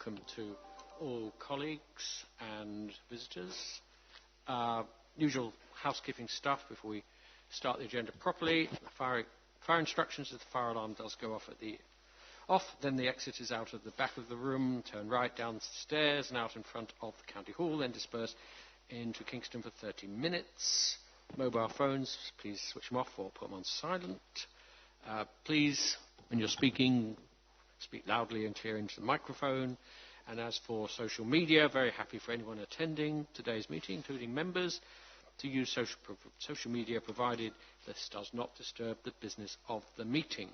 welcome to all colleagues and visitors. Usual housekeeping stuff before we start the agenda properly. Fire instructions: if the fire alarm does go off then the exit is out of the back of the room. Turn right down the stairs and out in front of the County Hall, then disperse into Kingston for 30 minutes. Mobile phones, please switch them off or put them on silent. Please, when you're speaking, speak loudly and clear into the microphone. And as for social media, very happy for anyone attending today's meeting, including members, to use social media provided this does not disturb the business of the meeting.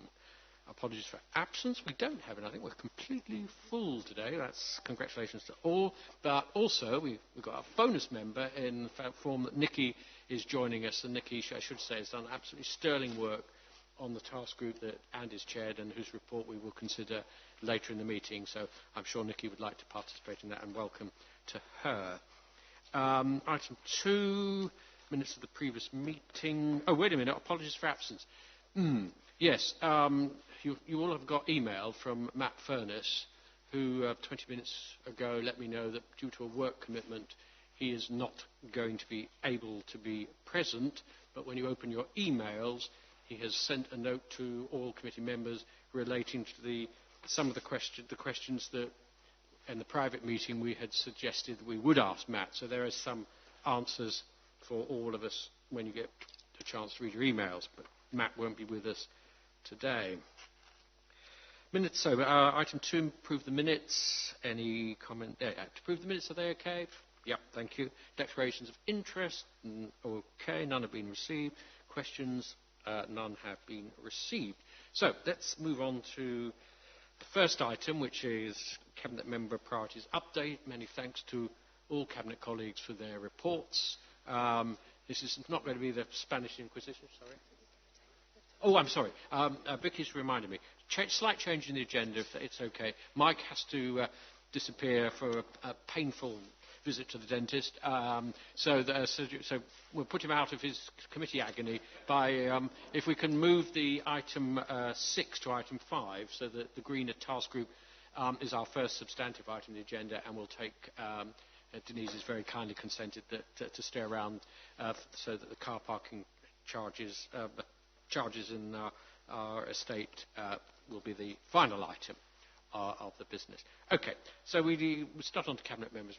Apologies for absence. We don't have it. I think we're completely full today. That's congratulations to all. But also, we've got a bonus member in the form that Nikki is joining us. And Nikki, I should say, has done absolutely sterling work on the task group that Andy's chaired and whose report we will consider later in the meeting. So I'm sure Nikki would like to participate in that, and welcome to her. Item 2, minutes of the previous meeting. Oh, wait a minute. Apologies for absence. Yes, you all have got email from Matt Furness, who 20 minutes ago let me know that due to a work commitment, he is not going to be able to be present. But when you open your emails, he has sent a note to all committee members relating to some of the questions that in the private meeting we had suggested we would ask Matt. So there are some answers for all of us when you get a chance to read your emails, but Matt won't be with us today. Minutes. So item 2, approve the minutes. Any comment? To approve the minutes, are they okay? Yep, thank you. Declarations of interest. Okay, none have been received. Questions? None have been received. So let's move on to the first item, which is Cabinet Member Priorities Update. Many thanks to all Cabinet colleagues for their reports. This is not going to be the Spanish Inquisition, sorry. Oh, I'm sorry. Vicky's reminded me. Slight change in the agenda, if it's okay. Mike has to disappear for a painful visit to the dentist. So we'll put him out of his committee agony by, if we can move the item 6 to item 5, so that the Greener Task Group is our first substantive item on the agenda, and we'll take, Denise has very kindly consented to stay around so that the car parking charges in our estate will be the final item of the business. Okay, so we start on to Cabinet Members'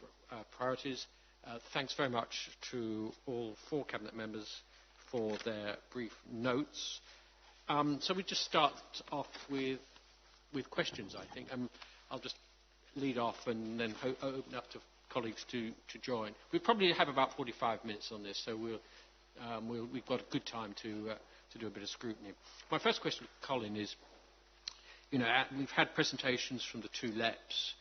priorities. Thanks very much to all 4 Cabinet members for their brief notes. So we just start off with questions, I think. I'll just lead off and then open up to colleagues to join. We probably have about 45 minutes on this, so we've got a good time to do a bit of scrutiny. My first question to Colin is, we've had presentations from the 2 LEPs.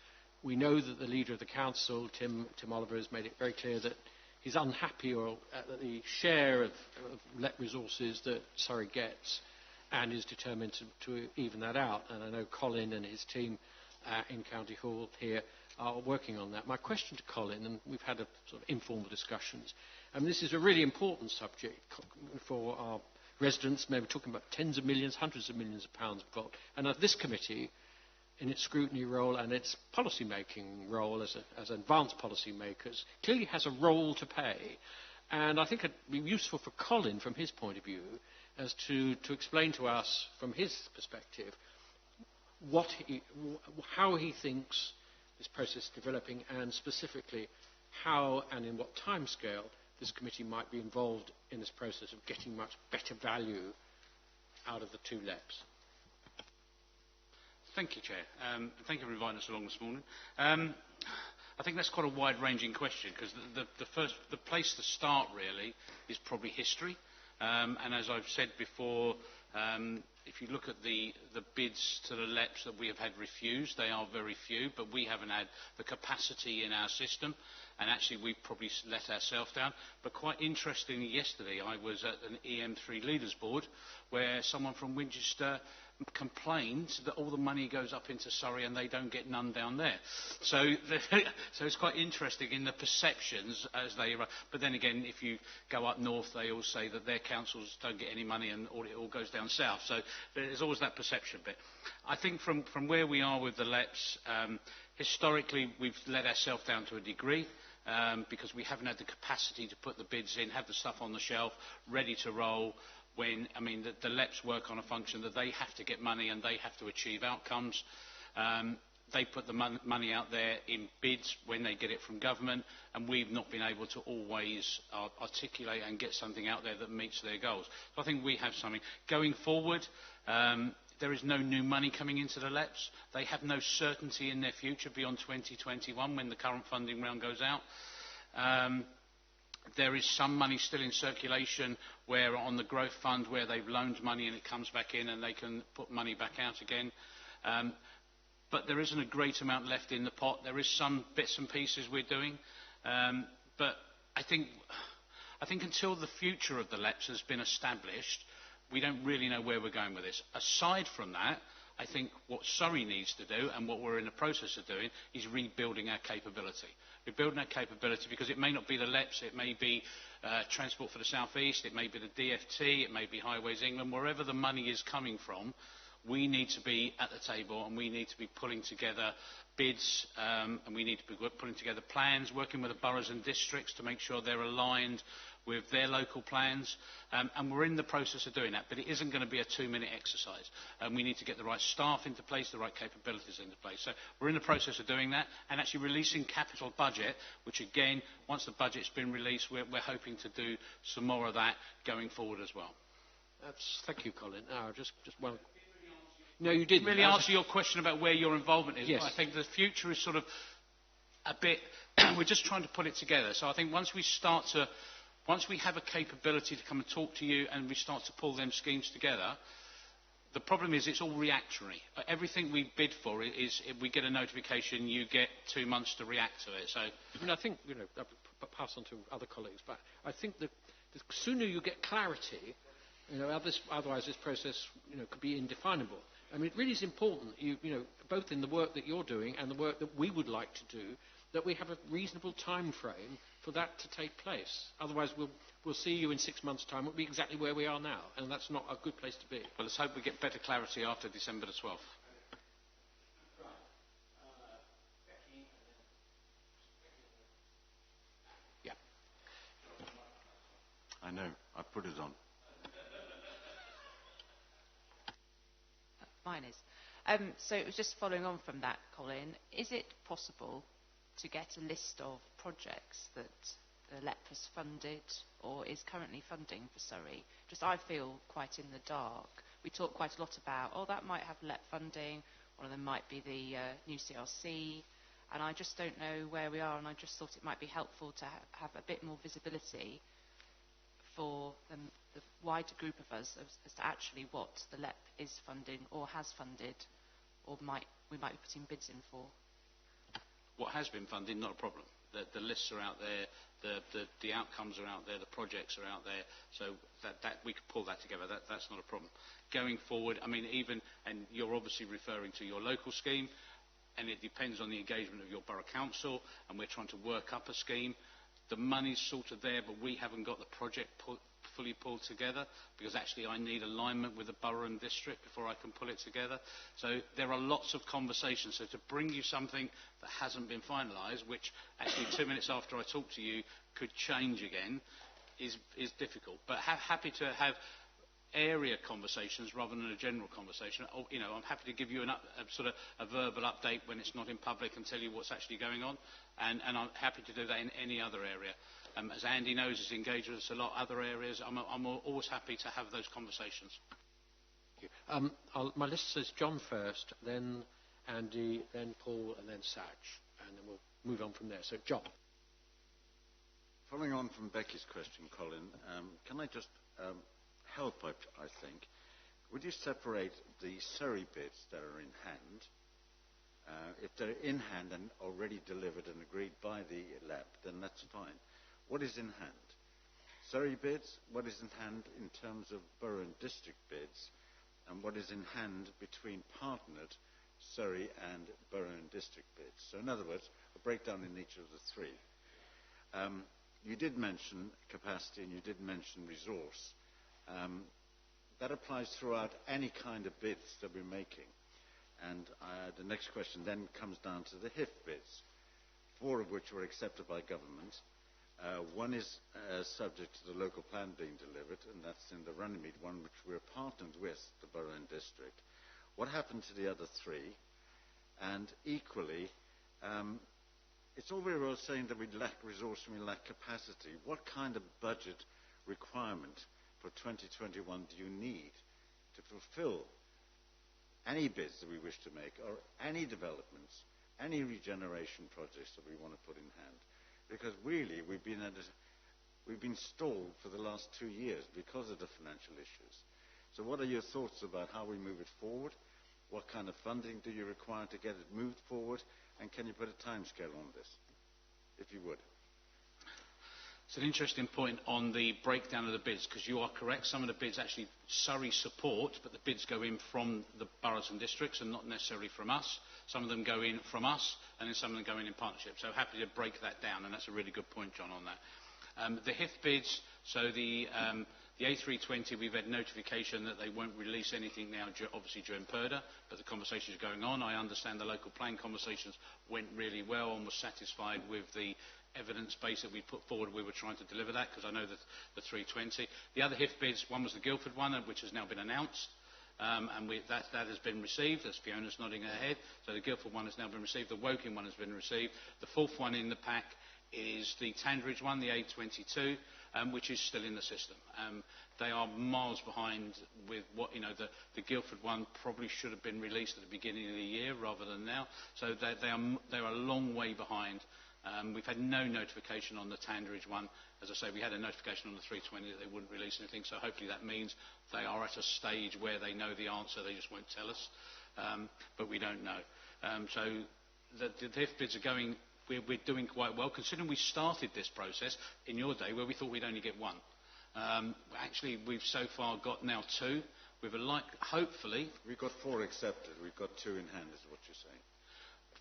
We know that the leader of the council, Tim Oliver, has made it very clear that he's unhappy at the share of LEP resources that Surrey gets, and is determined to even that out. And I know Colin and his team in County Hall here are working on that. My question to Colin, and we've had a sort of informal discussions, and this is a really important subject for our residents. Maybe talking about tens of millions, hundreds of millions of pounds we've got. And this committee, in its scrutiny role and its policy-making role as advanced policy makers, clearly has a role to play. And I think it would be useful for Colin, from his point of view, as to explain to us, from his perspective, how he thinks this process is developing, and specifically how and in what timescale this committee might be involved in this process of getting much better value out of the 2 LEPs. Thank you, Chair. Thank you for inviting us along this morning. I think that's quite a wide-ranging question, because the place to start really is probably history. And as I've said before, if you look at the bids to the LEPs that we have had refused, they are very few, but we haven't had the capacity in our system, and actually we've probably let ourselves down. But quite interestingly, yesterday I was at an EM3 Leaders Board where someone from Winchester complained that all the money goes up into Surrey and they don't get none down there. So, so it's quite interesting in the perceptions as they. But then again, if you go up north, they all say that their councils don't get any money and it all goes down south. So there's always that perception bit. I think from where we are with the LEPs, historically we've let ourselves down to a degree. Because we haven't had the capacity to put the bids in, have the stuff on the shelf, ready to roll. When, I mean, the LEPs work on a function that they have to get money and they have to achieve outcomes. They put the money out there in bids when they get it from government, and we've not been able to always articulate and get something out there that meets their goals. So I think we have something. Going forward, there is no new money coming into the LEPs. They have no certainty in their future beyond 2021 when the current funding round goes out. There is some money still in circulation where on the growth fund where they've loaned money and it comes back in and they can put money back out again. But there isn't a great amount left in the pot. There is some bits and pieces we're doing. But I think until the future of the LEPs has been established, we don't really know where we're going with this. Aside from that, I think what Surrey needs to do, and what we're in the process of doing, is rebuilding our capability. Rebuilding our capability because it may not be the LEPs, it may be Transport for the South East, it may be the DFT, it may be Highways England, wherever the money is coming from, we need to be at the table and we need to be pulling together bids and we need to be putting together plans, working with the boroughs and districts to make sure they're aligned with their local plans, and we're in the process of doing that, but it isn't going to be a 2-minute exercise. We need to get the right staff into place, the right capabilities into place. So we're in the process of doing that, and actually releasing capital budget, which again, once the budget's been released, we're hoping to do some more of that going forward as well. Thank you, Colin. Just one. No, you didn't really answer your question about where your involvement is. Yes. But I think the future is sort of a bit. We're just trying to put it together. So I think once we have a capability to come and talk to you and we start to pull them schemes together, the problem is it's all reactionary. Everything we bid for is if we get a notification, you get 2 months to react to it. So I think, I'll pass on to other colleagues, but I think the sooner you get clarity, otherwise this process, could be indefinable. I mean, it really is important, both in the work that you're doing and the work that we would like to do, that we have a reasonable time frame for that to take place. Otherwise, we'll see you in 6 months' time. We'll be exactly where we are now, and that's not a good place to be. Well, let's hope we get better clarity after December the 12th. Yeah. I know. I put it on. Mine is. So it was just following on from that, Colin. Is it possible to get a list of projects that the LEP has funded or is currently funding for Surrey? Just I feel quite in the dark. We talk quite a lot about, that might have LEP funding, one of them might be the new CRC, and I just don't know where we are, and I just thought it might be helpful to have a bit more visibility for the wider group of us as to actually what the LEP is funding or has funded or we might be putting bids in for. What has been funded, not a problem. The lists are out there, the outcomes are out there, the projects are out there, so that we could pull that together. That's not a problem. Going forward, I mean, and you're obviously referring to your local scheme, and it depends on the engagement of your borough council, and we're trying to work up a scheme. The money's sort of there, but we haven't got the project fully pulled together because actually I need alignment with the borough and district before I can pull it together. So there are lots of conversations. So to bring you something that hasn't been finalised, which actually 2 minutes after I talk to you could change again, is difficult. But happy to have area conversations rather than a general conversation. I'm happy to give you a verbal update when it's not in public and tell you what's actually going on, and I'm happy to do that in any other area. As Andy knows, he's engaged with us a lot other areas. I'm always happy to have those conversations. Thank you. My list says John first, then Andy, then Paul, and then Saj, and then we'll move on from there. So John. Following on from Becky's question, Colin, can I just help, I think. Would you separate the Surrey bids that are in hand? If they're in hand and already delivered and agreed by the LEP, then that's fine. What is in hand? Surrey bids, what is in hand in terms of borough and district bids, and what is in hand between partnered Surrey and borough and district bids. So in other words, a breakdown in each of the three. You did mention capacity and you did mention resource. That applies throughout any kind of bids that we're making. And the next question then comes down to the HIF bids, 4 of which were accepted by government. One is subject to the local plan being delivered, and that's in the Runnymede one, which we're partnered with the borough and district. What happened to the other 3? And equally, it's all very well saying that we lack resource and we lack capacity. What kind of budget requirement for 2021 do you need to fulfill any bids that we wish to make, or any developments, any regeneration projects that we want to put in hand? Because really, we've been stalled for the last 2 years because of the financial issues. So what are your thoughts about how we move it forward? What kind of funding do you require to get it moved forward? And can you put a timescale on this, if you would? It's an interesting point on the breakdown of the bids, because you are correct. Some of the bids actually Surrey support, but the bids go in from the boroughs and districts and not necessarily from us. Some of them go in from us, and then some of them go in partnership. So happy to break that down, and that's a really good point, John, on that. The HIF bids, so the A320, we've had notification that they won't release anything now, obviously during PERDA, but the conversation is going on. I understand the local plan conversations went really well and was satisfied with the evidence base that we put forward. We were trying to deliver that, because I know that the 320. The other HIF bids, one was the Guildford one, which has now been announced. And that has been received. As Fiona's nodding her head. So the Guildford one has now been received. The Woking one has been received. The 4th one in the pack is the Tandridge one, the A22, which is still in the system. They are miles behind with what, the Guildford one probably should have been released at the beginning of the year rather than now. So they are a long way behind. We've had no notification on the Tandridge one. As I say, we had a notification on the 320 that they wouldn't release anything, so hopefully that means they are at a stage where they know the answer, they just won't tell us. But we don't know. So the HIF bids are going, we're doing quite well, considering we started this process in your day where we thought we'd only get 1. Actually, we've so far got now 2. Hopefully... We've got 4 accepted, we've got 2 in hand, is what you're saying.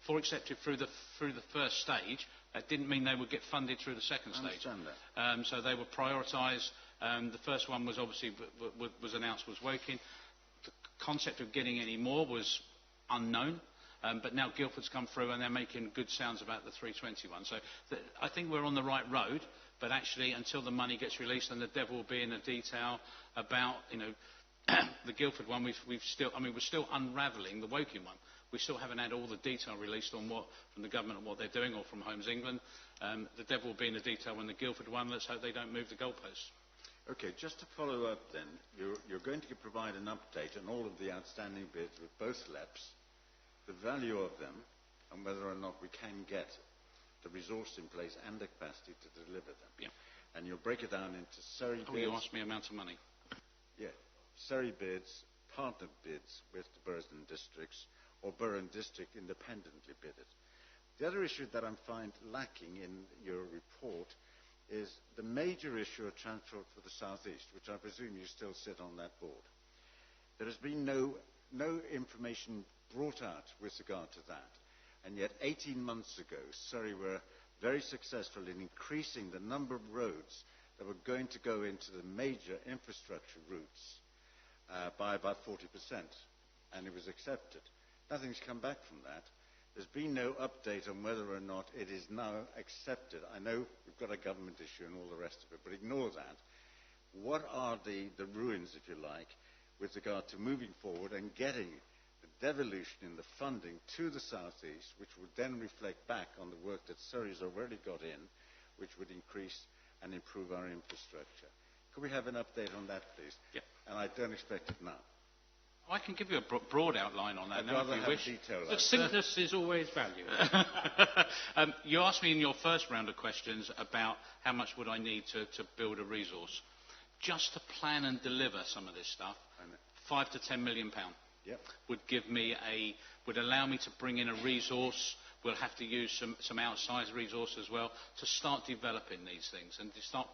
4 accepted through the first stage. That didn't mean they would get funded through the second stage. I understand that. So they were prioritised. The first one was obviously was announced was Woking. The concept of getting any more was unknown. But now Guildford's come through and they're making good sounds about the 321. So I think we're on the right road. But actually, until the money gets released, and the devil will be in the detail about the Guildford one, we're still unravelling the Woking one. We still haven't had all the detail released on from the government on what they're doing, or from Homes England. The devil will be in the detail when the Guildford one. Let's hope they don't move the goalposts. Okay, just to follow up then, you're going to provide an update on all of the outstanding bids with both LEPs, the value of them, and whether or not we can get the resource in place and the capacity to deliver them. Yeah. And you'll break it down into Surrey bids. You asked me amount of money. Yeah. Surrey bids, partnered bids with the boroughs and districts, or borough and district independently bidded. The other issue that I find lacking in your report is the major issue of transport for the South East, which I presume you still sit on that board. There has been no information brought out with regard to that. And yet 18 months ago, Surrey were very successful in increasing the number of roads that were going to go into the major infrastructure routes by about 40%. And it was accepted. Nothing's come back from that. There's been no update on whether or not it is now accepted. I know we've got a government issue and all the rest of it, but ignore that. What are the ruins, if you like, with regard to moving forward and getting the devolution in the funding to the South East, which would then reflect back on the work that Surrey's already got in, which would increase and improve our infrastructure? Could we have an update on that, please? Yep. And I don't expect it now. I can give you a broad outline on that I'd now rather if you have wish. detail. But simpleness is always valued. You asked me in your first round of questions about how much would I need to build a resource. Just to plan and deliver some of this stuff, £5 to £10 million Yep. would allow me to bring in a resource. We'll have to use some outside resource as well to start developing these things. And to start,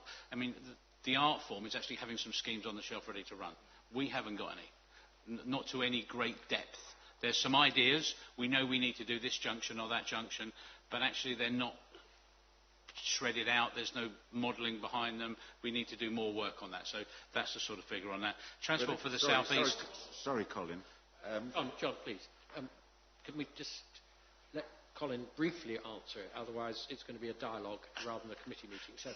the art form is actually having some schemes on the shelf ready to run. We haven't got any. not to any great depth. There's some ideas. We know we need to do this junction or that junction, but actually they're not shredded out. There's no modelling behind them. We need to do more work on that. So that's the sort of figure on that. Transport for the South East. Sorry, Colin. John, please. Can we just let Colin briefly answer it? Otherwise, it's going to be a dialogue rather than a committee meeting. So,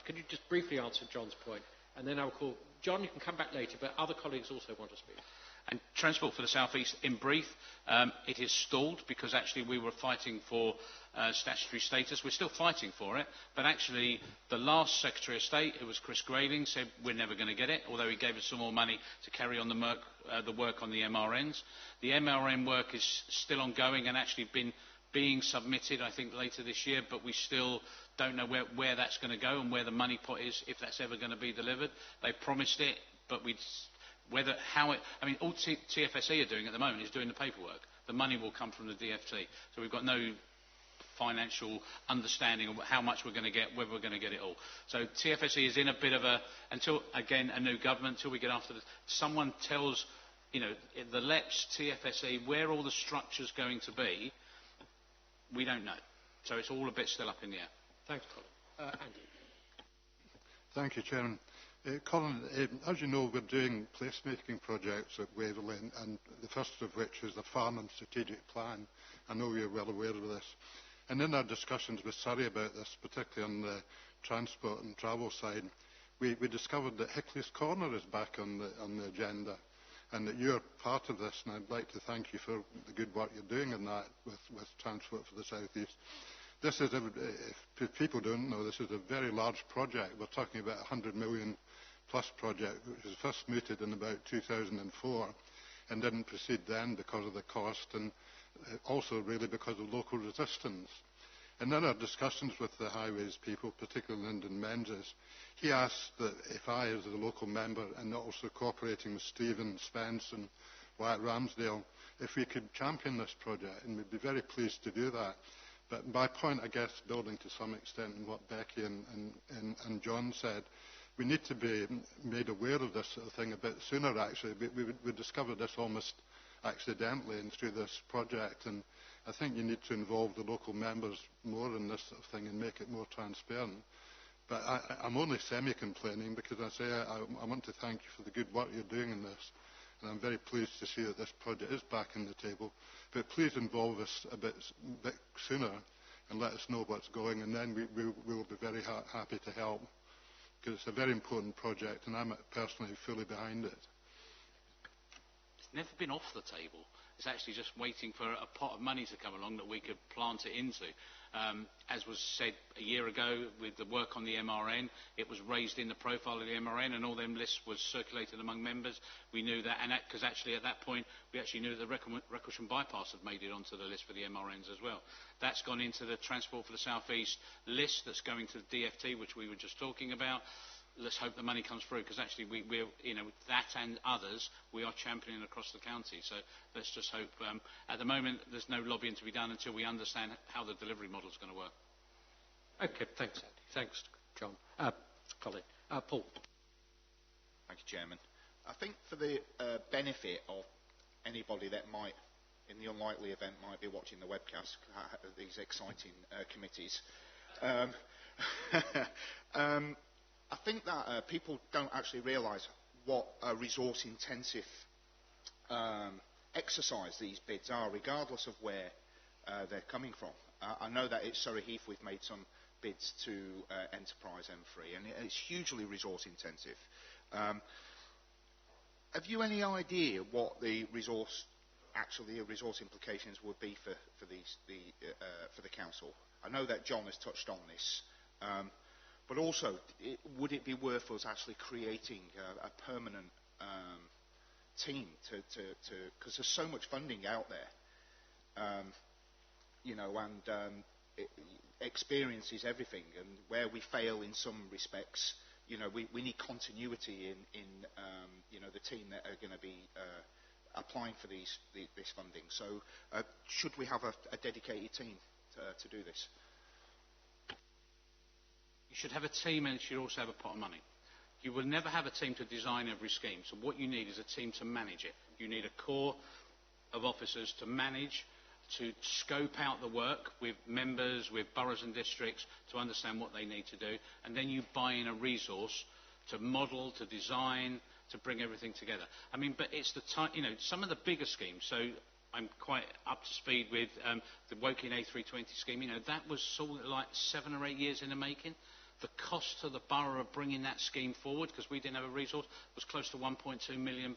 could you just briefly answer John's point? And then I'll call John. You can come back later, but other colleagues also want to speak. And Transport for the South East, in brief, it is stalled because actually we were fighting for statutory status. We're still fighting for it, but actually the last Secretary of State, it was Chris Grayling, said we're never going to get it, although he gave us some more money to carry on the work on the MRNs. The MRN work is still ongoing and actually being submitted, I think, later this year, but we still don't know where that's going to go and where the money pot is, if that's ever going to be delivered. They promised it, but all TFSE are doing at the moment is doing the paperwork. The money will come from the DFT. So we've got no financial understanding of how much we're going to get, whether we're going to get it all. So TFSE is in a bit of until, again, a new government, until we get after someone tells, the LEPs, TFSE, where all the structure's going to be, we don't know. So it's all a bit still up in the air. Thanks, Colin. Andy. Thank you, Chairman. Colin, as you know, we're doing placemaking projects at Waverley, and the first of which is the Farm and Strategic Plan. I know you're well aware of this. And in our discussions with Surrey about this, particularly on the transport and travel side, we discovered that Hickley's Corner is back on the agenda, and that you're part of this, and I'd like to thank you for the good work you're doing in that with Transport for the South East. This is, if people don't know, this is a very large project. We're talking about a 100 million plus project, which was first mooted in about 2004 and didn't proceed then because of the cost and also really because of local resistance. And in our discussions with the highways people, particularly Lyndon Menzies, he asked that if I, as a local member, and also cooperating with Stephen Spence and Wyatt Ramsdale, if we could champion this project, and we'd be very pleased to do that. But my point, I guess, building to some extent on what Becky and John said, we need to be made aware of this sort of thing a bit sooner, actually. We discovered this almost accidentally and through this project, and I think you need to involve the local members more in this sort of thing and make it more transparent. But I'm only semi-complaining because I want to thank you for the good work you're doing in this, and I'm very pleased to see that this project is back on the table. But please involve us a bit sooner and let us know what's going, and then we will be very happy to help, because it's a very important project, and I'm personally fully behind it. It's never been off the table. It's actually just waiting for a pot of money to come along that we could plant it into. As was said a year ago with the work on the MRN, it was raised in the profile of the MRN, and all them lists was circulated among members. We knew that, and because actually at that point we actually knew that the Recklesham bypass had made it onto the list for the MRNs as well. That's gone into the Transport for the South East list that's going to the DFT, which we were just talking about. Let's hope the money comes through, because actually we're that and others we are championing across the county. So let's just hope. At the moment, there's no lobbying to be done until we understand how the delivery model is going to work. Okay, thanks, Andy. Thanks, John. Colin. Paul. Thank you, Chairman. I think for the benefit of anybody that might, in the unlikely event, might be watching the webcast, these exciting committees, I think that people don't actually realise what a resource-intensive exercise these bids are, regardless of where they're coming from. I know that at Surrey Heath we've made some bids to Enterprise M3, and it's hugely resource-intensive. Have you any idea what the resource implications would be for the council? I know that John has touched on this. But also, would it be worth us actually creating a permanent team because there's so much funding out there, and experience is everything. And where we fail in some respects, we need continuity in the team that are going to be applying for this funding. So, should we have a dedicated team to do this? You should have a team, and you should also have a pot of money. You will never have a team to design every scheme. So what you need is a team to manage it. You need a core of officers to manage, to scope out the work with members, with boroughs and districts to understand what they need to do. And then you buy in a resource to model, to design, to bring everything together. I mean, but it's the time, some of the bigger schemes. So I'm quite up to speed with the Woking A320 scheme. That was sort of like 7 or 8 years in the making. The cost to the borough of bringing that scheme forward, because we didn't have a resource, was close to £1.2 million.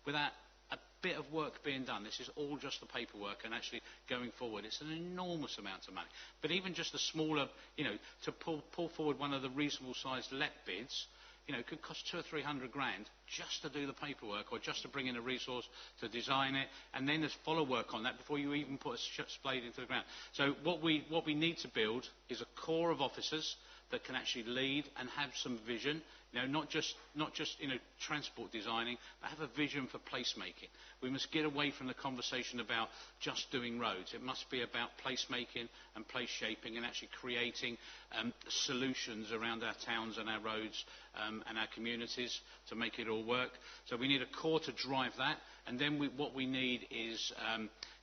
Without a bit of work being done, this is all just the paperwork, and actually going forward, it's an enormous amount of money. But even just a smaller, to pull forward one of the reasonable-sized LEP bids, it could cost 200 or 300 grand just to do the paperwork, or just to bring in a resource to design it, and then there's follow work on that before you even put a spade into the ground. So what we need to build is a core of officers that can actually lead and have some vision, not just transport designing, but have a vision for placemaking. We must get away from the conversation about just doing roads. It must be about placemaking and place shaping, and actually creating solutions around our towns and our roads and our communities to make it all work. So we need a core to drive that, and then what we need is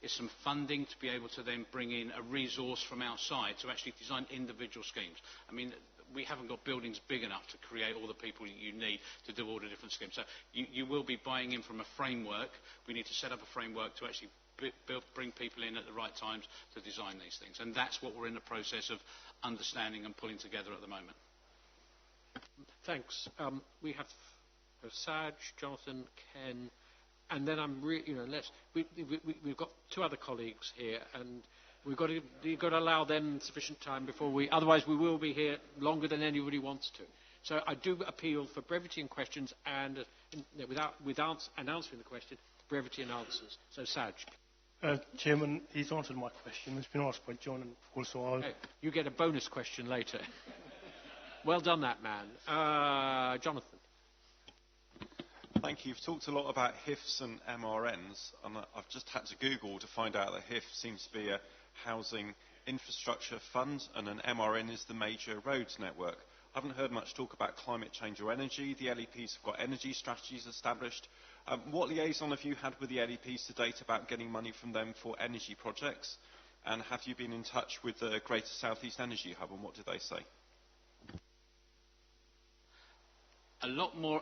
some funding to be able to then bring in a resource from outside to actually design individual schemes. I mean, we haven't got buildings big enough to create all the people you need to do all the different schemes. So you will be buying in from a framework. We need to set up a framework to actually bring people in at the right times to design these things. And that's what we're in the process of understanding and pulling together at the moment. Thanks. We have Saj, Jonathan, Ken, and then we've got 2 other colleagues here, and you've got to allow them sufficient time before otherwise we will be here longer than anybody wants to. So I do appeal for brevity in questions, and without answering the question, brevity in answers. So Saj. Chairman, he's answered my question. It's been asked by John, and also I'll... Okay, you get a bonus question later. Well done, that man. Jonathan. Thank you. You've talked a lot about HIFs and MRNs, and I've just had to Google to find out that HIF seems to be a housing infrastructure fund, and an MRN is the major roads network. I haven't heard much talk about climate change or energy. The LEPs have got energy strategies established. What liaison have you had with the LEPs to date about getting money from them for energy projects? And have you been in touch with the Greater South East Energy Hub, and what did they say? A lot more.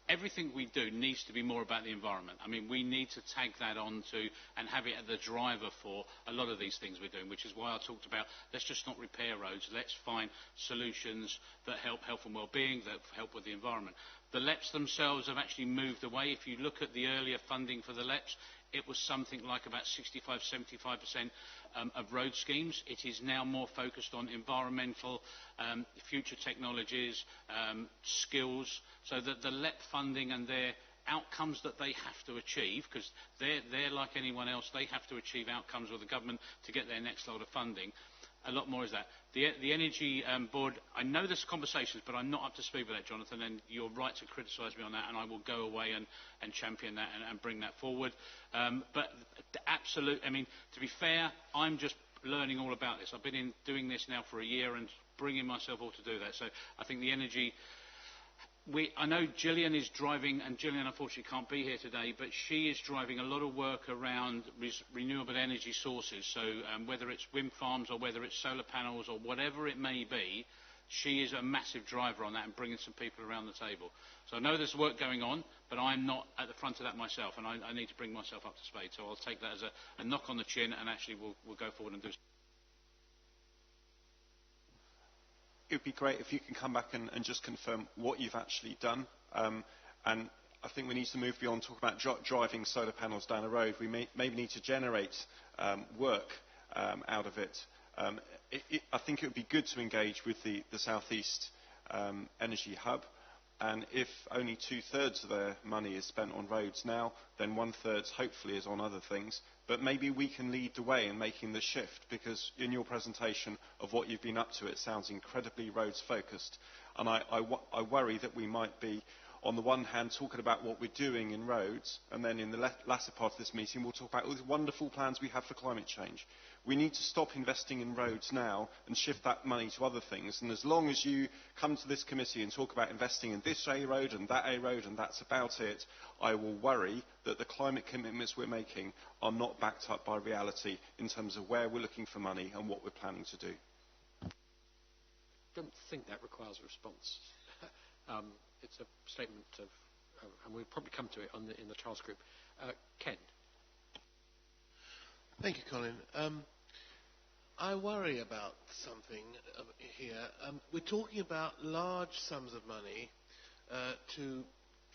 Everything we do needs to be more about the environment. I mean, we need to tag that onto and have it at the driver for a lot of these things we're doing, which is why I talked about let's just not repair roads, let's find solutions that help health and well-being, that help with the environment. The LEPs themselves have actually moved away. If you look at the earlier funding for the LEPs, it was something like about 65–75% of road schemes. It is now more focused on environmental, future technologies, skills, so that the LEP funding and their outcomes that they have to achieve, because they're like anyone else, they have to achieve outcomes with the government to get their next load of funding. A lot more is that. The Energy Board, I know there's conversations, but I'm not up to speed with that, Jonathan, and you're right to criticise me on that, and I will go away and champion that and bring that forward. But I mean, to be fair, I'm just learning all about this. I've been doing this now for a year and bringing myself all to do that. So I think the energy... I know Gillian is driving, and Gillian unfortunately can't be here today, but she is driving a lot of work around renewable energy sources. So whether it's wind farms or whether it's solar panels or whatever it may be, she is a massive driver on that and bringing some people around the table. So I know there's work going on, but I'm not at the front of that myself, and I need to bring myself up to speed. So I'll take that as a knock on the chin, and actually we'll go forward and do something. It would be great if you can come back and just confirm what you've actually done. And I think we need to move beyond talking about driving solar panels down the road. We maybe need to generate work out of it. I think it would be good to engage with the South East Energy Hub. And if only 2/3 of their money is spent on roads now, then 1/3 hopefully is on other things. But maybe we can lead the way in making the shift, because in your presentation of what you've been up to, it sounds incredibly roads focused. And I worry that we might be, on the one hand, talking about what we're doing in roads, and then in the latter part of this meeting we'll talk about all the wonderful plans we have for climate change. We need to stop investing in roads now and shift that money to other things. And as long as you come to this committee and talk about investing in this A road and that A road and that's about it, I will worry that the climate commitments we're making are not backed up by reality in terms of where we're looking for money and what we're planning to do. I don't think that requires a response. It's a statement of, and we'll probably come to it in the Charles Group. Ken. Thank you, Colin. I worry about something here. We're talking about large sums of money to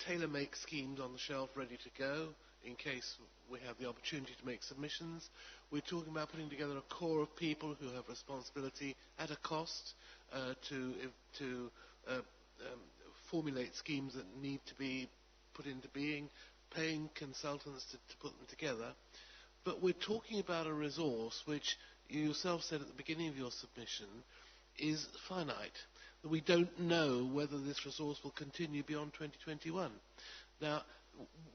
tailor-make schemes on the shelf ready to go in case we have the opportunity to make submissions. We're talking about putting together a core of people who have responsibility at a cost to formulate schemes that need to be put into being, paying consultants to put them together. But we're talking about a resource which you yourself said at the beginning of your submission is finite. That we don't know whether this resource will continue beyond 2021. Now,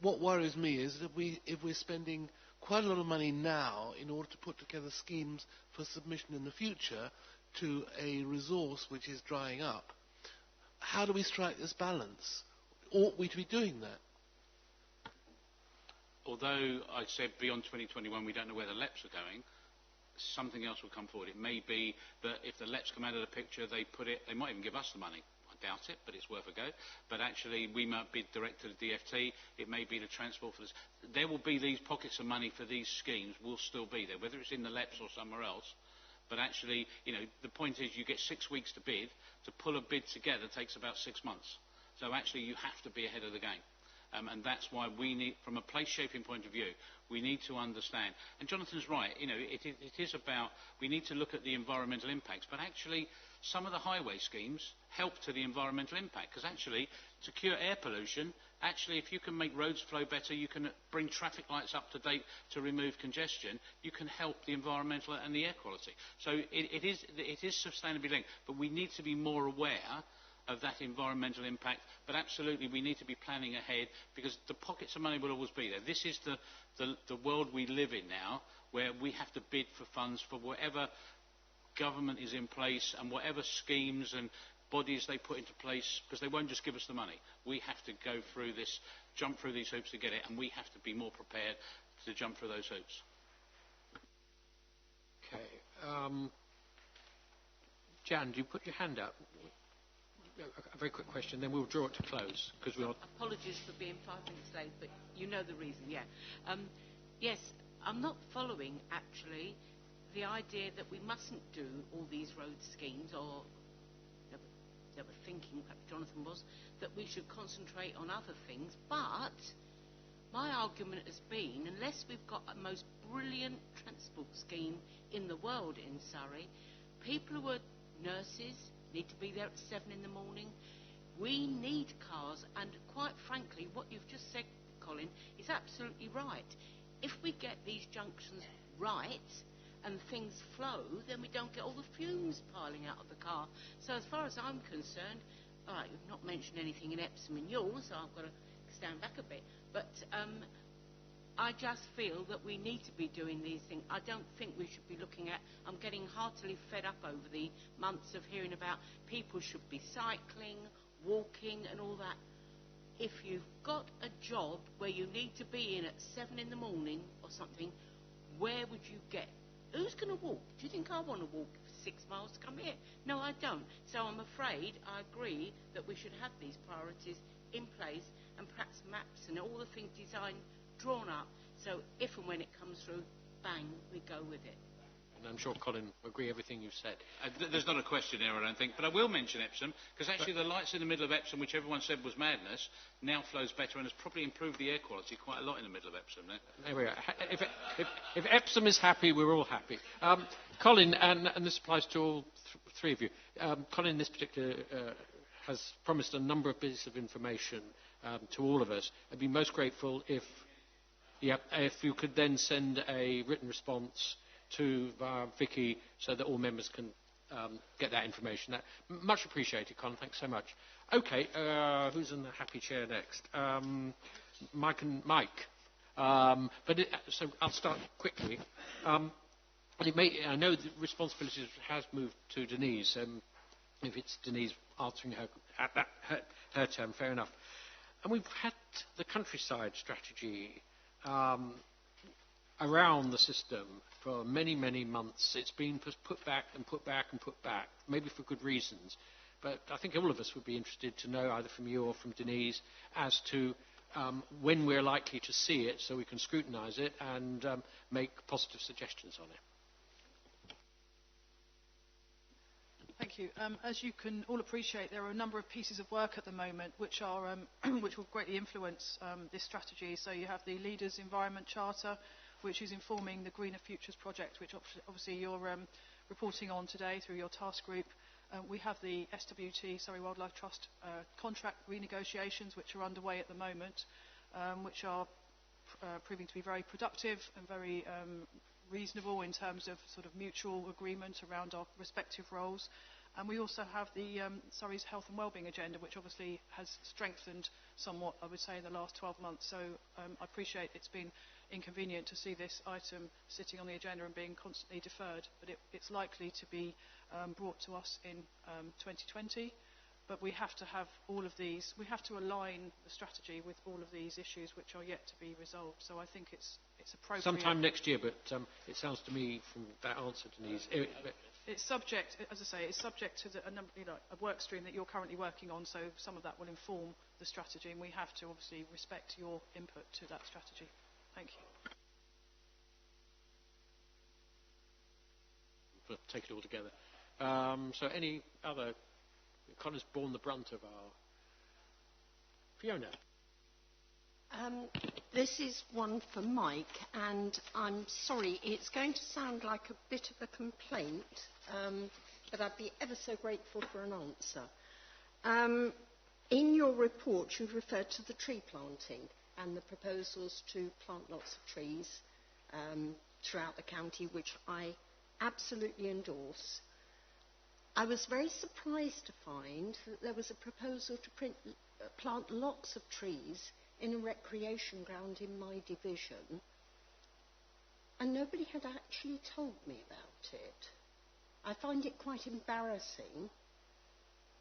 what worries me is that if we're spending quite a lot of money now in order to put together schemes for submission in the future to a resource which is drying up, how do we strike this balance? Ought we to be doing that? Although I said beyond 2021 we don't know where the LEPs are going, something else will come forward. It may be that if the LEPs come out of the picture, they might even give us the money. I doubt it, but it's worth a go. But actually, we might bid direct to the DFT. It may be the transport for this. There will be these pockets of money for these schemes will still be there, whether it's in the LEPs or somewhere else. But actually, the point is you get 6 weeks to bid. To pull a bid together takes about 6 months. So actually, you have to be ahead of the game. And that's why we need, from a place-shaping point of view, we need to understand. And Jonathan's right, it is about, we need to look at the environmental impacts, but actually some of the highway schemes help to the environmental impact, because actually to cure air pollution, actually if you can make roads flow better, you can bring traffic lights up to date to remove congestion, you can help the environmental and the air quality. So it is sustainably linked, but we need to be more aware of that environmental impact, but absolutely we need to be planning ahead because the pockets of money will always be there. This is the world we live in now, where we have to bid for funds for whatever government is in place and whatever schemes and bodies they put into place, because they won't just give us the money. We have to go through this, jump through these hoops to get it, and we have to be more prepared to jump through those hoops. Okay. Jan, do you put your hand up? A very quick question, then we'll draw it to close. Because Apologies for being 5 minutes late, but you know the reason, yeah. Yes, I'm not following, actually, the idea that we mustn't do all these road schemes, or they were thinking, perhaps Jonathan was, that we should concentrate on other things. But my argument has been, unless we've got a most brilliant transport scheme in the world in Surrey, people who are nurses need to be there at 7 in the morning. We need cars, and quite frankly, what you've just said, Colin, is absolutely right. If we get these junctions right and things flow, then we don't get all the fumes piling out of the car. So as far as I'm concerned, all right, you've not mentioned anything in Epsom and Ewell, so I've got to stand back a bit. But I just feel that we need to be doing these things. I don't think we should be looking at, I'm getting heartily fed up over the months of hearing about people should be cycling, walking and all that. If you've got a job where you need to be in at 7 in the morning or something, where would you get? Who's going to walk? Do you think I want to walk 6 miles to come here? No, I don't. So I'm afraid I agree that we should have these priorities in place and perhaps maps and all the things designed, drawn up, so if and when it comes through, bang, we go with it. And I'm sure Colin will agree everything you've said. There's not a question there, I don't think, but I will mention Epsom, because actually the lights in the middle of Epsom, which everyone said was madness, now flows better and has probably improved the air quality quite a lot in the middle of Epsom. There we are. If Epsom is happy, we're all happy. Colin, and this applies to all three of you, Colin in this particular has promised a number of pieces of information to all of us. I'd be most grateful if you could then send a written response to Vicky so that all members can get that information. Much appreciated, Colin. Thanks so much. Okay, who's in the happy chair next? Mike. So I'll start quickly. I know the responsibility has moved to Denise. If it's Denise answering her term, fair enough. And we've had the countryside strategy around the system for many, many months. It's been put back and put back and put back, maybe for good reasons. But I think all of us would be interested to know, either from you or from Denise, as to when we're likely to see it so we can scrutinise it and make positive suggestions on it. Thank you. As you can all appreciate, there are a number of pieces of work at the moment which will greatly influence this strategy. So you have the Leaders Environment Charter, which is informing the Greener Futures project, which obviously you're reporting on today through your task group. We have the SWT, Surrey Wildlife Trust, contract renegotiations, which are underway at the moment, which are proving to be very productive and very reasonable in terms of sort of mutual agreement around our respective roles. And we also have the Surrey's Health and Wellbeing Agenda, which obviously has strengthened somewhat, I would say, in the last 12 months. So I appreciate it's been inconvenient to see this item sitting on the agenda and being constantly deferred, but it's likely to be brought to us in 2020. But we have to have all of these, we have to align the strategy with all of these issues which are yet to be resolved. So I think it's appropriate. Sometime next year, but it sounds to me from that answer, Denise. It's subject, as I say, it's subject to a work stream that you're currently working on, so some of that will inform the strategy, and we have to obviously respect your input to that strategy. Thank you. We'll take it all together. So any other... Connor's borne the brunt of our... Fiona. This is one for Mike, and I'm sorry, it's going to sound like a bit of a complaint, but I'd be ever so grateful for an answer. In your report, you've referred to the tree planting and the proposals to plant lots of trees throughout the county, which I absolutely endorse. I was very surprised to find that there was a proposal to plant lots of trees in a recreation ground in my division, and nobody had actually told me about it. I find it quite embarrassing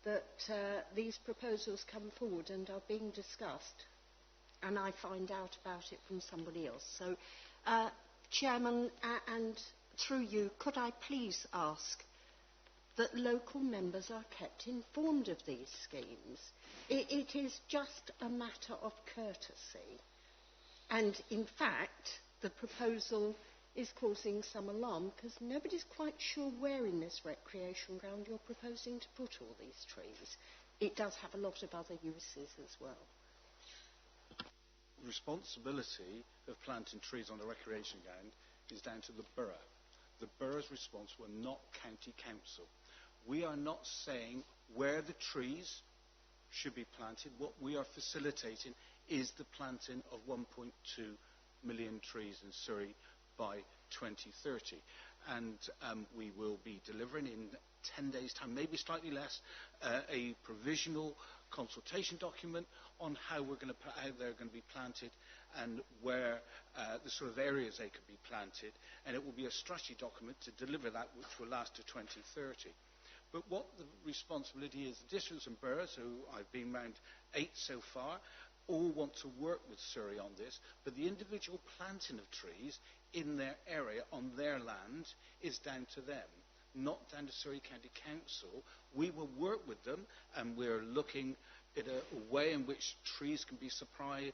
that these proposals come forward and are being discussed, and I find out about it from somebody else. So, Chairman, and through you, could I please ask that local members are kept informed of these schemes? It is just a matter of courtesy. And in fact, the proposal is causing some alarm because nobody's quite sure where in this recreation ground you're proposing to put all these trees. It does have a lot of other uses as well. The responsibility of planting trees on the recreation ground is down to the borough. The borough's response will not county council. We are not saying where the trees should be planted. What we are facilitating is the planting of 1.2 million trees in Surrey by 2030. And we will be delivering in 10 days' time, maybe slightly less, a provisional consultation document on how they're going to be planted and where the sort of areas they could be planted. And it will be a strategy document to deliver that, which will last to 2030. But what the responsibility is, the districts and boroughs, who I've been round 8 so far, all want to work with Surrey on this, but the individual planting of trees in their area, on their land, is down to them, not down to Surrey County Council. We will work with them, and we're looking at a way in which trees can be supplied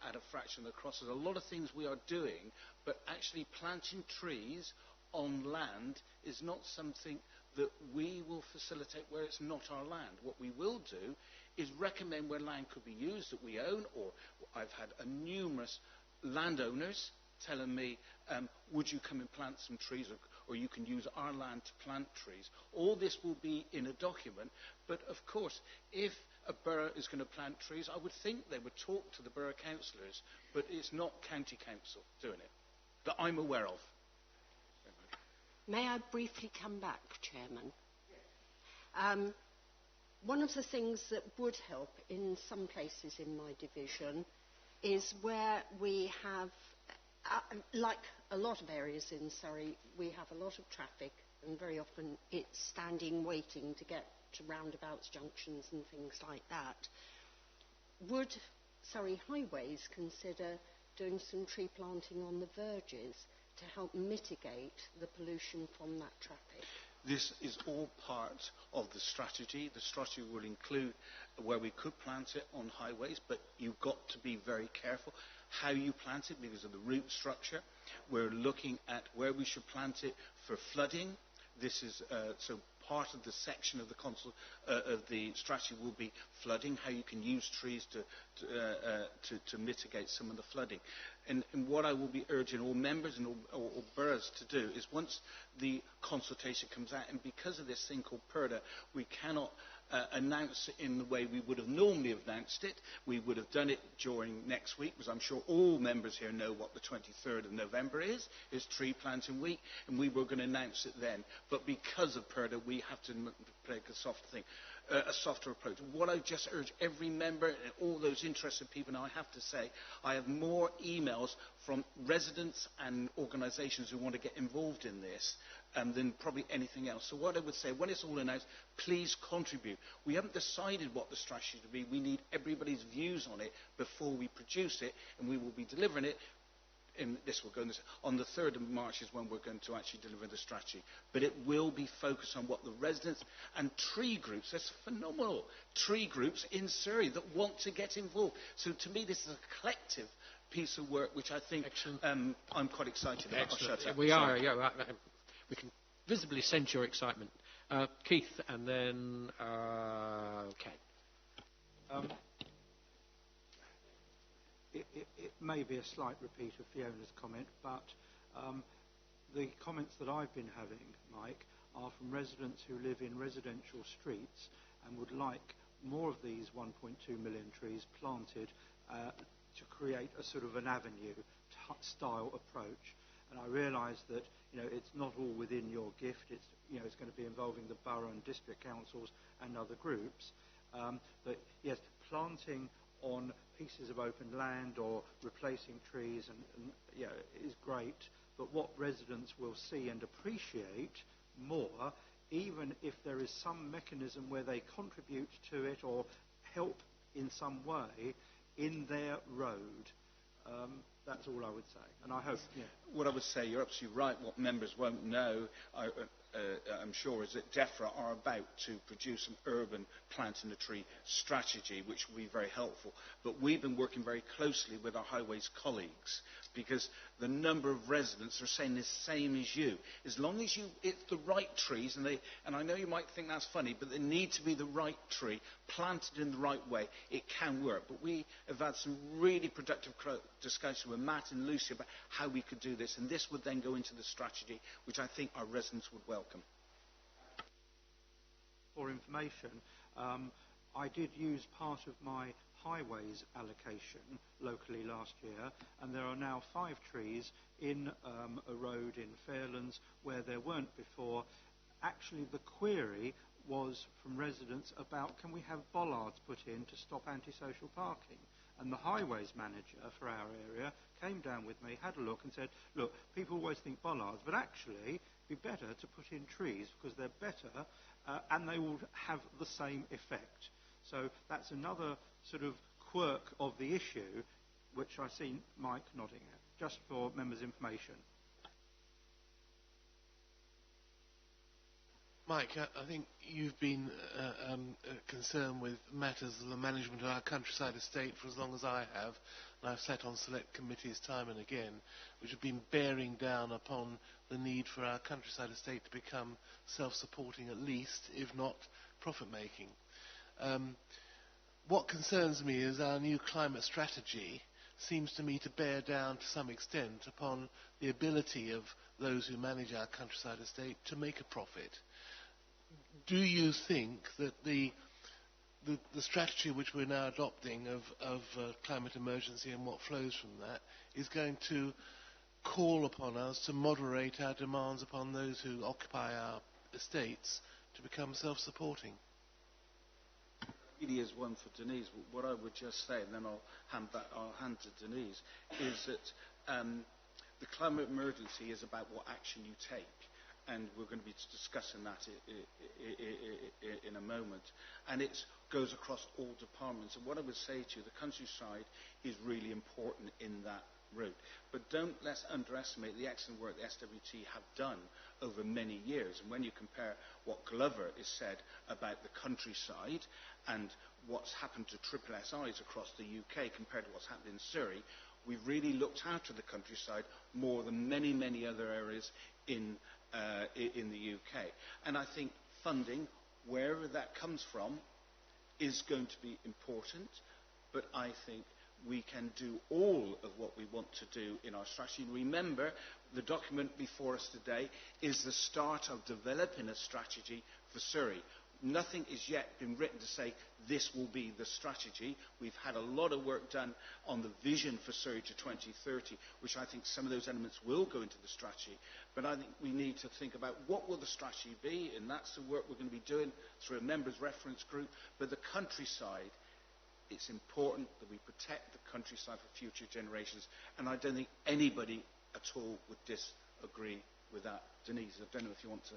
at a fraction of the cost. There's a lot of things we are doing, but actually planting trees on land is not something that we will facilitate where it's not our land. What we will do is recommend where land could be used that we own, or I've had numerous landowners telling me, would you come and plant some trees, or you can use our land to plant trees. All this will be in a document, but of course, if a borough is going to plant trees, I would think they would talk to the borough councillors, but it's not county council doing it, that I'm aware of. May I briefly come back, Chairman? One of the things that would help in some places in my division is where we have like a lot of areas in Surrey, we have a lot of traffic, and very often it's standing waiting to get to roundabouts, junctions and things like that. Would Surrey Highways consider doing some tree planting on the verges to help mitigate the pollution from that traffic? This is all part of the strategy. The strategy will include where we could plant it on highways, but you've got to be very careful how you plant it because of the root structure. We're looking at where we should plant it for flooding. This is so part of the section of the strategy will be flooding, how you can use trees to mitigate some of the flooding. And what I will be urging all members and all boroughs to do is once the consultation comes out, and because of this thing called PERDA, we cannot announce it in the way we would have normally announced it. We would have done it during next week, because I'm sure all members here know what the 23rd of November is Tree Planting Week, and we were going to announce it then. But because of PERDA, we have to take a softer approach. What I just urge every member and all those interested people, and I have to say, I have more emails from residents and organisations who want to get involved in this than probably anything else. So what I would say, when it's all announced, please contribute. We haven't decided what the strategy to be. We need everybody's views on it before we produce it, and we will be delivering it. This will go on the 3rd of March is when we're going to actually deliver the strategy. But it will be focused on what the residents and tree groups, there's phenomenal tree groups in Surrey that want to get involved. So to me, this is a collective piece of work which I think I'm quite excited about. Excellent. I'll shut up. We are, yeah. We can visibly sense your excitement. Keith and then Ken. It may be a slight repeat of Fiona's comment, but the comments that I've been having, Mike, are from residents who live in residential streets and would like more of these 1.2 million trees planted to create a sort of an avenue style approach. And I realise that it's not all within your gift. It's going to be involving the borough and district councils and other groups. But yes, planting on pieces of open land or replacing trees is great. But what residents will see and appreciate more, even if there is some mechanism where they contribute to it or help in some way in their road. That's all I would say. And I hope... What I would say, you're absolutely right. What members won't know, I'm sure, is that DEFRA are about to produce an urban planting a tree strategy, which will be very helpful. But we've been working very closely with our highways colleagues because the number of residents are saying the same as you. As long as it's the right trees, and I know you might think that's funny, but they need to be the right tree, planted in the right way, it can work. But we have had some really productive discussions with Matt and Lucy about how we could do this, and this would then go into the strategy, which I think our residents would welcome. For information, I did use part of my highways allocation locally last year, and there are now 5 trees in a road in Fairlands where there weren't before. Actually, the query was from residents about can we have bollards put in to stop antisocial parking? And the highways manager for our area came down with me, had a look and said, look, people always think bollards, but actually it'd be better to put in trees because they're better and they will have the same effect. So that's another sort of quirk of the issue, which I see Mike nodding at, just for members' information. Mike, I think you've been concerned with matters of the management of our countryside estate for as long as I have, and I've sat on select committees time and again, which have been bearing down upon the need for our countryside estate to become self-supporting at least, if not profit-making. What concerns me is our new climate strategy seems to me to bear down to some extent upon the ability of those who manage our countryside estate to make a profit. Do you think that the strategy which we're now adopting of climate emergency and what flows from that is going to call upon us to moderate our demands upon those who occupy our estates to become self-supporting? Really is one for Denise. What I would just say, and then I'll hand to Denise, is that The climate emergency is about what action you take, and we're going to be discussing that in a moment. And it goes across all departments. And what I would say to you, the countryside is really important in that route. But don't let's underestimate the excellent work the SWT have done over many years. And when you compare what Glover has said about the countryside and what's happened to triple SIs across the UK compared to what's happened in Surrey, we've really looked after the countryside more than many, many other areas in the UK. And I think funding, wherever that comes from, is going to be important. But I think we can do all of what we want to do in our strategy. And remember, the document before us today is the start of developing a strategy for Surrey. Nothing is yet been written to say this will be the strategy. We've had a lot of work done on the vision for Surrey to 2030, which I think some of those elements will go into the strategy. But I think we need to think about what will the strategy be, and that's the work we're going to be doing through a members' reference group. But the countryside, it's important that we protect the countryside for future generations. And I don't think anybody at all would disagree with that. Denise, I don't know if you want to...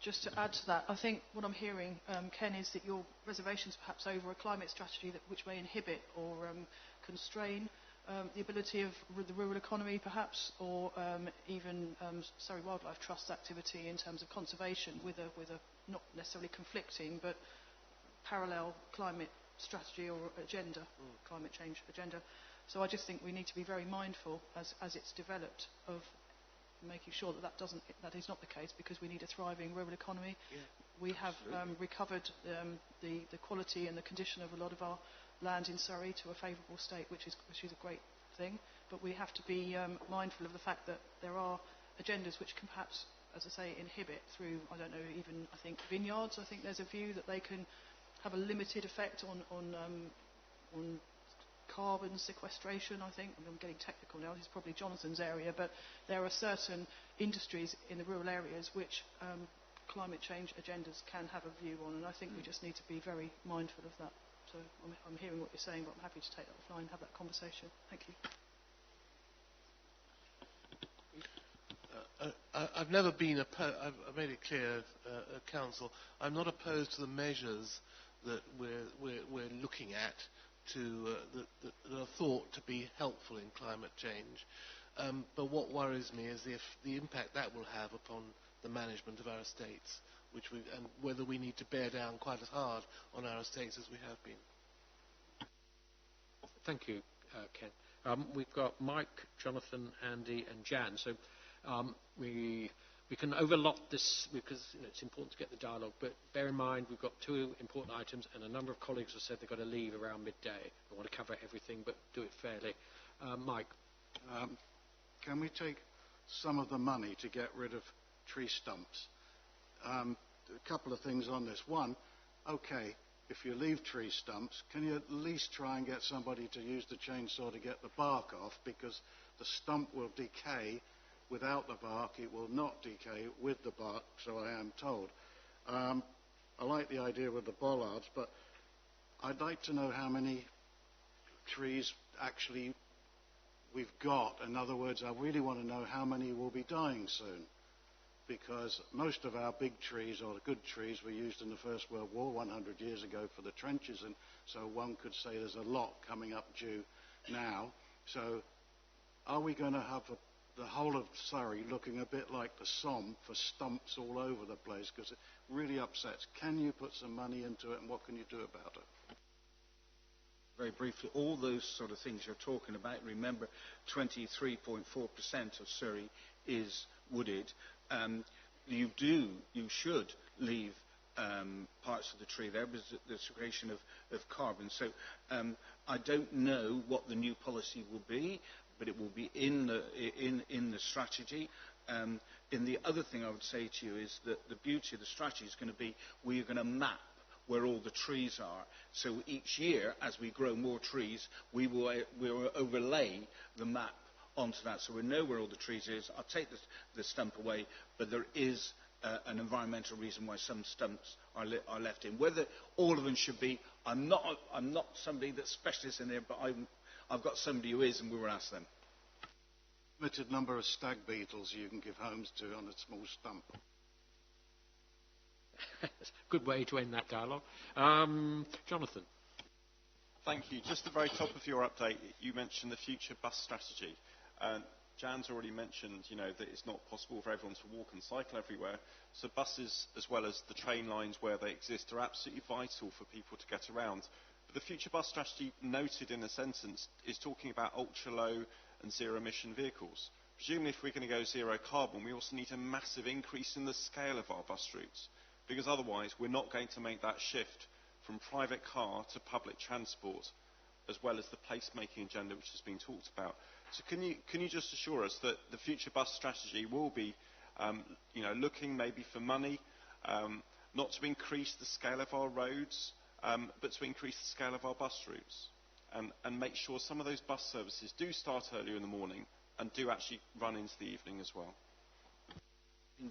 Just to add to that, I think what I'm hearing, Ken, is that your reservations perhaps over a climate strategy which may inhibit or constrain the ability of the rural economy perhaps, or even Surrey Wildlife Trust's activity in terms of conservation with a not necessarily conflicting but parallel climate strategy or agenda, climate change agenda. So I just think we need to be very mindful as it's developed of making sure that is not the case, because we need a thriving rural economy. Yeah, we have recovered the quality and the condition of a lot of our land in Surrey to a favourable state, which is a great thing. But we have to be mindful of the fact that there are agendas which can perhaps, as I say, inhibit through, I don't know, even I think vineyards. I think there's a view that they can have a limited effect on carbon sequestration, I think. I'm getting technical now, this is probably Jonathan's area, but there are certain industries in the rural areas which climate change agendas can have a view on, and I think we just need to be very mindful of that. So I'm hearing what you're saying, but I'm happy to take that offline and have that conversation. Thank you. I've never been opposed, I've made it clear, Council, I'm not opposed to the measures that we're looking at that are thought to be helpful in climate change. But what worries me is the impact that will have upon the management of our estates, and whether we need to bear down quite as hard on our estates as we have been. Thank you, Ken. We've got Mike, Jonathan, Andy and Jan. So we can overlap this because it's important to get the dialogue, but bear in mind we've got two important items and a number of colleagues have said they've got to leave around midday. I want to cover everything but do it fairly. Mike. Can we take some of the money to get rid of tree stumps? A couple of things on this. One, okay, if you leave tree stumps, can you at least try and get somebody to use the chainsaw to get the bark off, because the stump will decay. Without the bark, it will not decay with the bark, so I am told. I like the idea with the bollards, but I'd like to know how many trees actually we've got. In other words, I really want to know how many will be dying soon, because most of our big trees, or the good trees, were used in the First World War 100 years ago for the trenches, and so one could say there's a lot coming up due now. So are we going to have the whole of Surrey looking a bit like the Somme for stumps all over the place, because it really upsets. Can you put some money into it, and what can you do about it? Very briefly, all those sort of things you're talking about, remember 23.4% of Surrey is wooded. You should leave parts of the tree there because the segregation of carbon. So I don't know what the new policy will be, but it will be in the strategy. And the other thing I would say to you is that the beauty of the strategy is going to be we're going to map where all the trees are. So each year, as we grow more trees, we will overlay the map onto that. So we know where all the trees is. I'll take the stump away, but there is an environmental reason why some stumps are left in. Whether all of them should be, I'm not somebody that's specialist in there, but I've got somebody who is, and we will ask them. limited number of stag beetles you can give homes to on a small stump. Good way to end that dialogue. Jonathan. Thank you. Just at the very top of your update, you mentioned the future bus strategy. Jan's already mentioned, that it's not possible for everyone to walk and cycle everywhere. So buses, as well as the train lines where they exist, are absolutely vital for people to get around. But the future bus strategy, noted in a sentence, is talking about ultra-low and zero-emission vehicles. Presumably, if we're going to go zero carbon, we also need a massive increase in the scale of our bus routes, because otherwise we're not going to make that shift from private car to public transport, as well as the placemaking agenda which has been talked about. So can you just assure us that the future bus strategy will be looking maybe for money, not to increase the scale of our roads, but to increase the scale of our bus routes, and make sure some of those bus services do start earlier in the morning and do actually run into the evening as well?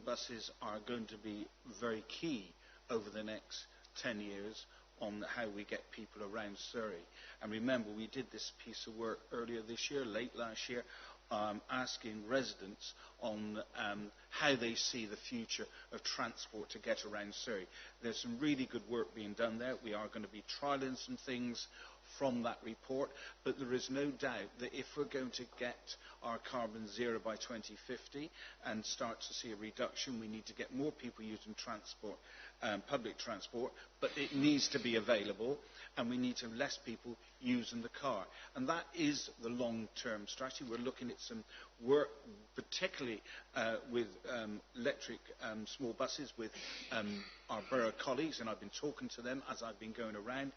Buses are going to be very key over the next 10 years on how we get people around Surrey. And remember, we did this piece of work earlier this year, late last year, asking residents on how they see the future of transport to get around Surrey. There's some really good work being done there. We are going to be trialling some things from that report, but there is no doubt that if we're going to get our carbon zero by 2050 and start to see a reduction, we need to get more people using transport, public transport, but it needs to be available, and we need to have less people using the car. And that is the long-term strategy. We're looking at some work, particularly with electric small buses, with our borough colleagues, and I've been talking to them as I've been going around.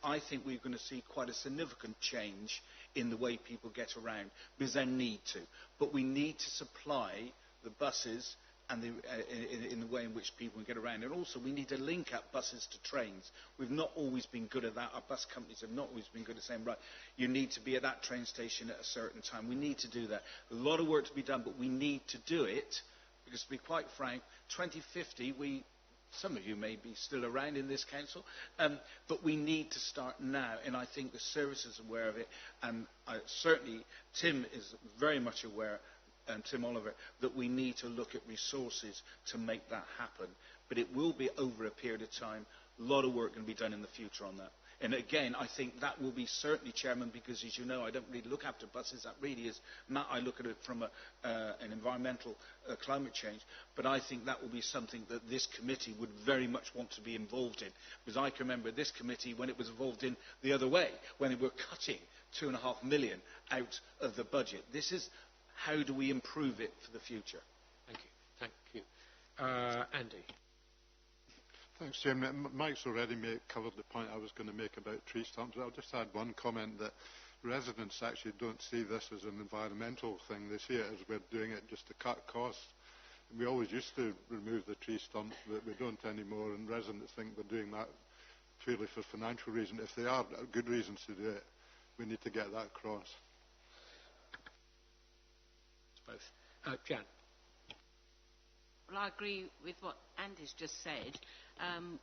I think we're going to see quite a significant change in the way people get around, because they need to. But we need to supply the buses and in the way in which people can get around. And also, we need to link up buses to trains. We've not always been good at that. Our bus companies have not always been good at saying, right, you need to be at that train station at a certain time. We need to do that. A lot of work to be done, but we need to do it, because to be quite frank, 2050, some of you may be still around in this council, but we need to start now, and I think the service is aware of it, and certainly Tim is very much aware, and Tim Oliver, that we need to look at resources to make that happen. But it will be over a period of time. A lot of work going to be done in the future on that. And again, I think that will be certainly, Chairman, because as you know, I don't really look after buses. That really is, Matt, I look at it from an environmental climate change. But I think that will be something that this committee would very much want to be involved in. Because I can remember this committee when it was involved in the other way, when they were cutting £2.5 million out of the budget. This is how do we improve it for the future? Thank you. Andy. Thanks, Chairman. Mike's already covered the point I was going to make about tree stumps. I'll just add one comment that residents actually don't see this as an environmental thing. They see it as we're doing it just to cut costs. And we always used to remove the tree stumps, but we don't anymore, and residents think we're doing that purely for financial reasons. If there are good reasons to do it, we need to get that across. Both. Jan. Well, I agree with what Andy's just said,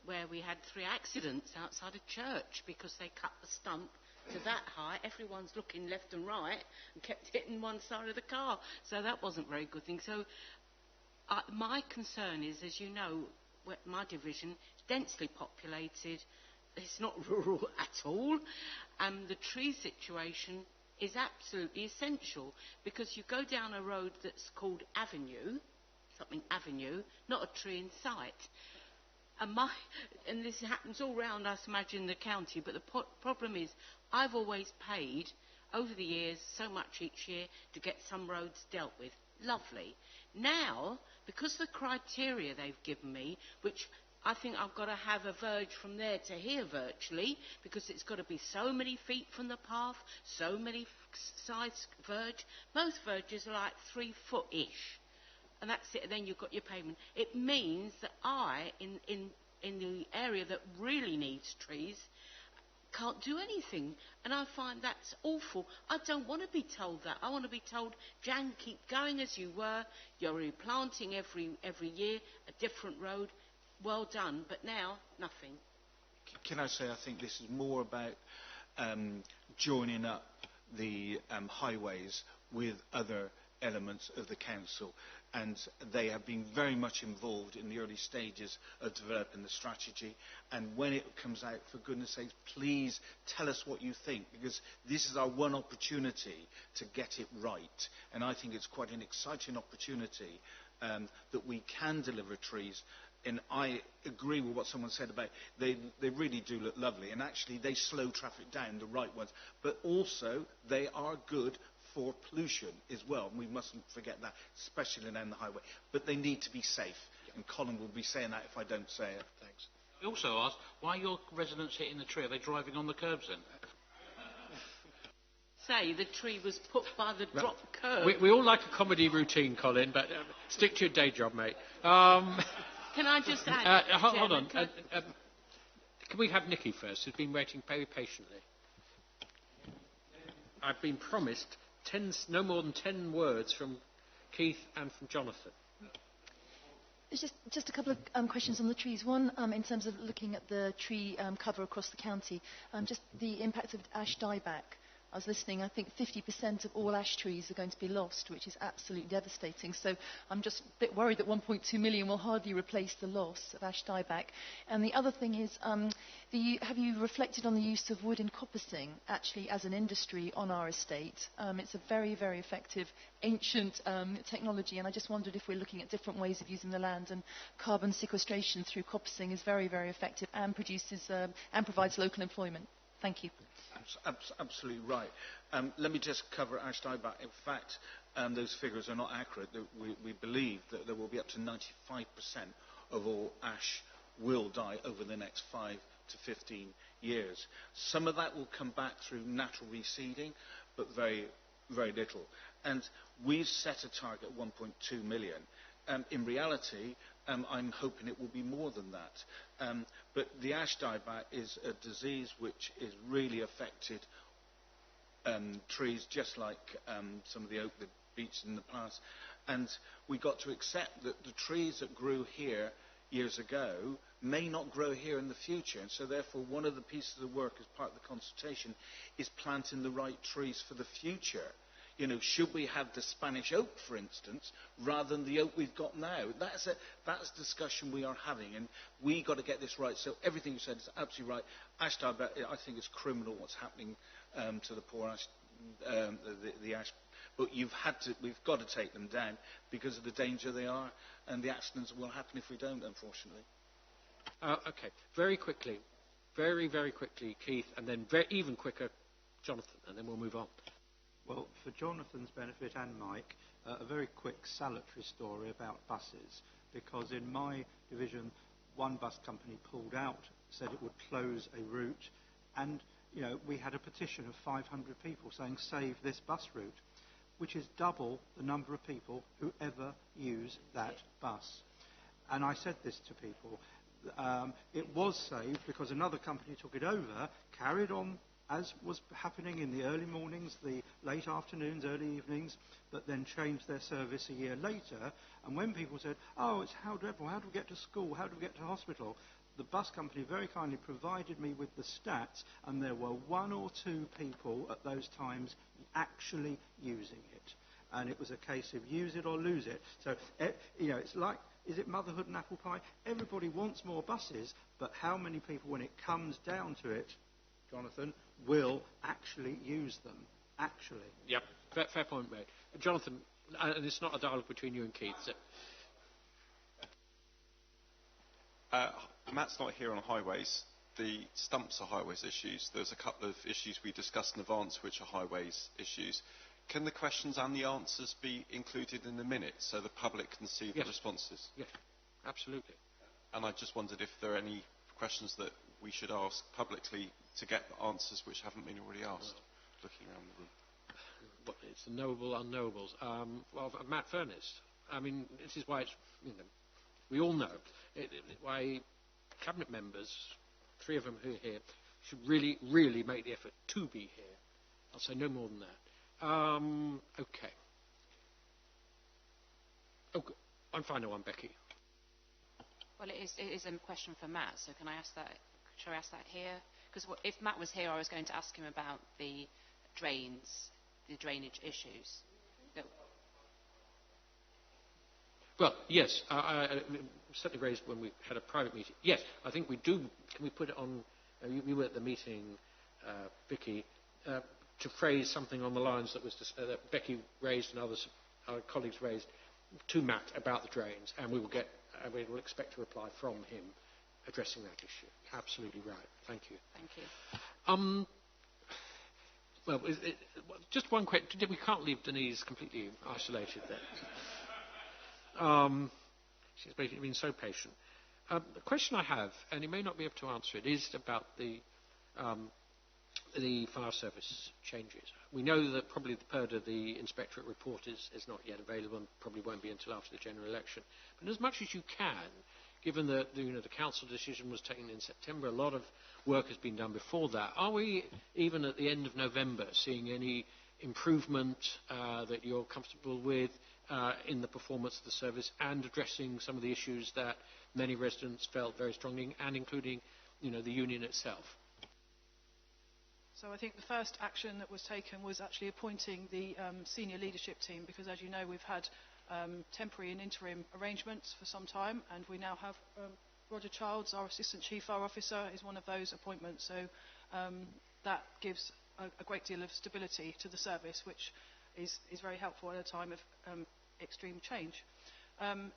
where we had 3 accidents outside a church because they cut the stump to that height. Everyone's looking left and right and kept hitting one side of the car. So that wasn't a very good thing. So my concern is, as you know, my division is densely populated. It's not rural at all. And the tree situation is absolutely essential, because you go down a road that's called Avenue, not a tree in sight. And this happens all round, I imagine, the county, but the problem is I've always paid, over the years, so much each year to get some roads dealt with. Lovely. Now, because the criteria they've given me, which I think I've got to have a verge from there to here virtually, because it's got to be so many feet from the path, so many sides verge. Most verges are like 3 foot-ish. And that's it, and then you've got your pavement. It means that I, in the area that really needs trees, can't do anything. And I find that's awful. I don't want to be told that. I want to be told, Jan, keep going as you were. You're replanting every year, a different road. Well done. But now, nothing. Can I say, I think this is more about joining up the highways with other elements of the council, and they have been very much involved in the early stages of developing the strategy. And when it comes out, for goodness sakes, please tell us what you think, because this is our one opportunity to get it right. And I think it's quite an exciting opportunity that we can deliver trees. And I agree with what someone said about they really do look lovely, and actually they slow traffic down, the right ones, but also they are good for pollution as well, and we mustn't forget that, especially down the highway. But they need to be safe, and Colin will be saying that if I don't say it. Thanks. We also asked, why are your residents hitting the tree? Are they driving on the curbs then? Say the tree was put by the drop curb. We all like a comedy routine, Colin, but stick to your day job, mate. Can I just add? Hold on. Can we have Nikki first, who's been waiting very patiently? I've been promised no more than 10 words from Keith and from Jonathan. It's just a couple of questions on the trees. One, in terms of looking at the tree cover across the county, just the impact of ash dieback. I was listening, I think 50% of all ash trees are going to be lost, which is absolutely devastating. So I'm just a bit worried that 1.2 million will hardly replace the loss of ash dieback. And the other thing is, have you reflected on the use of wood and coppicing actually as an industry on our estate? It's a very, very effective ancient technology, and I just wondered if we're looking at different ways of using the land, and carbon sequestration through coppicing is very, very effective and provides local employment. Thank you. Absolutely right. Let me just cover ash dieback. In fact, those figures are not accurate. We believe that there will be up to 95% of all ash will die over the next 5 to 15 years. Some of that will come back through natural reseeding, but very, very little. And we've set a target of 1.2 million. In reality, I'm hoping it will be more than that. But the ash dieback is a disease which is really affected trees, just like some of the oak that beech in the past. And we've got to accept that the trees that grew here years ago may not grow here in the future. And so therefore one of the pieces of work as part of the consultation is planting the right trees for the future. You know, should we have the Spanish oak, for instance, rather than the oak we've got now? That's a discussion we are having, and we've got to get this right. So everything you said is absolutely right. Ash dieback, I think it's criminal what's happening to the poor ash, the ash. But we've got to take them down because of the danger they are, and the accidents will happen if we don't, unfortunately. Okay, very quickly, very, very quickly, Keith, and then even quicker, Jonathan, and then we'll move on. Well, for Jonathan's benefit and Mike, a very quick salutary story about buses, because in my division, one bus company pulled out, said it would close a route, and we had a petition of 500 people saying save this bus route, which is double the number of people who ever use that bus. And I said this to people. It was saved because another company took it over, carried on as was happening in the early mornings, the late afternoons, early evenings, but then changed their service a year later. And when people said, oh, it's how dreadful, how do we get to school, how do we get to hospital, the bus company very kindly provided me with the stats, and there were 1 or 2 people at those times actually using it. And it was a case of use it or lose it. So, it's like, is it motherhood and apple pie? Everybody wants more buses, but how many people, when it comes down to it, Jonathan, will actually use them? Actually. Yep, fair point, mate. Jonathan, and it's not a dialogue between you and Keith. So. Matt's not here on highways. The stumps are highways issues. There's a couple of issues we discussed in advance which are highways issues. Can the questions and the answers be included in the minutes so the public can see the responses? Yes, absolutely. And I just wondered if there are any questions that we should ask publicly to get answers which haven't been already asked, looking around the room. Well, it's the knowable unknowables. Matt Furness. I mean, this is why it's, we all know why cabinet members, 3 of them who are here, should really, really make the effort to be here. I'll say no more than that. Okay. Oh, I'm fine on one, Becky. Well, it is a question for Matt, so can I ask that? Shall I ask that here? Because if Matt was here, I was going to ask him about the drains, the drainage issues. Well, yes, I certainly raised when we had a private meeting. Yes, I think we do. Can we put it on? You were at the meeting, Vicky, to phrase something on the lines that that Becky raised and our colleagues raised to Matt about the drains, and we will expect a reply from him addressing that issue. Absolutely right. Thank you. Thank you. Well, just one question. We can't leave Denise completely isolated there. She's basically been so patient. The question I have, and you may not be able to answer it, is about the fire service changes. We know that probably the PERDA, the inspectorate report, is not yet available and probably won't be until after the general election. But as much as you can, given that the council decision was taken in September, a lot of work has been done before that. Are we, even at the end of November, seeing any improvement that you're comfortable with in the performance of the service and addressing some of the issues that many residents felt very strongly, and including the union itself? So I think the first action that was taken was actually appointing the senior leadership team, because as you know we've had temporary and interim arrangements for some time, and we now have Roger Childs, our Assistant Chief Fire Officer, is one of those appointments. So that gives a great deal of stability to the service, which is very helpful at a time of extreme change.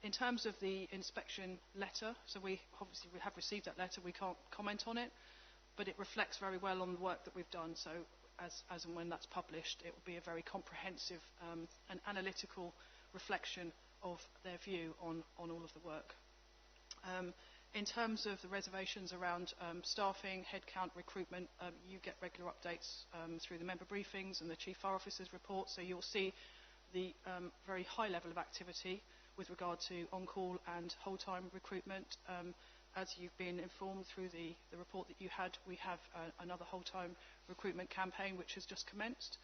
In terms of the inspection letter, so we have received that letter. We can't comment on it, but it reflects very well on the work that we've done. So as and when that's published, it will be a very comprehensive and analytical reflection of their view on all of the work. In terms of the reservations around staffing, headcount, recruitment, you get regular updates through the member briefings and the Chief Fire Officer's report, so you'll see the very high level of activity with regard to on-call and whole-time recruitment. As you've been informed through the report that you had, we have another whole-time recruitment campaign which has just commenced.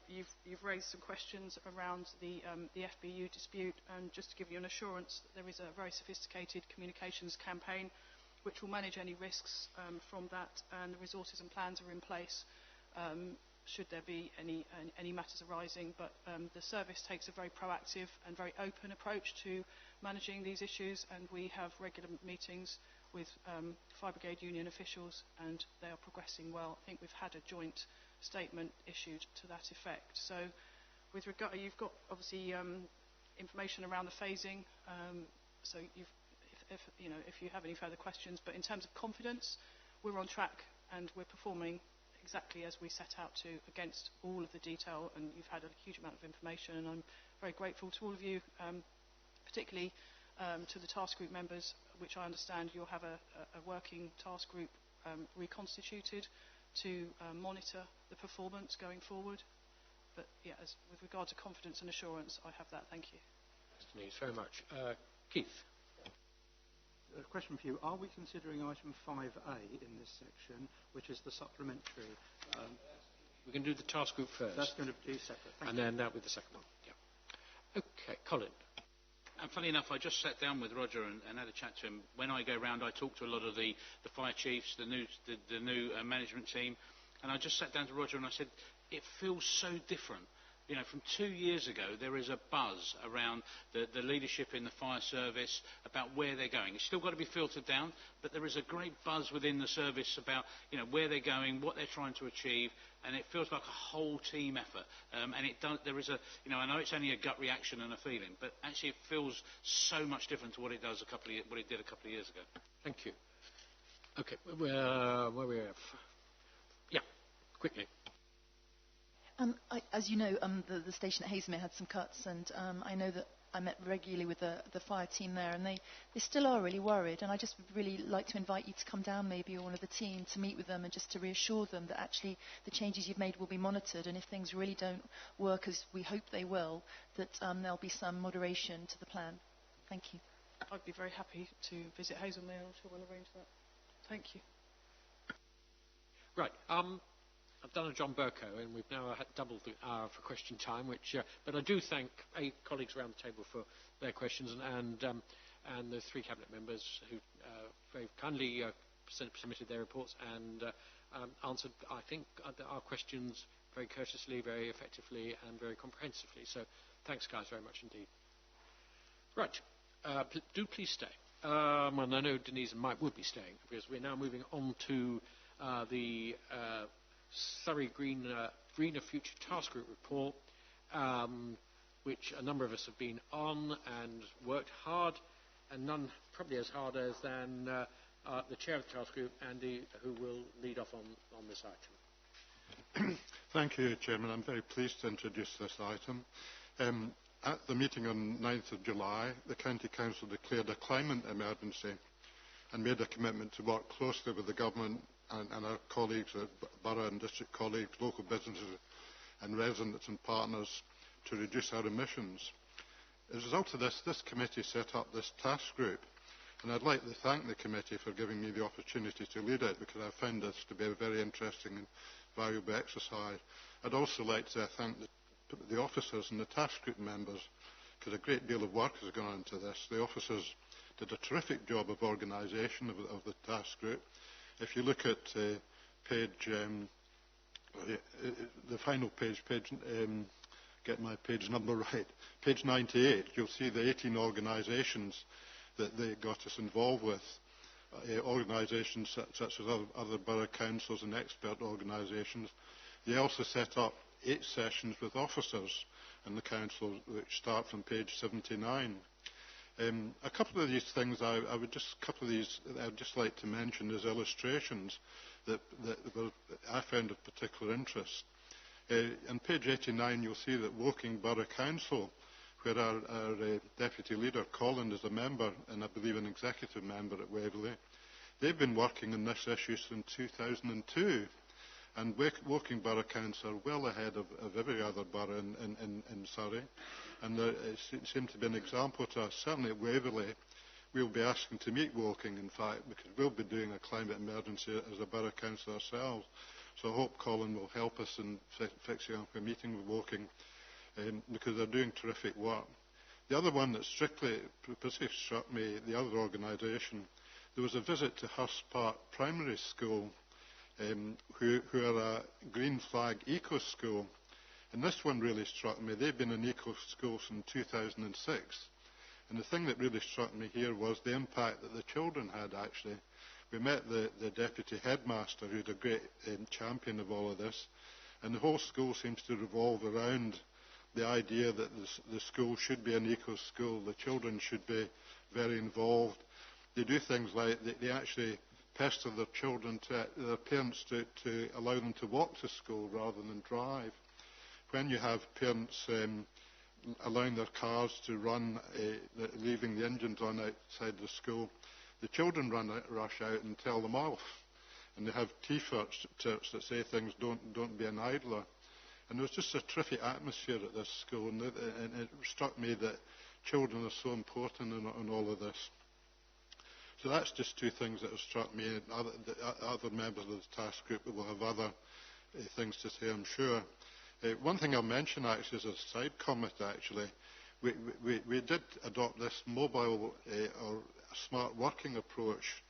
You've raised some questions around the FBU dispute, and just to give you an assurance, there is a very sophisticated communications campaign which will manage any risks from that, and the resources and plans are in place should there be any matters arising. But the service takes a very proactive and very open approach to managing these issues, and we have regular meetings with Fire Brigade Union officials, and they are progressing well. I think we've had a joint statement issued to that effect. So with regard, you've got obviously information around the phasing, so if you have any further questions, but in terms of confidence, we're on track and we're performing exactly as we set out to, against all of the detail, and you've had a huge amount of information, and I'm very grateful to all of you, particularly to the task group members, which I understand you'll have a working task group reconstituted to monitor the performance going forward. But yeah, with regard to confidence and assurance, I have that. Thank you. Denise, very much. Keith. A question for you. Are we considering item 5A in this section, which is the supplementary? We can do the task group first. That's going to be separate. Thank and you. Then that with the second one. Yeah. Okay, Colin. And funny enough, I just sat down with Roger and had a chat to him. When I go round, I talk to a lot of the fire chiefs, the new management team, and I just sat down to Roger and I said, it feels so different. From 2 years ago, there is a buzz around the leadership in the fire service about where they're going. It's still got to be filtered down, but there is a great buzz within the service about where they're going, what they're trying to achieve, and it feels like a whole team effort. And it does. There is I know it's only a gut reaction and a feeling, but actually it feels so much different to what it does what it did a couple of years ago. Thank you. Okay, where we are. Yeah, quickly. As you know, the station at Hazlemere had some cuts, and I know that I met regularly with the fire team there, and they still are really worried, and I just would really like to invite you to come down, maybe, or one of the team, to meet with them and just to reassure them that actually the changes you've made will be monitored, and if things really don't work as we hope they will, that there'll be some moderation to the plan. Thank you. I'd be very happy to visit Hazlemere. I'm sure we'll arrange that. Thank you. Right. I've done a John Burko, and we've now had doubled the hour for question time. But I do thank colleagues around the table for their questions, and the 3 cabinet members who very kindly submitted their reports and answered, I think, our questions very courteously, very effectively, and very comprehensively. So, thanks, guys, very much indeed. Right. Do please stay. And I know Denise and Mike would be staying because we're now moving on to the Surrey Greener Future Task Group report, which a number of us have been on and worked hard, and none probably as hard as than the chair of the task group, Andy, who will lead off on this item. Thank you, Chairman. I'm very pleased to introduce this item. At the meeting on 9th of July, the County Council declared a climate emergency and made a commitment to work closely with the Government and our colleagues, borough and district colleagues, local businesses and residents and partners to reduce our emissions. As a result of this, this committee set up this task group, and I'd like to thank the committee for giving me the opportunity to lead it, because I found this to be a very interesting and valuable exercise. I'd also like to thank the officers and the task group members, because a great deal of work has gone into this. The officers did a terrific job of organisation of the task group. If you look at the final page, get my page number right, page 98, you'll see the 18 organisations that they got us involved with, organisations such as other borough councils and expert organisations. They also set up 8 sessions with officers in the council, which start from page 79. A couple of these things I'd just like to mention as illustrations that I found of particular interest. On page 89 you'll see that Woking Borough Council, where our deputy leader Colin is a member and I believe an executive member at Waverley, they've been working on this issue since 2002. And Woking Borough Council are well ahead of every other borough in Surrey. And it seemed to be an example to us. Certainly at Waverley, we'll be asking to meet Woking, in fact, because we'll be doing a climate emergency as a borough council ourselves. So I hope Colin will help us in fixing up a meeting with Woking, because they're doing terrific work. The other one that particularly struck me, the other organisation, there was a visit to Hurst Park Primary School, who are a Green Flag Eco School. And this one really struck me. They've been an eco school since 2006. And the thing that really struck me here was the impact that the children had, actually. We met the deputy headmaster, who's a great champion of all of this. And the whole school seems to revolve around the idea that the school should be an eco school. The children should be very involved. They do things like they actually pester their parents to allow them to walk to school rather than drive. When you have parents allowing their cars to run, leaving the engines on outside the school, the children rush out and tell them off. And they have T-shirts that say things, don't be an idler. And there was just a terrific atmosphere at this school, and it struck me that children are so important in all of this. So that's just 2 things that have struck me. Other members of the task group will have other things to say, I'm sure. One thing I'll mention, actually, as a side comment, actually, we did adopt this mobile or smart working approach.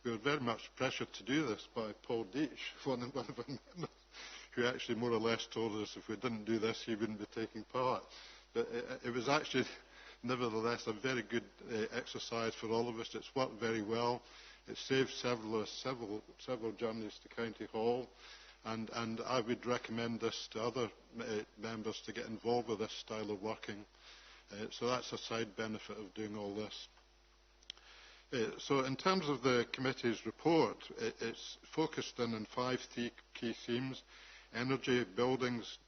We were very much pressured to do this by Paul Deitch, one of our members, who actually more or less told us if we didn't do this, he wouldn't be taking part. But it was actually, nevertheless, a very good exercise for all of us. It's worked very well. It saved several journeys to County Hall. And I would recommend this to other members to get involved with this style of working. So that's a side benefit of doing all this. So in terms of the committee's report, it's focused in on 5 key themes: energy, buildings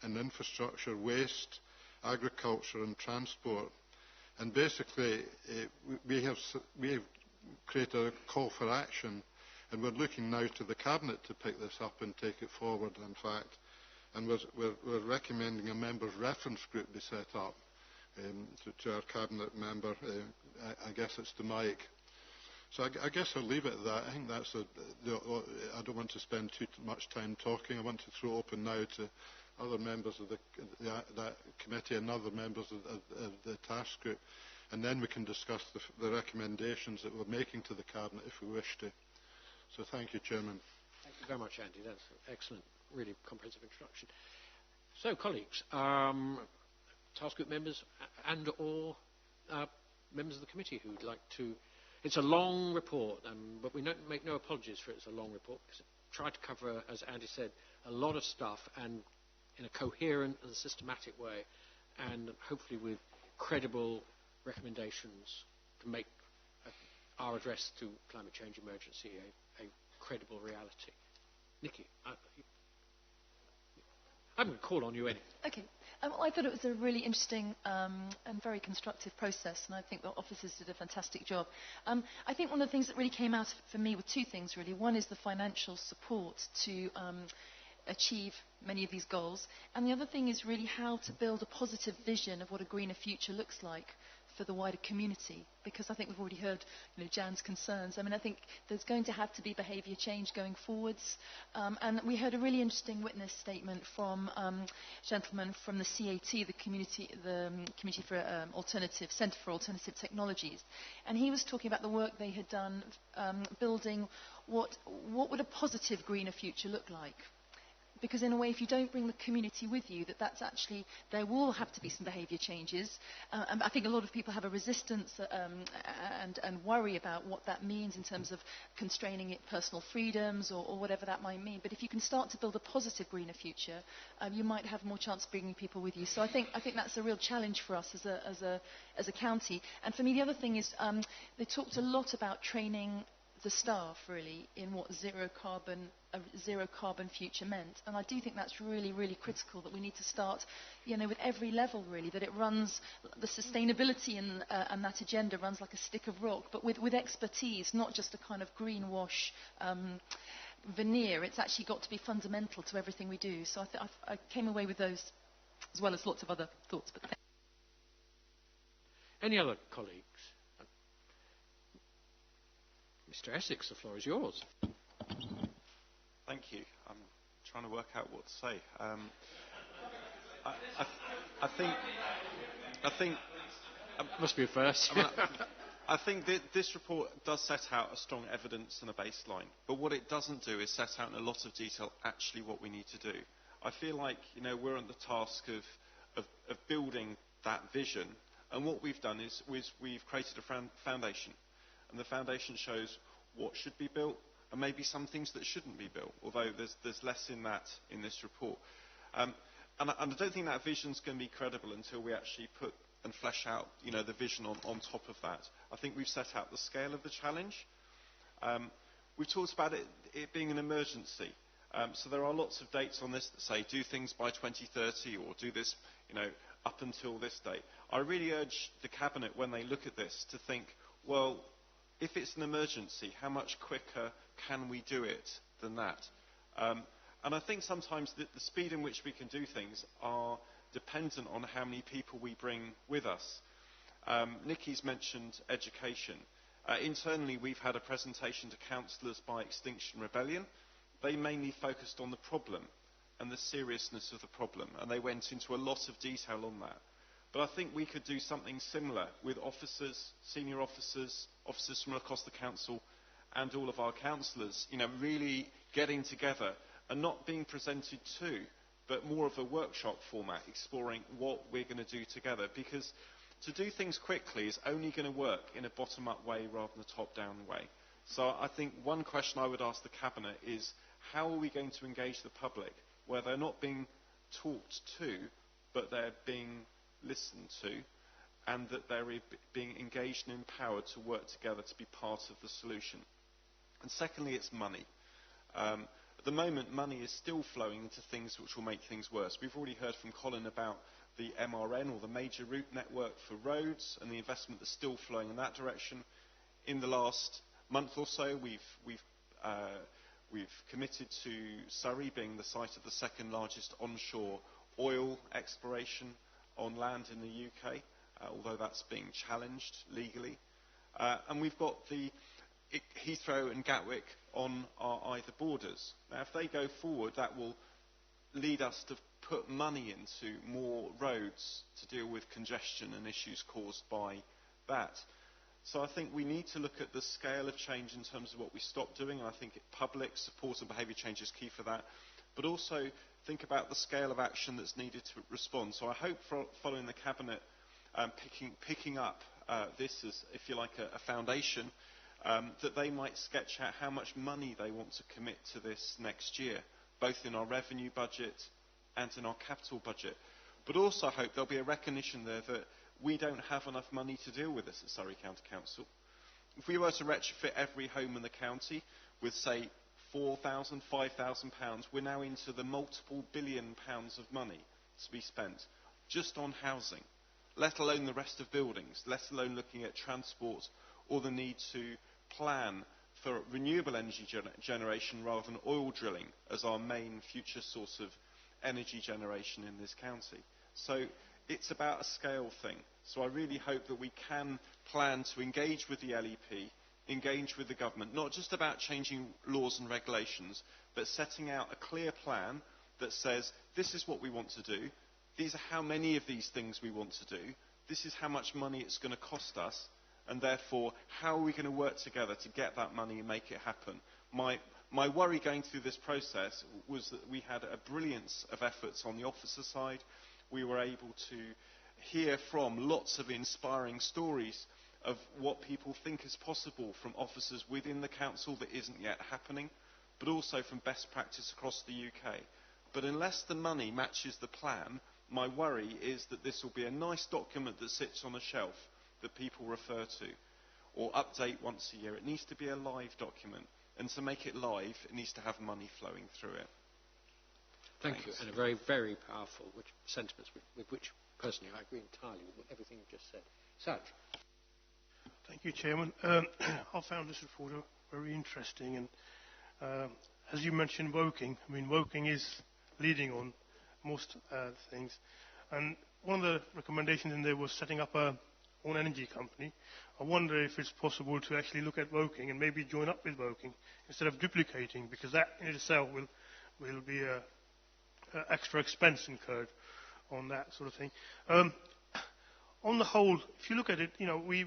and infrastructure, waste, agriculture and transport. And basically, we have created a call for action, and we're looking now to the Cabinet to pick this up and take it forward, in fact. And we're recommending a members' reference group be set up to our Cabinet member. I guess it's to Mike. So I guess I'll leave it at that. I think that's I don't want to spend too much time talking. I want to throw open now to other members of that committee and other members of the task group. And then we can discuss the recommendations that we're making to the Cabinet if we wish to. So thank you, Chairman. Thank you very much, Andy. That's an excellent, really comprehensive introduction. So, colleagues, task group members and or members of the committee who would like to... It's a long report, but we make no apologies for it. It's a long report because it tried to cover, as Andy said, a lot of stuff and in a coherent and systematic way, and hopefully with credible recommendations to make our address to climate change emergency a credible reality. Nikki, I'm going to call on you anyway. Okay. I thought it was a really interesting and very constructive process, and I think the officers did a fantastic job. I think one of the things that really came out for me were two things, really. One is the financial support to achieve many of these goals, and the other thing is really how to build a positive vision of what a greener future looks like for the wider community, because I think we've already heard Jan's concerns. I mean, I think there's going to have to be behaviour change going forwards, and we heard a really interesting witness statement from a gentleman from the CAT, the Community for Alternative Centre for Alternative Technologies, and he was talking about the work they had done building what would a positive greener future look like. Because in a way, if you don't bring the community with you, that's actually, there will have to be some behaviour changes. And I think a lot of people have a resistance and worry about what that means in terms of constraining personal freedoms or whatever that might mean. But if you can start to build a positive greener future, you might have more chance of bringing people with you. So I think that's a real challenge for us as a county. And for me, the other thing is they talked a lot about training the staff, really, in what a zero carbon future meant. And I do think that's really, really critical, that we need to start, with every level, really, that it runs, the sustainability and that agenda runs like a stick of rock, but with expertise, not just a kind of greenwash veneer. It's actually got to be fundamental to everything we do. So I came away with those, as well as lots of other thoughts. But any other colleagues? Mr. Essex, the floor is yours. Thank you. I'm trying to work out what to say. I think must be a first. I think that this report does set out a strong evidence and a baseline, but what it doesn't do is set out in a lot of detail actually what we need to do. I feel like we're on the task of building that vision, and what we've done is we've created a foundation. And the foundation shows what should be built and maybe some things that shouldn't be built, although there's less in that in this report. And I don't think that vision is going to be credible until we actually put and flesh out the vision on top of that. I think we've set out the scale of the challenge. We've talked about it being an emergency. So there are lots of dates on this that say do things by 2030 or do this up until this date. I really urge the Cabinet, when they look at this, to think, well, if it's an emergency, how much quicker can we do it than that? And I think sometimes the speed in which we can do things are dependent on how many people we bring with us. Nikki's mentioned education. Internally, we've had a presentation to councillors by Extinction Rebellion. They mainly focused on the problem and the seriousness of the problem, and they went into a lot of detail on that. But I think we could do something similar with officers, senior officers, officers from across the council, and all of our councillors, really getting together and not being presented to, but more of a workshop format, exploring what we're going to do together. Because to do things quickly is only going to work in a bottom-up way rather than a top-down way. So I think one question I would ask the Cabinet is, how are we going to engage the public where they're not being talked to, but they're being listened to, and that they're being engaged and empowered to work together to be part of the solution. And secondly, it's money. At the moment, money is still flowing into things which will make things worse. We've already heard from Colin about the MRN, or the Major Route Network for roads, and the investment that's still flowing in that direction. In the last month or so, we've committed to Surrey being the site of the second largest onshore oil exploration on land in the UK, although that's being challenged legally. And we've got the Heathrow and Gatwick on our either borders. Now, if they go forward, that will lead us to put money into more roads to deal with congestion and issues caused by that. So I think we need to look at the scale of change in terms of what we stop doing. I think public support and behaviour change is key for that. But also think about the scale of action that's needed to respond. So I hope, following the Cabinet picking up this as, if you like, a foundation, that they might sketch out how much money they want to commit to this next year, both in our revenue budget and in our capital budget. But also I hope there'll be a recognition there that we don't have enough money to deal with this at Surrey County Council. If we were to retrofit every home in the county with, say, £4,000, £5,000, we're now into the multiple £billion of money to be spent just on housing, let alone the rest of buildings, let alone looking at transport or the need to plan for renewable energy generation rather than oil drilling as our main future source of energy generation in this county. So it's about a scale thing. So I really hope that we can plan to engage with the LEP, engage with the government, not just about changing laws and regulations, but setting out a clear plan that says, this is what we want to do, these are how many of these things we want to do, this is how much money it's going to cost us, and therefore, how are we going to work together to get that money and make it happen? My worry going through this process was that we had a brilliance of efforts on the officer side. We were able to hear from lots of inspiring stories of what people think is possible from officers within the council that isn't yet happening, but also from best practice across the UK. But unless the money matches the plan, my worry is that this will be a nice document that sits on a shelf that people refer to or update once a year. It needs to be a live document, and to make it live, it needs to have money flowing through it. Thank you, and a very, very powerful sentiments with which, personally, I agree entirely with everything you just said. Saj. Thank you, Chairman. I found this report very interesting, and as you mentioned, Woking. I mean, Woking is leading on most things, and one of the recommendations in there was setting up a own energy company. I wonder if it's possible to actually look at Woking and maybe join up with Woking instead of duplicating, because that in itself will be a extra expense incurred on that sort of thing. On the whole, if you look at it, you know, we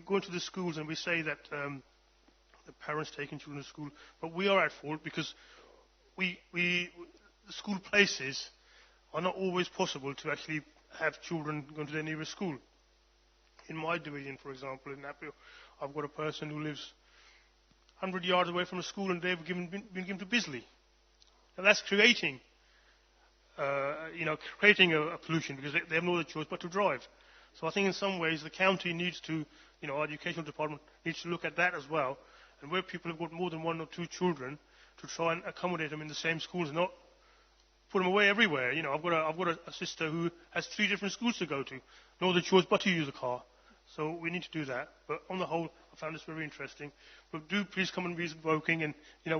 go into the schools and we say that the parents taking children to school, but we are at fault because the school places are not always possible to actually have children going to their nearest school. In my division, for example, in Napio, I've got a person who lives 100 yards away from a school, and they've been given to Bisley. And that's creating a pollution, because they have no other choice but to drive. So I think in some ways the county needs to, our educational department needs to look at that as well, and where people have got more than one or two children, to try and accommodate them in the same schools, not put them away everywhere. I've got a sister who has 3 different schools to go to, no other choice but to use a car. So we need to do that. But on the whole, I found this very interesting. But do please come and visit Woking, and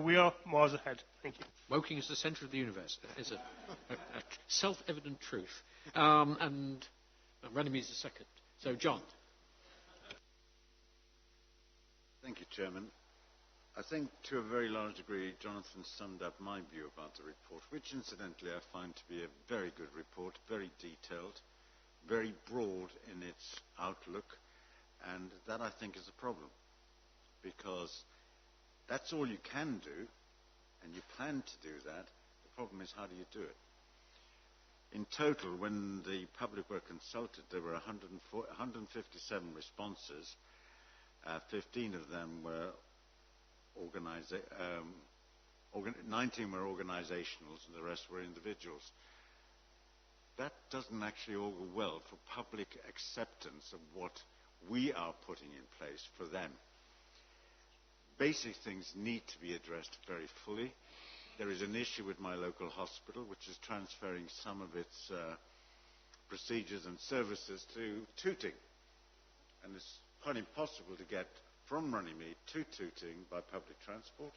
we are miles ahead. Thank you. Woking is the centre of the universe. That is a self-evident truth. And Runnymede is the second. So, John. Thank you, Chairman. I think to a very large degree, Jonathan summed up my view about the report, which incidentally I find to be a very good report, very detailed, very broad in its outlook, and that I think is a problem, because that's all you can do, and you plan to do that. The problem is, how do you do it? In total, when the public were consulted, there were 157 responses. 15 of them were 19 were organisationals, and the rest were individuals. That doesn't actually augur well for public acceptance of what we are putting in place for them. Basic things need to be addressed very fully. There is an issue with my local hospital, which is transferring some of its procedures and services to Tooting. And it's quite impossible to get from Runnymede to Tooting by public transport.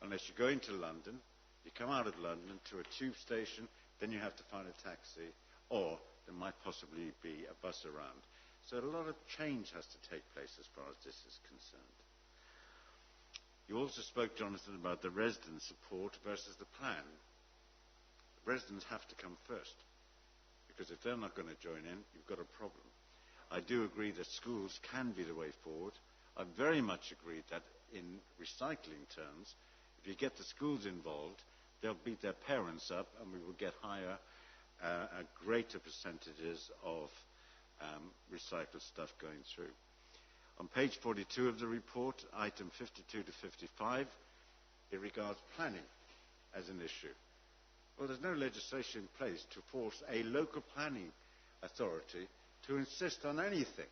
Unless you go into London, you come out of London to a tube station, then you have to find a taxi, or there might possibly be a bus around. So a lot of change has to take place as far as this is concerned. You also spoke, Jonathan, about the resident support versus the plan. The residents have to come first, because if they're not going to join in, you've got a problem. I do agree that schools can be the way forward. I very much agree that in recycling terms, if you get the schools involved, they'll beat their parents up, and we will get greater percentages of recycled stuff going through. On page 42 of the report, item 52 to 55, it regards planning as an issue. Well, there's no legislation in place to force a local planning authority to insist on anything.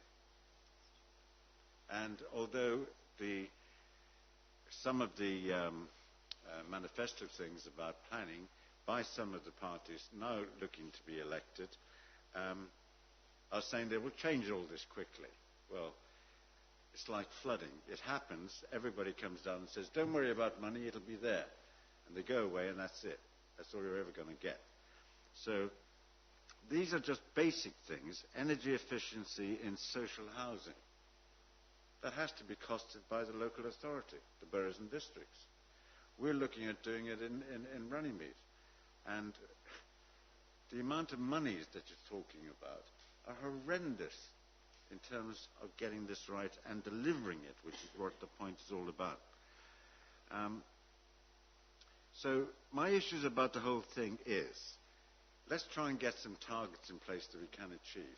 And although some of the manifesto things about planning by some of the parties now looking to be elected are saying they will change all this quickly. Well, it's like flooding. It happens, everybody comes down and says, don't worry about money, it'll be there. And they go away and that's it. That's all you're ever going to get. So these are just basic things. Energy efficiency in social housing. That has to be costed by the local authority, the boroughs and districts. We're looking at doing it in Runnymede. And the amount of monies that you're talking about are horrendous in terms of getting this right and delivering it, which is what the point is all about. So my issues about the whole thing is, let's try and get some targets in place that we can achieve.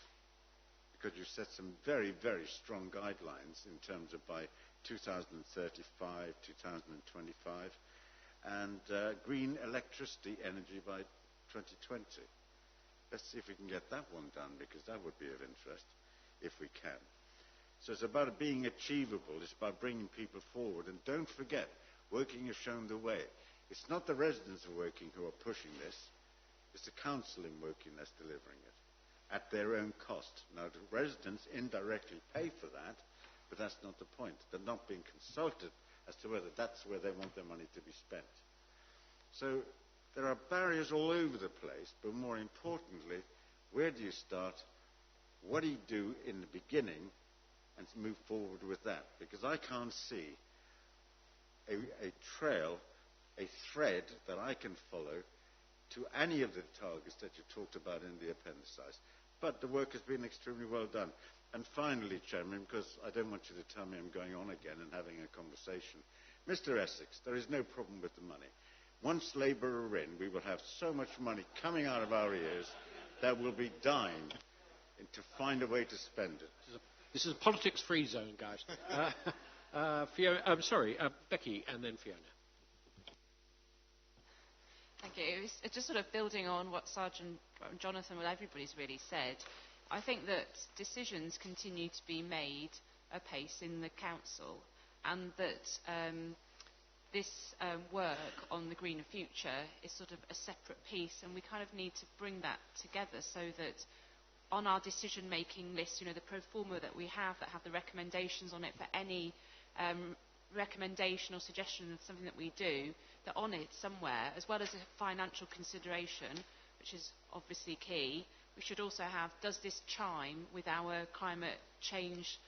Because you set some very, very strong guidelines in terms of by 2035, 2025, and green electricity energy by 2020. Let's see if we can get that one done, because that would be of interest if we can. So it's about being achievable. It's about bringing people forward. And don't forget, Woking has shown the way. It's not the residents of Woking who are pushing this. It's the council in Woking that's delivering it at their own cost. Now, the residents indirectly pay for that, but that's not the point. They're not being consulted as to whether that's where they want their money to be spent. So there are barriers all over the place, but more importantly, where do you start? What do you do in the beginning and move forward with that? Because I can't see a trail, a thread that I can follow to any of the targets that you talked about in the appendicitis. But the work has been extremely well done. And finally, Chairman, because I don't want you to tell me I'm going on again and having a conversation, Mr. Essex, there is no problem with the money. Once Labour are in, we will have so much money coming out of our ears that we'll be dying to find a way to spend it. This is a politics-free zone, guys. Becky, and then Fiona. Thank you. It's just sort of building on what Sergeant Jonathan, what everybody's really said. I think that decisions continue to be made apace in the council, and that this work on the greener future is sort of a separate piece, and we kind of need to bring that together so that on our decision-making list, the pro forma that we have that have the recommendations on it for any recommendation or suggestion of something that we do, that on it somewhere, as well as a financial consideration, which is obviously key, we should also have, does this chime with our climate change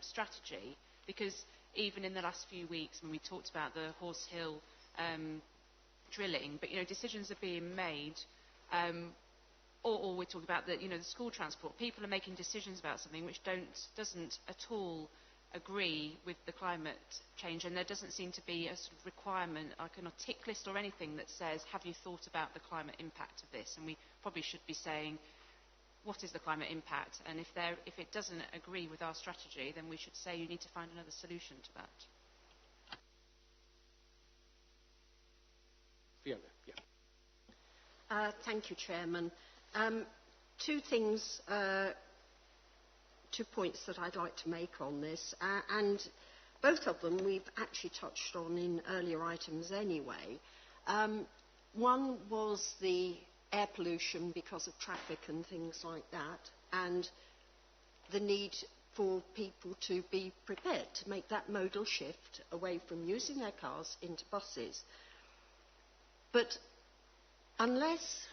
strategy? Because even in the last few weeks, when we talked about the Horse Hill drilling, but decisions are being made, or we're talking about the school transport. People are making decisions about something which doesn't at all agree with the climate change, and there doesn't seem to be a sort of requirement, like an tick list or anything that says, have you thought about the climate impact of this? And we probably should be saying, what is the climate impact? And if it doesn't agree with our strategy, then we should say you need to find another solution to that. Fiona, yeah. Thank you, Chairman. Two things, 2 points that I'd like to make on this, and both of them we've actually touched on in earlier items anyway. One was the air pollution because of traffic and things like that, and the need for people to be prepared to make that modal shift away from using their cars into buses. But unless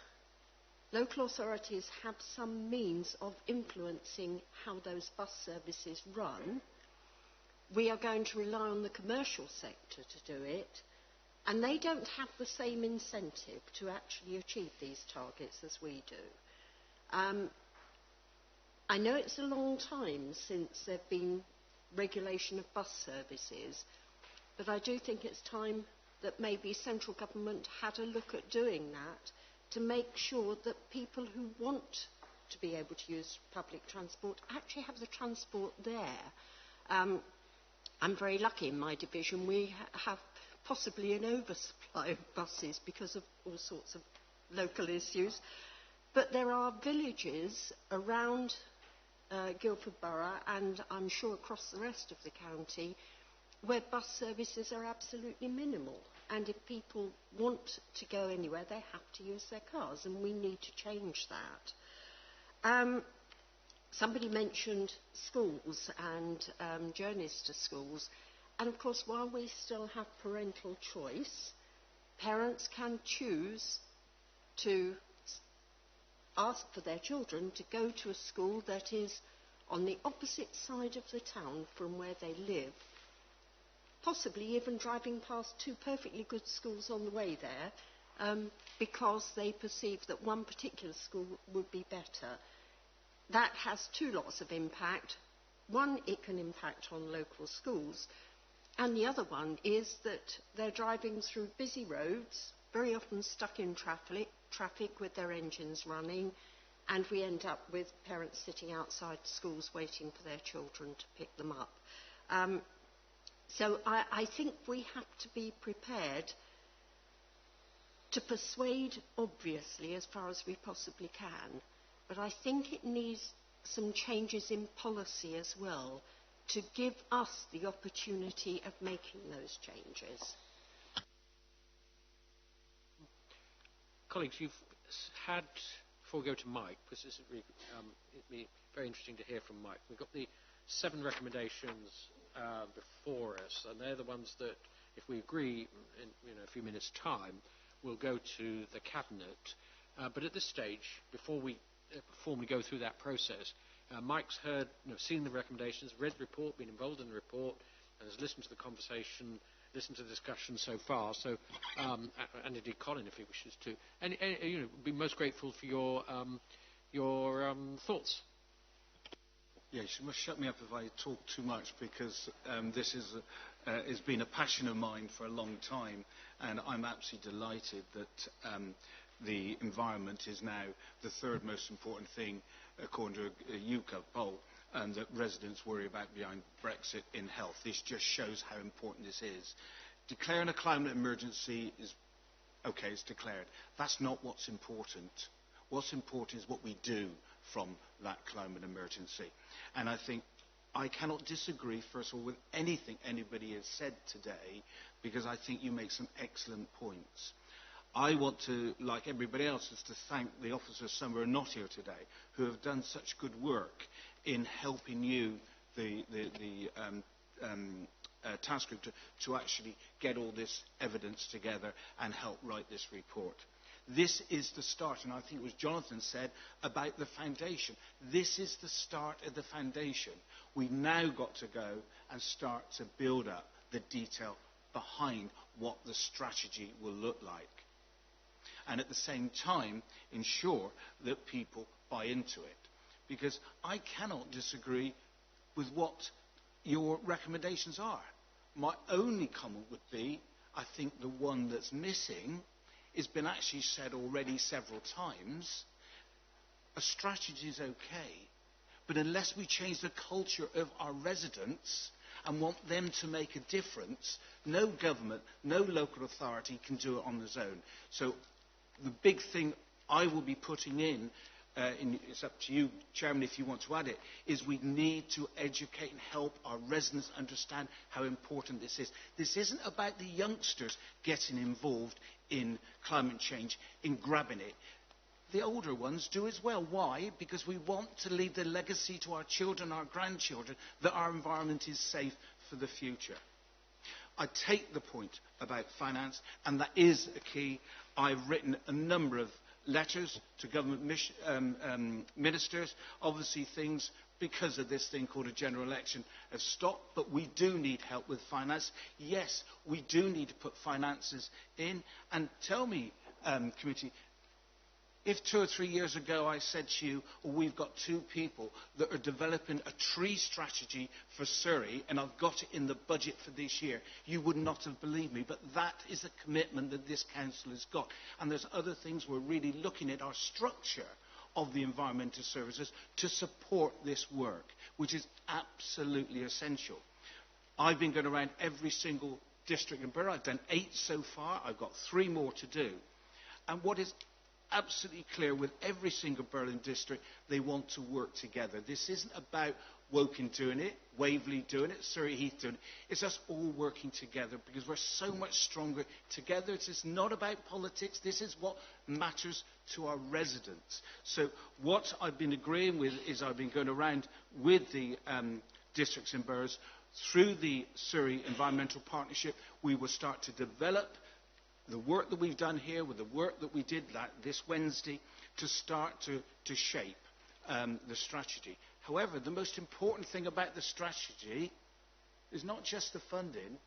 local authorities have some means of influencing how those bus services run, we are going to rely on the commercial sector to do it, and they don't have the same incentive to actually achieve these targets as we do. I know it's a long time since there have been regulation of bus services, but I do think it's time that maybe central government had a look at doing that, to make sure that people who want to be able to use public transport actually have the transport there. I'm very lucky in my division. We have possibly an oversupply of buses because of all sorts of local issues. But there are villages around Guildford Borough, and I'm sure across the rest of the county, where bus services are absolutely minimal. And if people want to go anywhere, they have to use their cars, and we need to change that. Somebody mentioned schools and journeys to schools. And of course, while we still have parental choice, parents can choose to ask for their children to go to a school that is on the opposite side of the town from where they live, possibly even driving past two perfectly good schools on the way there, because they perceive that one particular school would be better. That has two lots of impact. One, it can impact on local schools, and the other one is that they're driving through busy roads, very often stuck in traffic with their engines running, and we end up with parents sitting outside schools waiting for their children to pick them up. So I think we have to be prepared to persuade, obviously, as far as we possibly can. But I think it needs some changes in policy as well to give us the opportunity of making those changes. Colleagues, you've had, before we go to Mike, because this is really, it'd be very interesting to hear from Mike. We've got the 7 recommendations before us, and they're the ones that, if we agree in a few minutes' time, will go to the Cabinet. But at this stage, before we formally go through that process, Mike's heard, seen the recommendations, read the report, been involved in the report, and has listened to the conversation, listened to the discussion so far. So, and indeed Colin, if he wishes to, and be most grateful for your thoughts. Yes, you must shut me up if I talk too much, because this has been a passion of mine for a long time, and I'm absolutely delighted that the environment is now the 3rd most important thing, according to a UK poll, and that residents worry about behind Brexit in health. This just shows how important this is. Declaring a climate emergency is, okay, it's declared. That's not what's important. What's important is what we do from that climate emergency. And I think I cannot disagree, first of all, with anything anybody has said today, because I think you make some excellent points. I want to, like everybody else, is to thank the officers, some who are not here today, who have done such good work in helping you, the task group, to actually get all this evidence together and help write this report. This is the start, and I think it was Jonathan said about the foundation. This is the start of the foundation. We've now got to go and start to build up the detail behind what the strategy will look like. And at the same time, ensure that people buy into it. Because I cannot disagree with what your recommendations are. My only comment would be, I think the one that's missing has been actually said already several times. A strategy is okay, but unless we change the culture of our residents and want them to make a difference, no government, no local authority can do it on its own. So the big thing I will be putting in, it's up to you, Chairman, if you want to add it, is we need to educate and help our residents understand how important this is. This isn't about the youngsters getting involved in climate change, in grabbing it. The older ones do as well. Why? Because we want to leave the legacy to our children, our grandchildren, that our environment is safe for the future. I take the point about finance, and that is a key. I've written a number of letters to government ministers. Obviously, things, because of this thing called a general election, have stopped, but we do need help with finance. Yes, we do need to put finances in. And tell me, committee, if 2 or 3 years ago I said to you, well, we've got 2 people that are developing a tree strategy for Surrey, and I've got it in the budget for this year, you would not have believed me. But that is a commitment that this council has got. And there's other things we're really looking at, our structure of the environmental services to support this work, which is absolutely essential. I've been going around every single district and borough. I've done 8 so far. I've got 3 more to do. And what is absolutely clear with every single borough and district, they want to work together. This isn't about Woking doing it, Waverley doing it, Surrey Heath doing it. It's us all working together because we're so much stronger together. It's not about politics. This is what matters to our residents. So what I've been agreeing with is I've been going around with the districts and boroughs through the Surrey Environmental Partnership. We will start to develop the work that we've done here with the work that we did this Wednesday to start to shape the strategy. However, the most important thing about the strategy is not just the funding,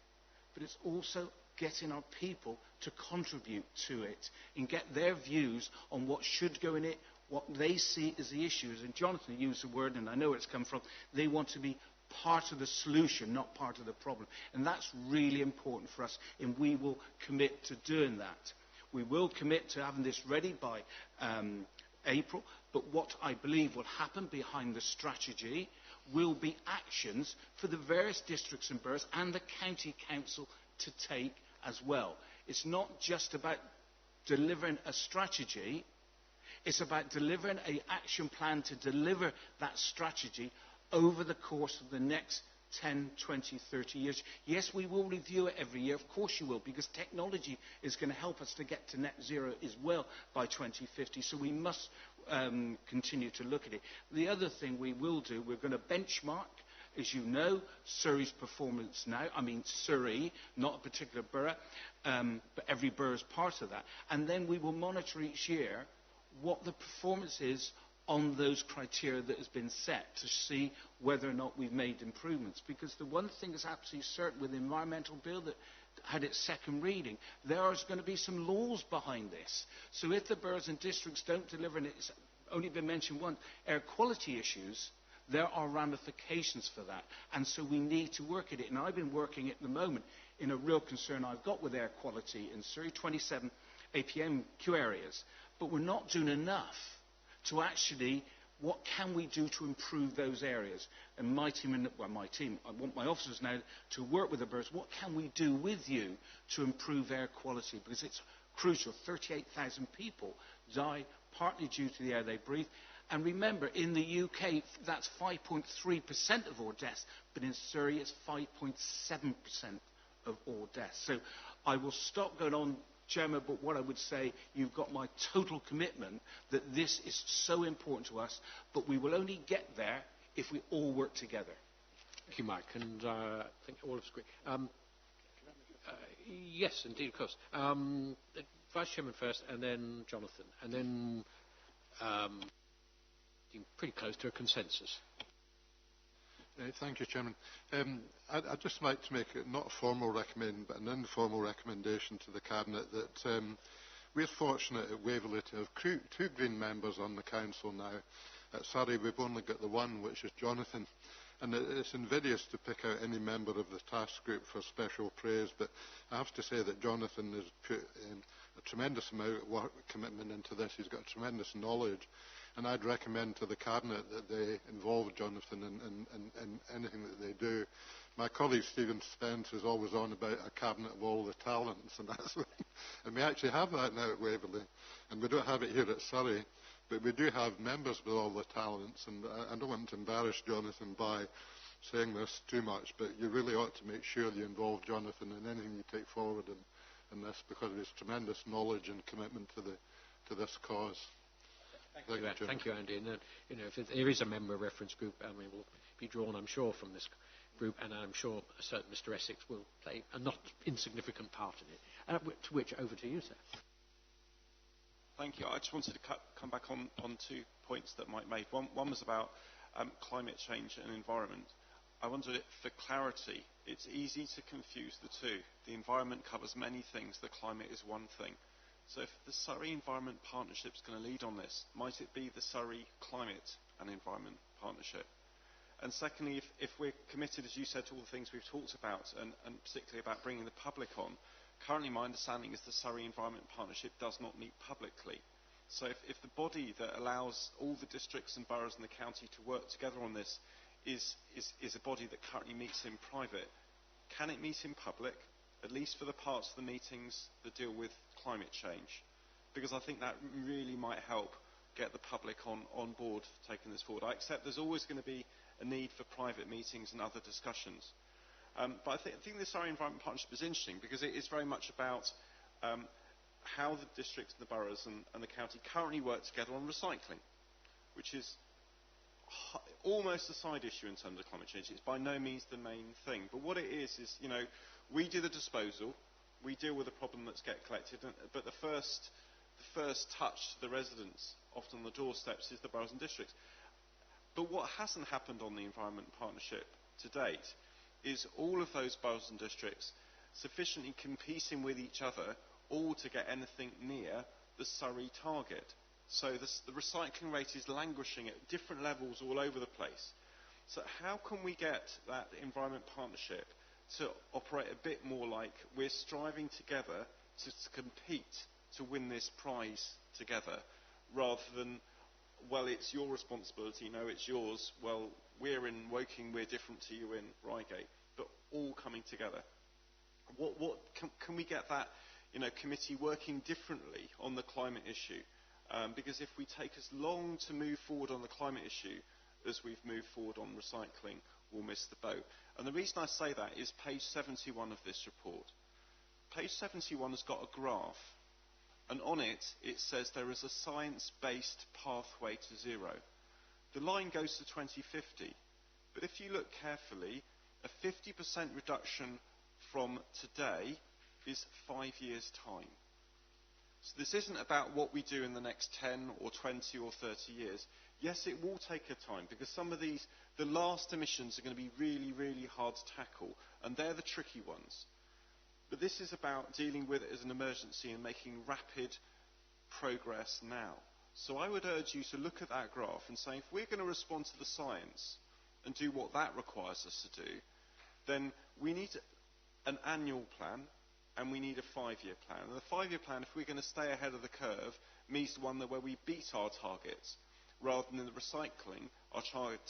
but it's also getting our people to contribute to it and get their views on what should go in it, what they see as the issues. And Jonathan used the word, and I know where it's come from, they want to be part of the solution, not part of the problem. And that's really important for us, and we will commit to doing that. We will commit to having this ready by April, but what I believe will happen behind the strategy will be actions for the various districts and boroughs and the county council to take as well. It's not just about delivering a strategy, it's about delivering an action plan to deliver that strategy over the course of the next 10, 20, 30 years. Yes, we will review it every year. Of course you will, because technology is going to help us to get to net zero as well by 2050. So we must continue to look at it. The other thing we will do, we're going to benchmark, as you know, Surrey's performance now. I mean Surrey, not a particular borough, but every borough is part of that. And then we will monitor each year what the performance is on those criteria that has been set to see whether or not we've made improvements. Because the one thing that's absolutely certain with the environmental bill that had its second reading, there is going to be some laws behind this. So if the boroughs and districts don't deliver, and it's only been mentioned once, air quality issues, there are ramifications for that. And so we need to work at it. And I've been working at the moment in a real concern I've got with air quality in Surrey, 27 APMQ areas. But we're not doing enough to actually, what can we do to improve those areas? And my team, I want my officers now to work with the boroughs. What can we do with you to improve air quality? Because it's crucial. 38,000 people die partly due to the air they breathe. And remember, in the UK, that's 5.3% of all deaths. But in Surrey, it's 5.7% of all deaths. So I will stop going on, Chairman, but what I would say, you've got my total commitment that this is so important to us, but we will only get there if we all work together. Thank you, Mike, and I think all of us agree. Yes, indeed, of course. Vice Chairman first, and then Jonathan, and then pretty close to a consensus. Thank you, Chairman. I'd just like to make not a formal recommendation, but an informal recommendation to the Cabinet that we're fortunate at Waverley to have 2 Green members on the Council now. At Surrey, we've only got the one, which is Jonathan. And it's invidious to pick out any member of the task group for special praise, but I have to say that Jonathan has put a tremendous amount of work commitment into this. He's got tremendous knowledge. And I'd recommend to the Cabinet that they involve Jonathan in anything that they do. My colleague Stephen Spence is always on about a cabinet of all the talents, and that's and we actually have that now at Waverley. And we don't have it here at Surrey, but we do have members with all the talents. And I don't want to embarrass Jonathan by saying this too much, but you really ought to make sure you involve Jonathan in anything you take forward in this, because of his tremendous knowledge and commitment to this cause. Thank you, Andy. And, if there is a member reference group, will be drawn, I'm sure, from this group, and I'm sure a certain Mr. Essex will play a not insignificant part in it. To which, over to you, sir. Thank you. I just wanted to come back on 2 points that Mike made. One was about climate change and environment. I wondered, for clarity, it's easy to confuse the two. The environment covers many things. The climate is one thing. So if the Surrey Environment Partnership is going to lead on this, might it be the Surrey Climate and Environment Partnership? And secondly, if we're committed, as you said, to all the things we've talked about, and particularly about bringing the public on, currently my understanding is the Surrey Environment Partnership does not meet publicly. So if the body that allows all the districts and boroughs in the county to work together on this is a body that currently meets in private, can it meet in public, at least for the parts of the meetings that deal with climate change? Because I think that really might help get the public on board for taking this forward. I accept there's always going to be a need for private meetings and other discussions. But I think this Surrey Environment Partnership is interesting because it is very much about how the districts, the boroughs and the county currently work together on recycling, which is almost a side issue in terms of climate change. It's by no means the main thing. But what it is, you know, we do the disposal, we deal with the problem that's get collected, but the first touch to the residents, often on the doorsteps, is the boroughs and districts. But what hasn't happened on the Environment Partnership to date is all of those boroughs and districts sufficiently competing with each other all to get anything near the Surrey target. So the recycling rate is languishing at different levels all over the place. So how can we get that Environment Partnership to operate a bit more like we're striving together to compete to win this prize together, rather than, well, it's your responsibility, no, it's yours, well, we're in Woking, we're different to you in Reigate, but all coming together. Can we get that, you know, committee working differently on the climate issue? Because if we take as long to move forward on the climate issue as we've moved forward on recycling, we'll miss the boat. And the reason I say that is page 71 of this report. Page 71 has got a graph, and on it, it says there is a science-based pathway to zero. The line goes to 2050, but if you look carefully, a 50% reduction from today is 5 years' time. So this isn't about what we do in the next 10 or 20 or 30 years. Yes, it will take a time, because some of these, the last emissions are going to be really, really hard to tackle, and they're the tricky ones. But this is about dealing with it as an emergency and making rapid progress now. So I would urge you to look at that graph and say, if we're going to respond to the science and do what that requires us to do, then we need an annual plan, and we need a 5-year plan. And the 5-year plan, if we're going to stay ahead of the curve, means one where we beat our targets, rather than in the recycling, our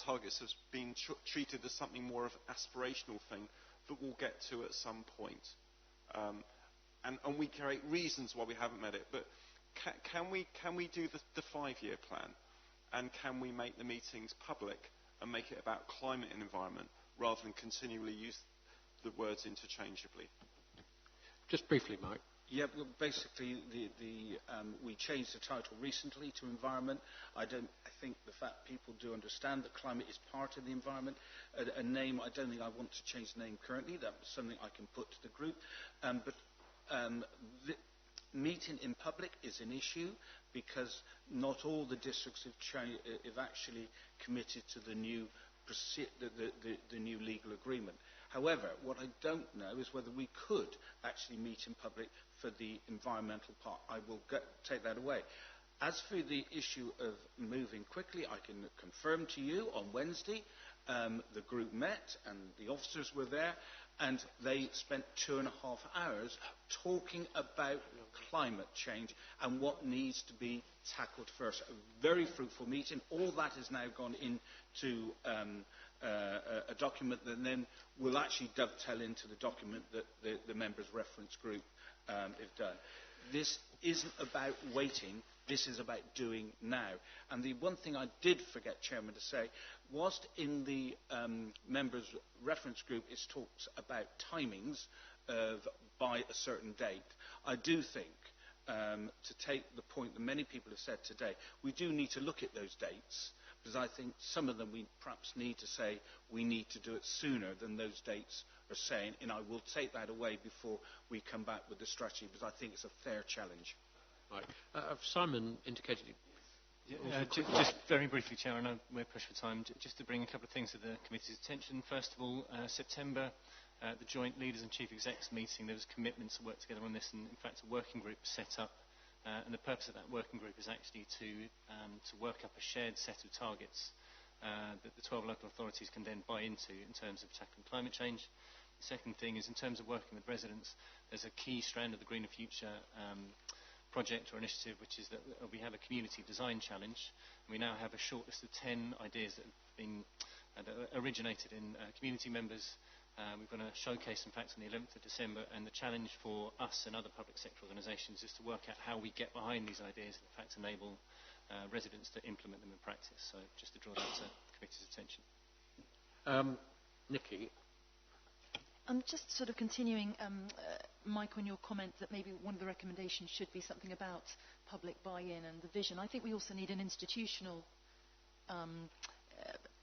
targets have been treated as something more of an aspirational thing that we'll get to at some point. And we create reasons why we haven't met it. But can we do the 5-year plan? And can we make the meetings public and make it about climate and environment, rather than continually use the words interchangeably? Just briefly, Mike. Yeah, well, basically, we changed the title recently to environment. I think the fact people do understand that climate is part of the environment. A name, I don't think I want to change the name currently. That's something I can put to the group. Meeting in public is an issue, because not all the districts have actually committed to the new legal agreement. However, what I don't know is whether we could actually meet in public for the environmental part. I will take that away. As for the issue of moving quickly, I can confirm to you on Wednesday the group met and the officers were there, and they spent 2.5 hours talking about climate change and what needs to be tackled first. A very fruitful meeting. All that has now gone into a document that then will actually dovetail into the document that the members' reference group have done. This isn't about waiting. This is about doing now. And the one thing I did forget, Chairman, to say, whilst in the members' reference group it talks about timings by a certain date, I do think, to take the point that many people have said today, we do need to look at those dates, because I think some of them we perhaps need to say we need to do it sooner than those dates are saying, and I will take that away before we come back with the strategy, because I think it's a fair challenge. Right. Simon indicated... Just very briefly, Chair, I know we're pushed for time, just to bring a couple of things to the committee's attention. First of all, September, the joint leaders and chief execs meeting, there was commitment to work together on this, and in fact a working group was set up. And the purpose of that working group is actually to work up a shared set of targets that the 12 local authorities can then buy into in terms of tackling climate change. The second thing is, in terms of working with residents, there's a key strand of the Greener Future project or initiative, which is that we have a community design challenge. We now have a short list of 10 ideas that have been originated in community members. We're going to showcase, in fact, on the 11th of December, and the challenge for us and other public sector organisations is to work out how we get behind these ideas and, in fact, enable residents to implement them in practice. So just to draw that to the committee's attention. Nikki? Just sort of continuing, Mike, on your comment that maybe one of the recommendations should be something about public buy-in and the vision. I think we also need an institutional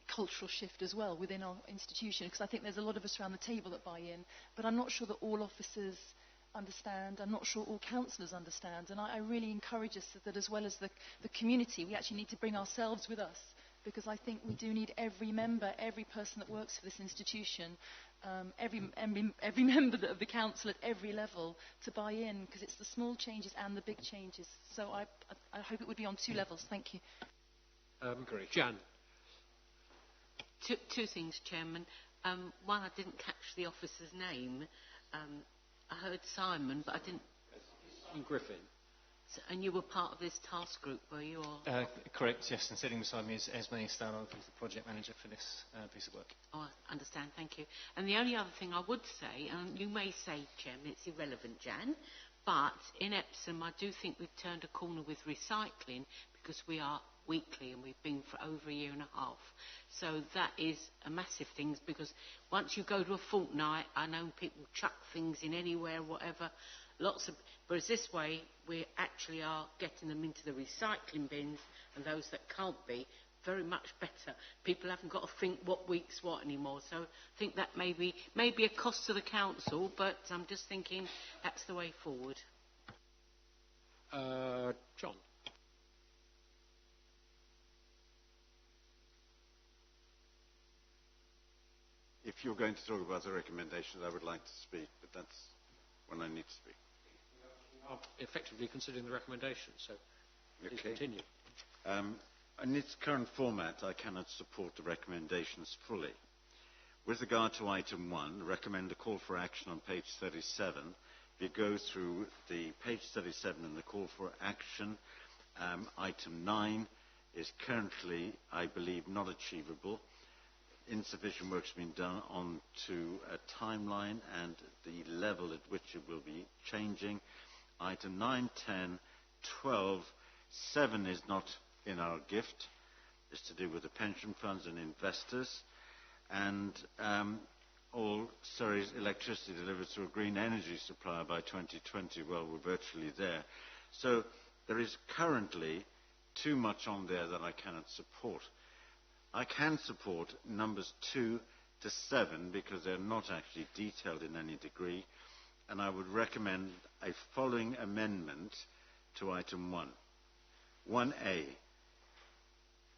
cultural shift as well within our institution, because I think there's a lot of us around the table that buy in, but I'm not sure that all officers understand. I'm not sure all councillors understand, and I really encourage us that as well as the community, we actually need to bring ourselves with us, because I think we do need every member, every person that works for this institution, every member of the council at every level to buy in, because it's the small changes and the big changes. So I hope it would be on two levels. Thank you. Jan? Two things, Chairman. One, I didn't catch the officer's name. I heard Simon, but I didn't... Griffin. So, and you were part of this task group, were you? Or? Correct, yes. And sitting beside me is Esme Stallard, who's the project manager for this piece of work. Oh, I understand, thank you. And the only other thing I would say, and you may say, Chairman, it's irrelevant, Jan, but in Epsom I do think we've turned a corner with recycling, because we are weekly and we've been for over a year and a half. So that is a massive thing, because once you go to a fortnight, I know people chuck things in anywhere, whatever, whereas this way we actually are getting them into the recycling bins, and those that can't be, very much better. People haven't got to think what week's what anymore. So I think that may be a cost to the council, but I'm just thinking that's the way forward. John? If you're going to talk about the recommendations, I would like to speak, but that's when I need to speak. We are effectively considering the recommendations, so please continue. In its current format, I cannot support the recommendations fully. With regard to item 1, recommend a call for action on page 37. If you go through the page 37 and the call for action, item 9 is currently, I believe, not achievable. Insufficient work has been done on to a timeline and the level at which it will be changing. Item 9, 10, 12, 7 is not in our gift. It's to do with the pension funds and investors. And all Surrey's electricity delivered through a green energy supplier by 2020. Well, we're virtually there. So there is currently too much on there that I cannot support. I can support numbers 2 to 7 because they're not actually detailed in any degree, and I would recommend a following amendment to item 1. 1A,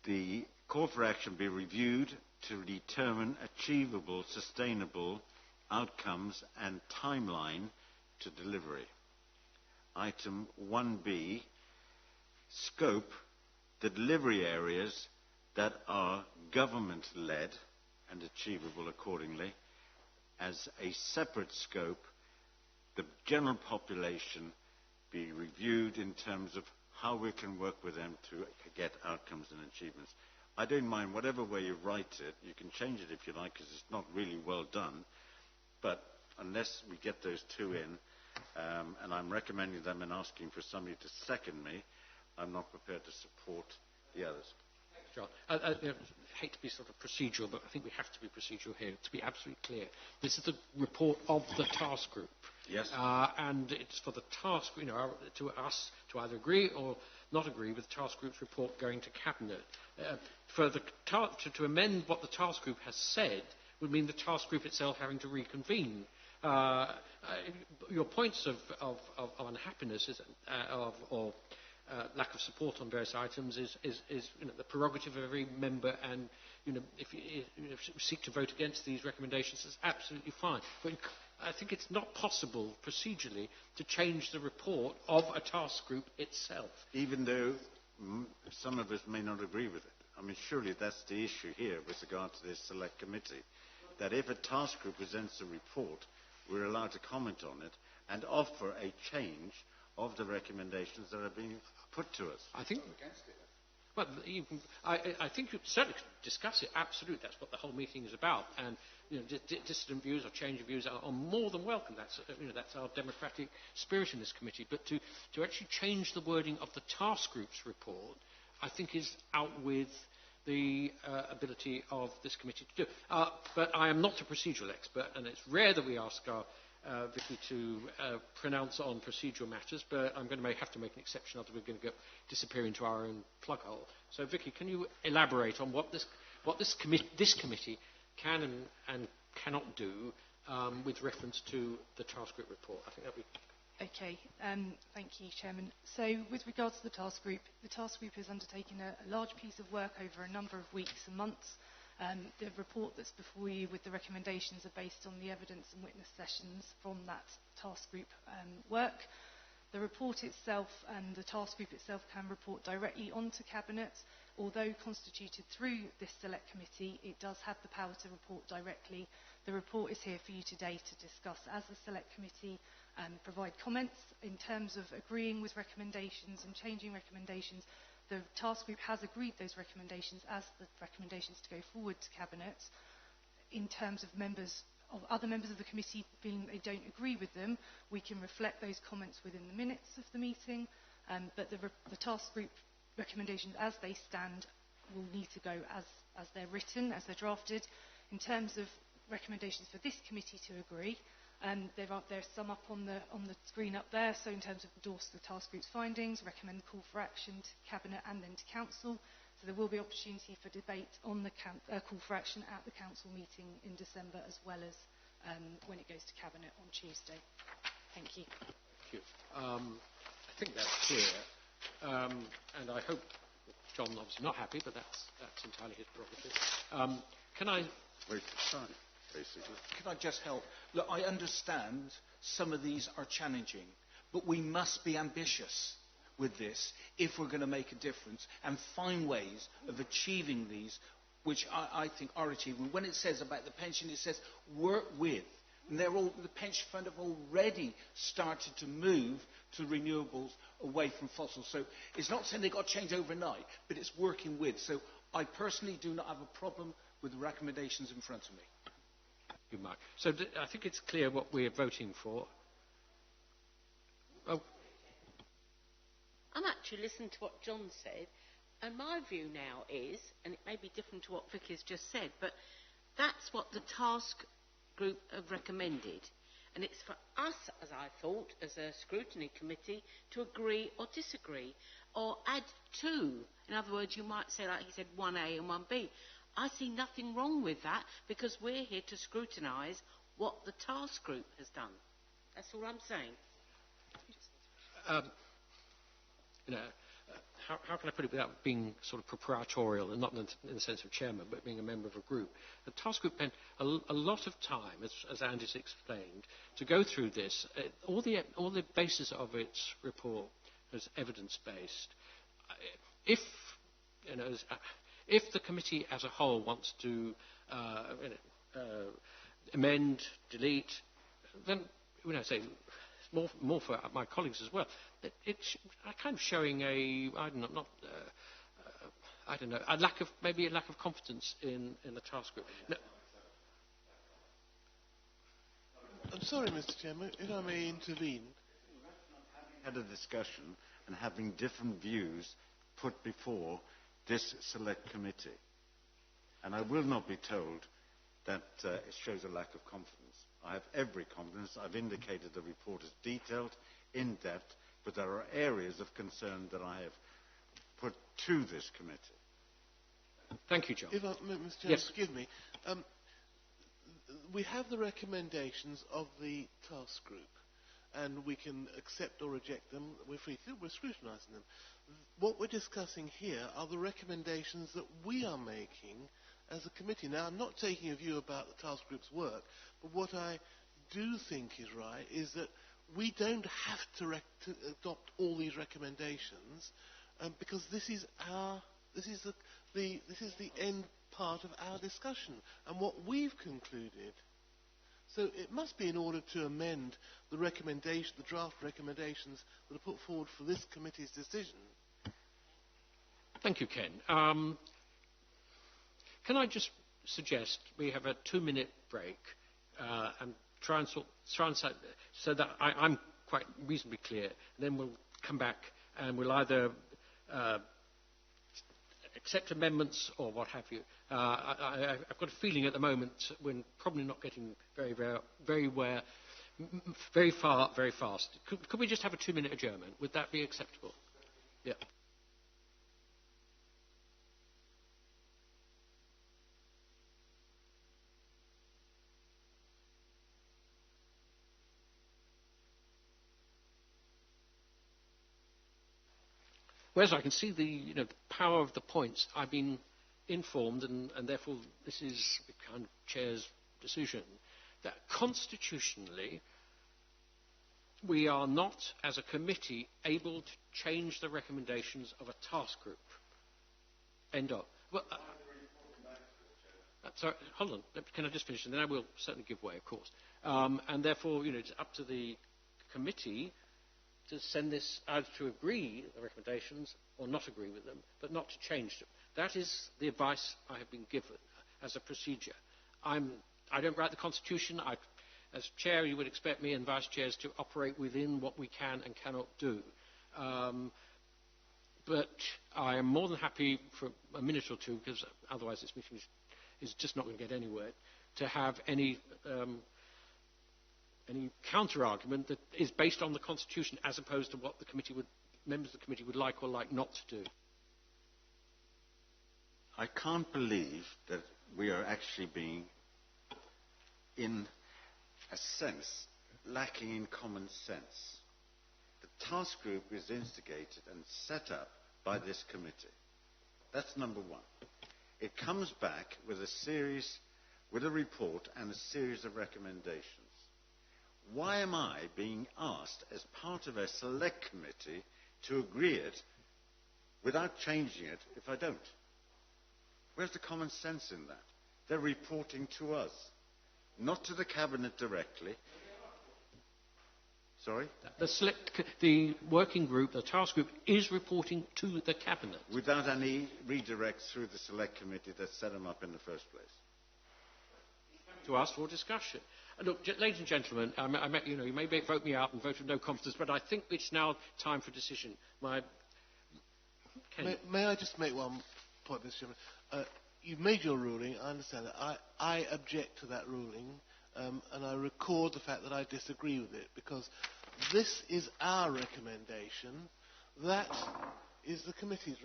the call for action be reviewed to determine achievable, sustainable outcomes and timeline to delivery. Item 1B, scope the delivery areas that are government-led and achievable accordingly. As a separate scope, the general population be reviewed in terms of how we can work with them to get outcomes and achievements. I don't mind whatever way you write it. You can change it if you like, because it's not really well done. But unless we get those two in, and I'm recommending them and asking for somebody to second me, I'm not prepared to support the others. John. I hate to be sort of procedural, but I think we have to be procedural here. To be absolutely clear, this is the report of the task group. Yes. And it's for the task, to us to either agree or not agree with the task group's report going to Cabinet. To amend what the task group has said would mean the task group itself having to reconvene. Your points of unhappiness or lack of support on various items is the prerogative of every member, and if you seek to vote against these recommendations, that's absolutely fine. But I think it's not possible procedurally to change the report of a task group itself. Even though some of us may not agree with it. I mean, surely that's the issue here with regard to this select committee, that if a task group presents a report, we're allowed to comment on it and offer a change of the recommendations that are being put to us. I think. Well, I think you certainly could discuss it. Absolutely, that's what the whole meeting is about. And dissident views or change of views are more than welcome. That's our democratic spirit in this committee. But to actually change the wording of the task group's report, I think is out with the ability of this committee to do. But I am not a procedural expert, and it's rare that we ask our Vicky to pronounce on procedural matters, but I'm going to have to make an exception, otherwise we're going to disappear into our own plug hole. So, Vicky, can you elaborate on what this committee can and cannot do with reference to the task group report? I think that would be... Okay, thank you, Chairman. So, with regards to the task group has undertaken a large piece of work over a number of weeks and months. The report that's before you with the recommendations are based on the evidence and witness sessions from that task group work. The report itself and the task group itself can report directly onto Cabinet. Although constituted through this select committee, it does have the power to report directly. The report is here for you today to discuss as the select committee and provide comments. In terms of agreeing with recommendations and changing recommendations, the task group has agreed those recommendations as the recommendations to go forward to Cabinet. In terms of other members of the committee feeling they don't agree with them, we can reflect those comments within the minutes of the meeting, but the task group recommendations as they stand will need to go as they're written, as they're drafted. In terms of recommendations for this committee to agree, there's some up on the screen up there. So in terms of endorse the task group's findings, recommend call for action to Cabinet and then to Council. So there will be opportunity for debate on the call for action at the Council meeting in December, as well as when it goes to Cabinet on Tuesday. Thank you. Thank you. I think that's clear. And I hope John obviously not happy, but that's entirely his prerogative. Can I... Wait for time, basically. Can I just help? Look, I understand some of these are challenging, but we must be ambitious with this if we're going to make a difference and find ways of achieving these, which I think are achievable. When it says about the pension, it says work with. And the pension fund have already started to move to renewables away from fossil. So it's not saying they've got to change overnight, but it's working with. So I personally do not have a problem with the recommendations in front of me. Thank you, Mark. So I think it's clear what we're voting for. Oh. I'm actually listening to what John said, and my view now is, and it may be different to what Vicky's just said, but that's what the task group have recommended. And it's for us, as I thought, as a scrutiny committee, to agree or disagree, or add to. In other words, you might say, like he said, 1A and 1B. I see nothing wrong with that, because we're here to scrutinise what the task group has done. That's all I'm saying. How can I put it without being sort of proprietorial, and not in the sense of chairman, but being a member of a group? The task group spent a lot of time, as Andy's explained, to go through this. All the basis of its report is evidence-based. If the committee as a whole wants to amend, delete, then say more for my colleagues as well. It's kind of showing a lack of confidence in the task group. No. I'm sorry, Mr. Chairman, if I may intervene. Had a discussion and having different views put before this select committee, and I will not be told that it shows a lack of confidence. I have every confidence. I've indicated the report is detailed, in depth, but there are areas of concern that I have put to this committee. Thank you, John. If Mr. Chairman, yes. Forgive me. We have the recommendations of the task group, and we can accept or reject them. We're scrutinising them. What we're discussing here are the recommendations that we are making as a committee. Now, I'm not taking a view about the task group's work, but what I do think is right is that we don't have to adopt all these recommendations, because this is the end part of our discussion. And what we've concluded, So it must be in order to amend the draft recommendations that are put forward for this committee's decision. Thank you, Ken. Can I just suggest we have a 2-minute break and try and so that I'm quite reasonably clear. And then we'll come back and we'll either accept amendments or what have you. I've got a feeling at the moment we're probably not getting very far very fast. Could we just have a 2-minute adjournment? Would that be acceptable? Yeah. Whereas I can see the power of the points, I've been informed, and therefore this is the kind of chair's decision, that constitutionally we are not, as a committee, able to change the recommendations of a task group. End of. Well, sorry, hold on. Can I just finish? And then I will certainly give way, of course. And therefore, it's up to the committee to send this either to agree the recommendations or not agree with them, but not to change them. That is the advice I have been given as a procedure. I don't write the Constitution. As chair, you would expect me and vice chairs to operate within what we can and cannot do. But I am more than happy for a minute or two, because otherwise this meeting is just not going to get anywhere, to have any counter-argument that is based on the Constitution as opposed to what the members of the committee would like or like not to do. I can't believe that we are actually being, in a sense, lacking in common sense. The task group is instigated and set up by this committee. That's number one. It comes back with a report and a series of recommendations. Why am I being asked, as part of a select committee, to agree it without changing it if I don't? Where's the common sense in that? They're reporting to us, not to the Cabinet directly. Sorry? The working group, the task group, is reporting to the Cabinet. Without any redirects through the select committee that set them up in the first place. To ask for discussion. Look, ladies and gentlemen, you may vote me out and vote with no confidence, but I think it's now time for decision. May I just make one point, Mr. Chairman? You've made your ruling, I understand that. I object to that ruling, and I record the fact that I disagree with it, because this is our recommendation. That is the committee's,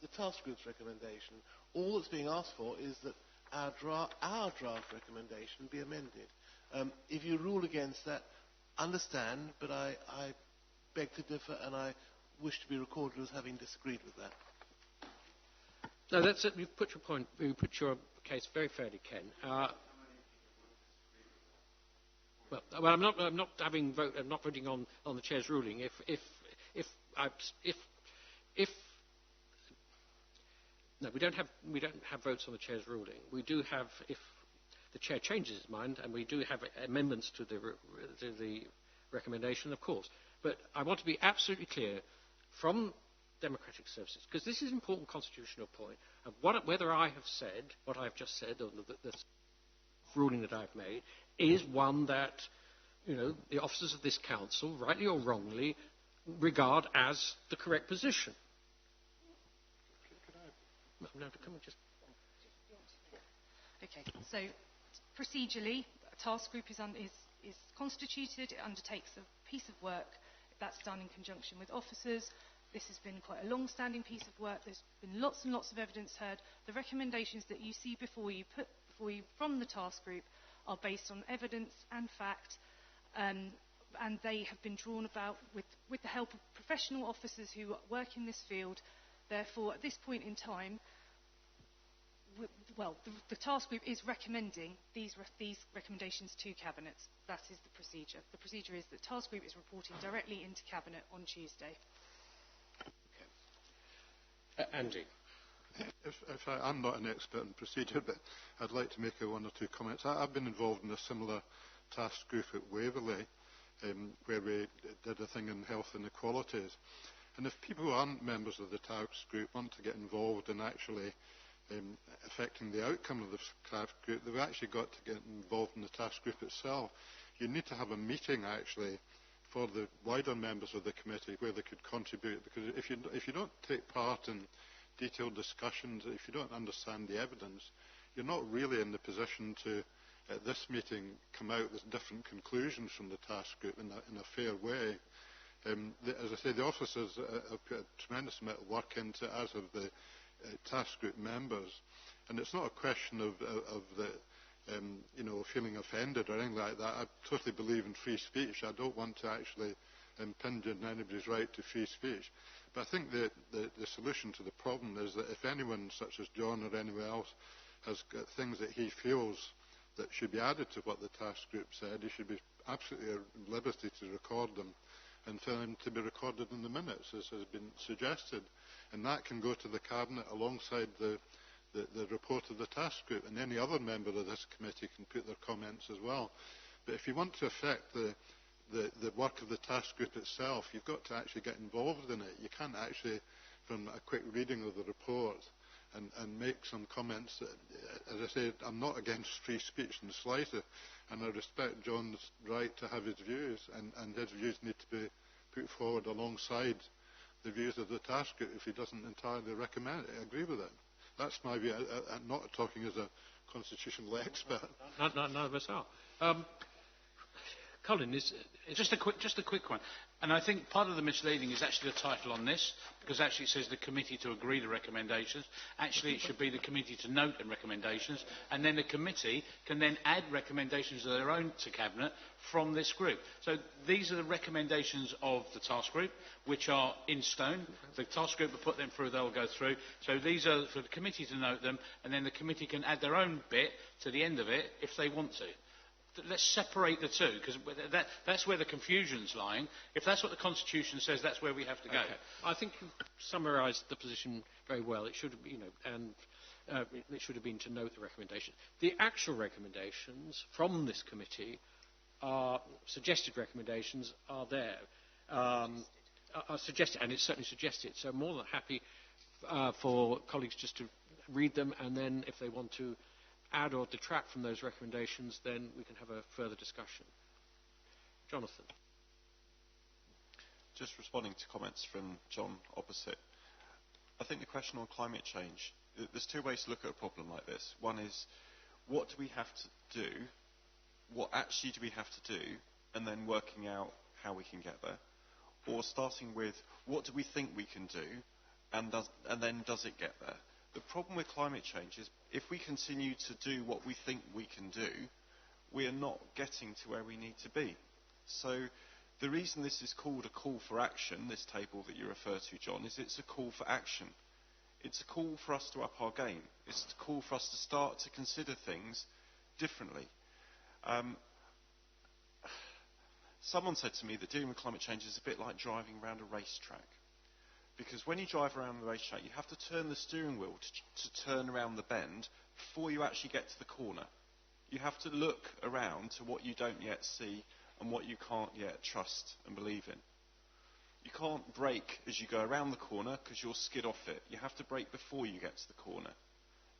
the task group's recommendation. All that's being asked for is that our draft recommendation be amended. If you rule against that, understand, but I beg to differ, and I wish to be recorded as having disagreed with that. No, that's it. You've put your point. You put your case very fairly, Ken. Well, I'm not voting on the chair's ruling. No, we don't have votes on the chair's ruling. We do have, if the chair changes his mind, and we do have amendments to the recommendation, of course. But I want to be absolutely clear from democratic services, because this is an important constitutional point, of whether I have said what I've just said, or the ruling that I've made, is one that the officers of this council, rightly or wrongly, regard as the correct position. Okay, so procedurally, a task group is constituted. It undertakes a piece of work that's done in conjunction with officers. This has been quite a long-standing piece of work. There's been lots and lots of evidence heard. The recommendations that you see before you from the task group are based on evidence and fact, and they have been drawn about with the help of professional officers who work in this field. Therefore, at this point in time, the task group is recommending these recommendations to Cabinet. That is the procedure. The procedure is that the task group is reporting directly into Cabinet on Tuesday. Andy. I'm not an expert in procedure, but I'd like to make one or two comments. I've been involved in a similar task group at Waverley, where we did a thing in health inequalities. And if people who aren't members of the task group want to get involved in actually affecting the outcome of the task group, they've actually got to get involved in the task group itself. You need to have a meeting actually for the wider members of the committee where they could contribute, because if you don't take part in detailed discussions, if you don't understand the evidence, you're not really in the position to, at this meeting, come out with different conclusions from the task group in a fair way. As I say, the officers have put a tremendous amount of work into it, as have the task group members, and it's not a question of the feeling offended or anything like that. I totally believe in free speech. I don't want to actually impinge on anybody's right to free speech. But I think the solution to the problem is that if anyone, such as John or anyone else, has got things that he feels that should be added to what the task group said, he should be absolutely at liberty to record them and for them to be recorded in the minutes, as has been suggested. And that can go to the Cabinet alongside the report of the task group, and any other member of this committee can put their comments as well. But if you want to affect the work of the task group itself, you've got to actually get involved in it. You can't actually, from a quick reading of the report, and make some comments that, as I said, I'm not against free speech in the slightest, and I respect John's right to have his views, and his views need to be put forward alongside the views of the task group if he doesn't entirely agree with it. That's my view. I'm not talking as a constitutional expert. None of us are. Colin, just a quick one. And I think part of the misleading is actually the title on this, because actually it says the committee to agree the recommendations. Actually, it should be the committee to note and recommendations, and then the committee can then add recommendations of their own to Cabinet from this group. So these are the recommendations of the task group, which are in stone. The task group will put them through, they'll go through. So these are for the committee to note them, and then the committee can add their own bit to the end of it if they want to. Let's separate the two, because that's where the confusion's lying. If that's what the Constitution says, that's where we have to go. Okay. I think you summarised the position very well. It should have, it should have been to note the recommendation. The actual recommendations from this committee, suggested recommendations, are there. Are suggested, and it's certainly suggested. So I'm more than happy for colleagues just to read them, and then if they want to add or detract from those recommendations, then we can have a further discussion. Jonathan. Just responding to comments from John opposite. I think the question on climate change, there's two ways to look at a problem like this. One is, what do we have to do? What actually do we have to do? And then working out how we can get there. Or starting with, what do we think we can do? And then does it get there? The problem with climate change is if we continue to do what we think we can do, we are not getting to where we need to be. So the reason this is called a call for action, this table that you refer to, John, is it's a call for action. It's a call for us to up our game. It's a call for us to start to consider things differently. Someone said to me that dealing with climate change is a bit like driving around a racetrack. Because when you drive around the racetrack, you have to turn the steering wheel to turn around the bend before you actually get to the corner. You have to look around to what you don't yet see and what you can't yet trust and believe in. You can't brake as you go around the corner because you'll skid off it. You have to brake before you get to the corner.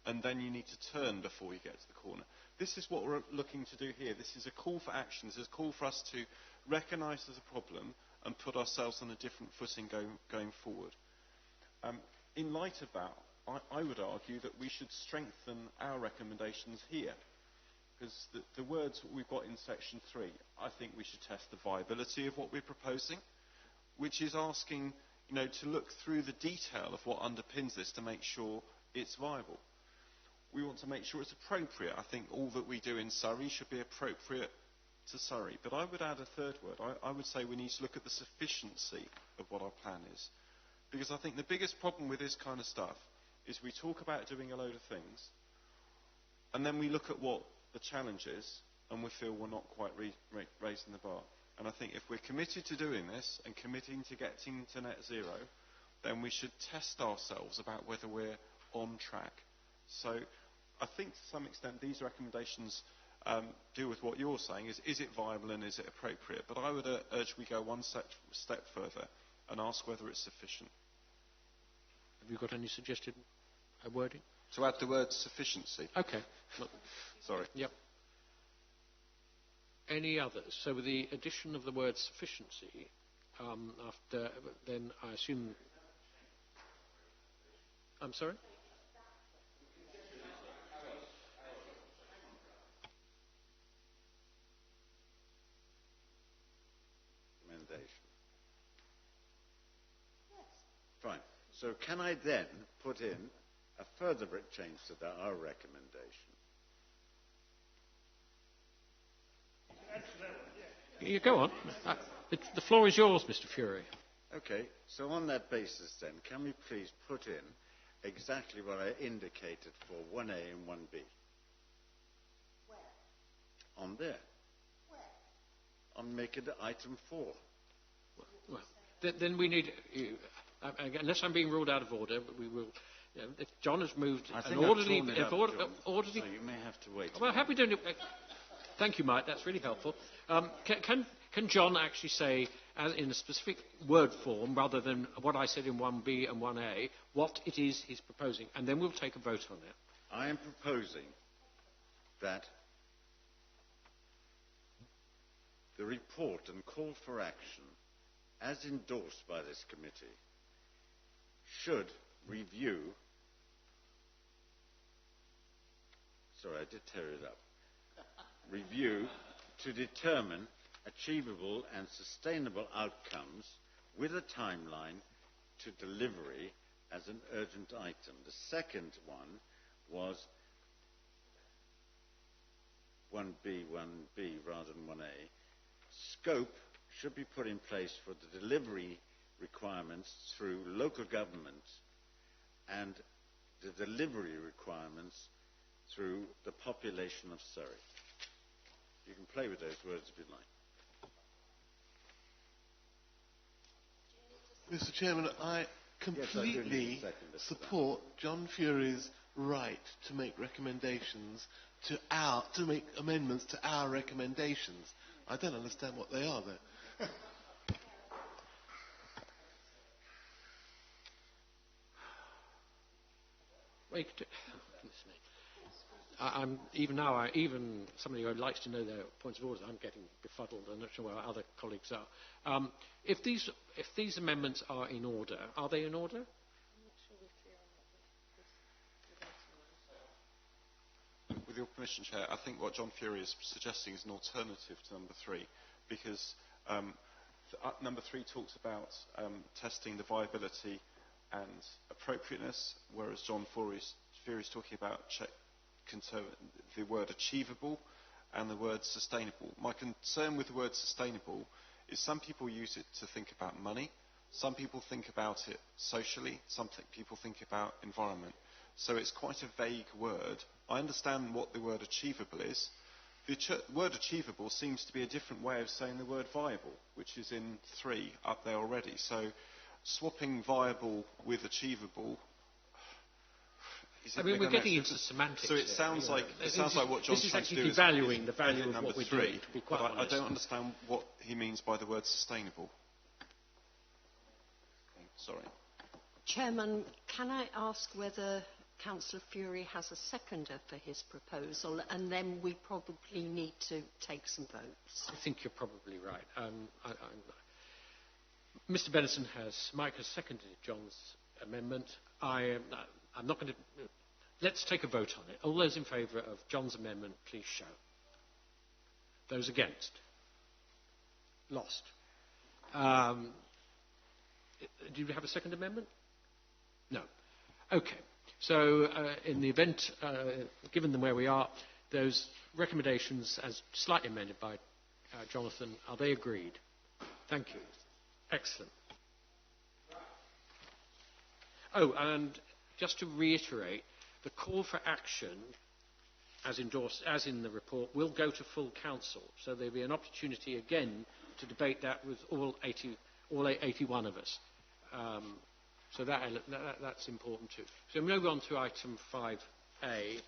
And then you need to turn before you get to the corner. This is what we're looking to do here. This is a call for action. This is a call for us to recognise there's a problem and put ourselves on a different footing going forward. In light of that, I would argue that we should strengthen our recommendations here. Because the words we've got in section 3, I think we should test the viability of what we're proposing, which is asking to look through the detail of what underpins this to make sure it's viable. We want to make sure it's appropriate. I think all that we do in Surrey should be appropriate to Surrey. But I would add a third word. I would say we need to look at the sufficiency of what our plan is. Because I think the biggest problem with this kind of stuff is we talk about doing a load of things, and then we look at what the challenge is, and we feel we're not quite raising the bar. And I think if we're committed to doing this and committing to getting to net zero, then we should test ourselves about whether we're on track. So I think to some extent these recommendations deal with what you're saying, is it viable and is it appropriate? But I would urge we go one step further and ask whether it's sufficient. Have you got any suggested wording? To add the word sufficiency. Okay. Sorry. Yep. Any others? So with the addition of the word sufficiency, then I assume... I'm sorry? Recommendation. Fine. So can I then put in a further change to our recommendation? You go on. The floor is yours, Mr. Fury. Okay. So on that basis then, can we please put in exactly what I indicated for 1A and 1B? Where? On there. Where? On make it item 4. Well, then we need... unless I'm being ruled out of order, we will... if John has moved an orderly... orderly so you may have to wait. Well, have we done it... thank you, Mike. That's really helpful. Can John actually say, in a specific word form, rather than what I said in 1B and 1A, what it is he's proposing? And then we'll take a vote on it. I am proposing that the report and call for action, as endorsed by this committee, should review... Sorry, I did tear it up. Review to determine achievable and sustainable outcomes with a timeline to delivery as an urgent item. The second one was 1B rather than 1A. Scope should be put in place for the delivery requirements through local government and the delivery requirements through the population of Surrey. You can play with those words if you like. Mr. Chairman, I completely support John Fury's right to make recommendations to make amendments to our recommendations. I don't understand what they are, though. Wait, even somebody who likes to know their points of order, I'm getting befuddled. I'm not sure where other colleagues are. If these amendments are in order, are they in order? With your permission, Chair, I think what John Fury is suggesting is an alternative to number 3, because number 3 talks about testing the viability and appropriateness, whereas John Fury is talking about the word achievable and the word sustainable. My concern with the word sustainable is some people use it to think about money, some people think about it socially, some people think about environment. So it's quite a vague word. I understand what the word achievable is. The word achievable seems to be a different way of saying the word viable, which is in 3 up there already. So swapping viable with achievable... we're getting into semantics. So it sounds like what John's trying to do is devaluing the value of what we're doing. To be quite honest. I don't understand what he means by the word sustainable. Sorry. Chairman, can I ask whether Councillor Fury has a seconder for his proposal, and then we probably need to take some votes? I think you're probably right. Mr. Benison Mike has seconded John's amendment. I'm not going to... Let's take a vote on it. All those in favour of John's amendment, please show. Those against? Lost. Do you have a second amendment? No. Okay. So in the event, given them where we are, those recommendations as slightly amended by Jonathan, are they agreed? Thank you. Excellent. Oh, and just to reiterate, the call for action, as endorsed, as in the report, will go to full council. So there'll be an opportunity again to debate that with all 81 of us. So that's important too. So we move on to item 5A,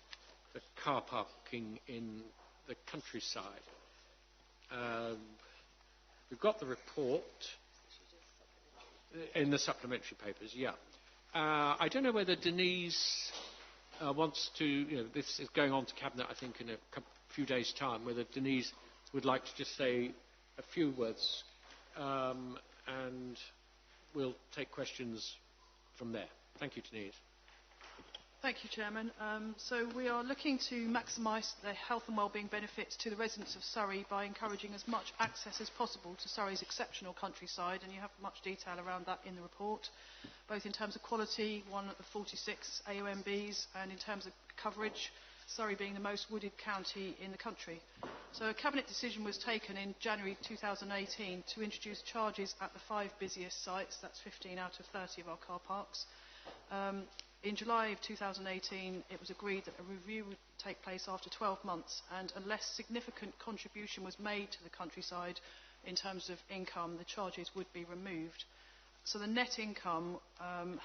the car parking in the countryside. We've got the report in the supplementary papers, yeah. I don't know whether Denise wants to, this is going on to Cabinet, I think, in a few days' time, whether Denise would like to just say a few words, and we'll take questions from there. Thank you, Denise. Thank you, Chairman. So we are looking to maximise the health and wellbeing benefits to the residents of Surrey by encouraging as much access as possible to Surrey's exceptional countryside, and you have much detail around that in the report, both in terms of quality, one of 46 AOMBs, and in terms of coverage, Surrey being the most wooded county in the country. So a Cabinet decision was taken in January 2018 to introduce charges at the 5 busiest sites, that's 15 out of 30 of our car parks. In July of 2018, it was agreed that a review would take place after 12 months, and unless significant contribution was made to the countryside in terms of income, the charges would be removed. So the net income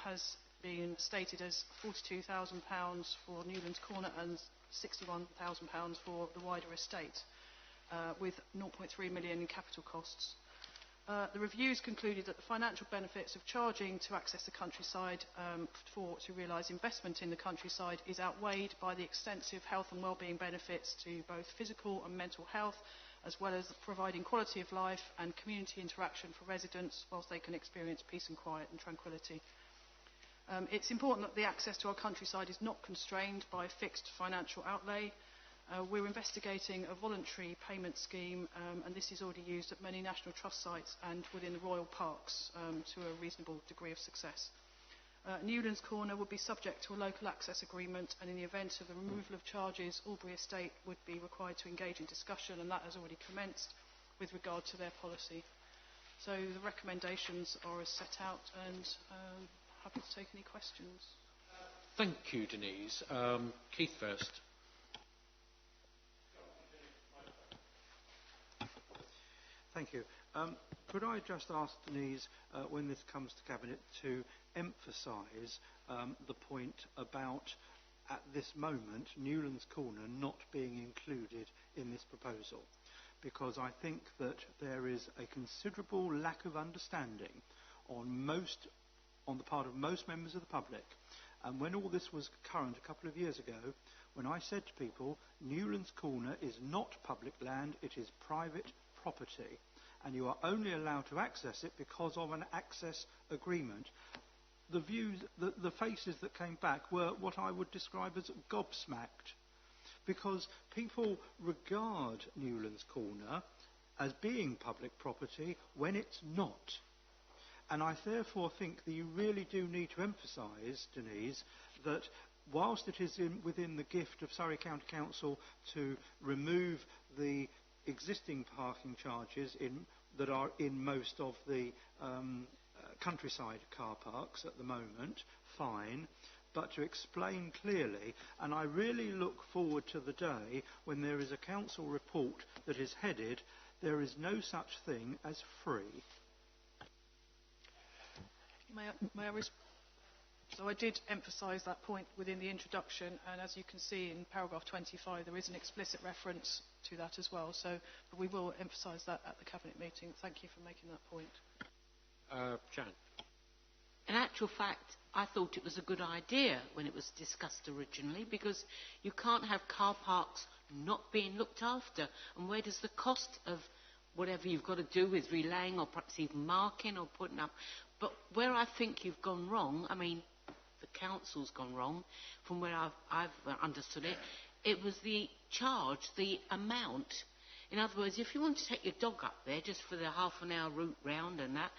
has been stated as £42,000 for Newlands Corner and £61,000 for the wider estate, with 0.3 million in capital costs. The reviews concluded that the financial benefits of charging to access the countryside to realise investment in the countryside is outweighed by the extensive health and wellbeing benefits to both physical and mental health, as well as providing quality of life and community interaction for residents whilst they can experience peace and quiet and tranquility. It's important that the access to our countryside is not constrained by a fixed financial outlay. We're investigating a voluntary payment scheme, and this is already used at many National Trust sites and within the Royal Parks to a reasonable degree of success. Newlands Corner would be subject to a local access agreement, and in the event of the removal of charges, Albury Estate would be required to engage in discussion, and that has already commenced with regard to their policy. So the recommendations are as set out, and happy to take any questions. Thank you, Denise. Keith first. Thank you. Could I just ask Denise, when this comes to Cabinet, to emphasise the point about, at this moment, Newlands Corner not being included in this proposal? Because I think that there is a considerable lack of understanding on the part of most members of the public. And when all this was current a couple of years ago, when I said to people, Newlands Corner is not public land, it is private property, and you are only allowed to access it because of an access agreement, the faces that came back were what I would describe as gobsmacked, because people regard Newlands Corner as being public property when it's not. And I therefore think that you really do need to emphasise, Denise, that whilst it is within the gift of Surrey County Council to remove the existing parking charges that are in most of the countryside car parks at the moment, fine, but to explain clearly, and I really look forward to the day when there is a council report that is headed, "There is no such thing as free." So I did emphasise that point within the introduction, and as you can see in paragraph 25, there is an explicit reference to that as well. So we will emphasise that at the Cabinet meeting. Thank you for making that point. Jan. In actual fact, I thought it was a good idea when it was discussed originally, because you can't have car parks not being looked after. And where does the cost of whatever you've got to do with relaying or perhaps even marking or putting up? But where I think you've gone wrong, I mean, the council's gone wrong, from where I've understood it, it was the charge, the amount. In other words, if you want to take your dog up there just for the half-an-hour route round and that,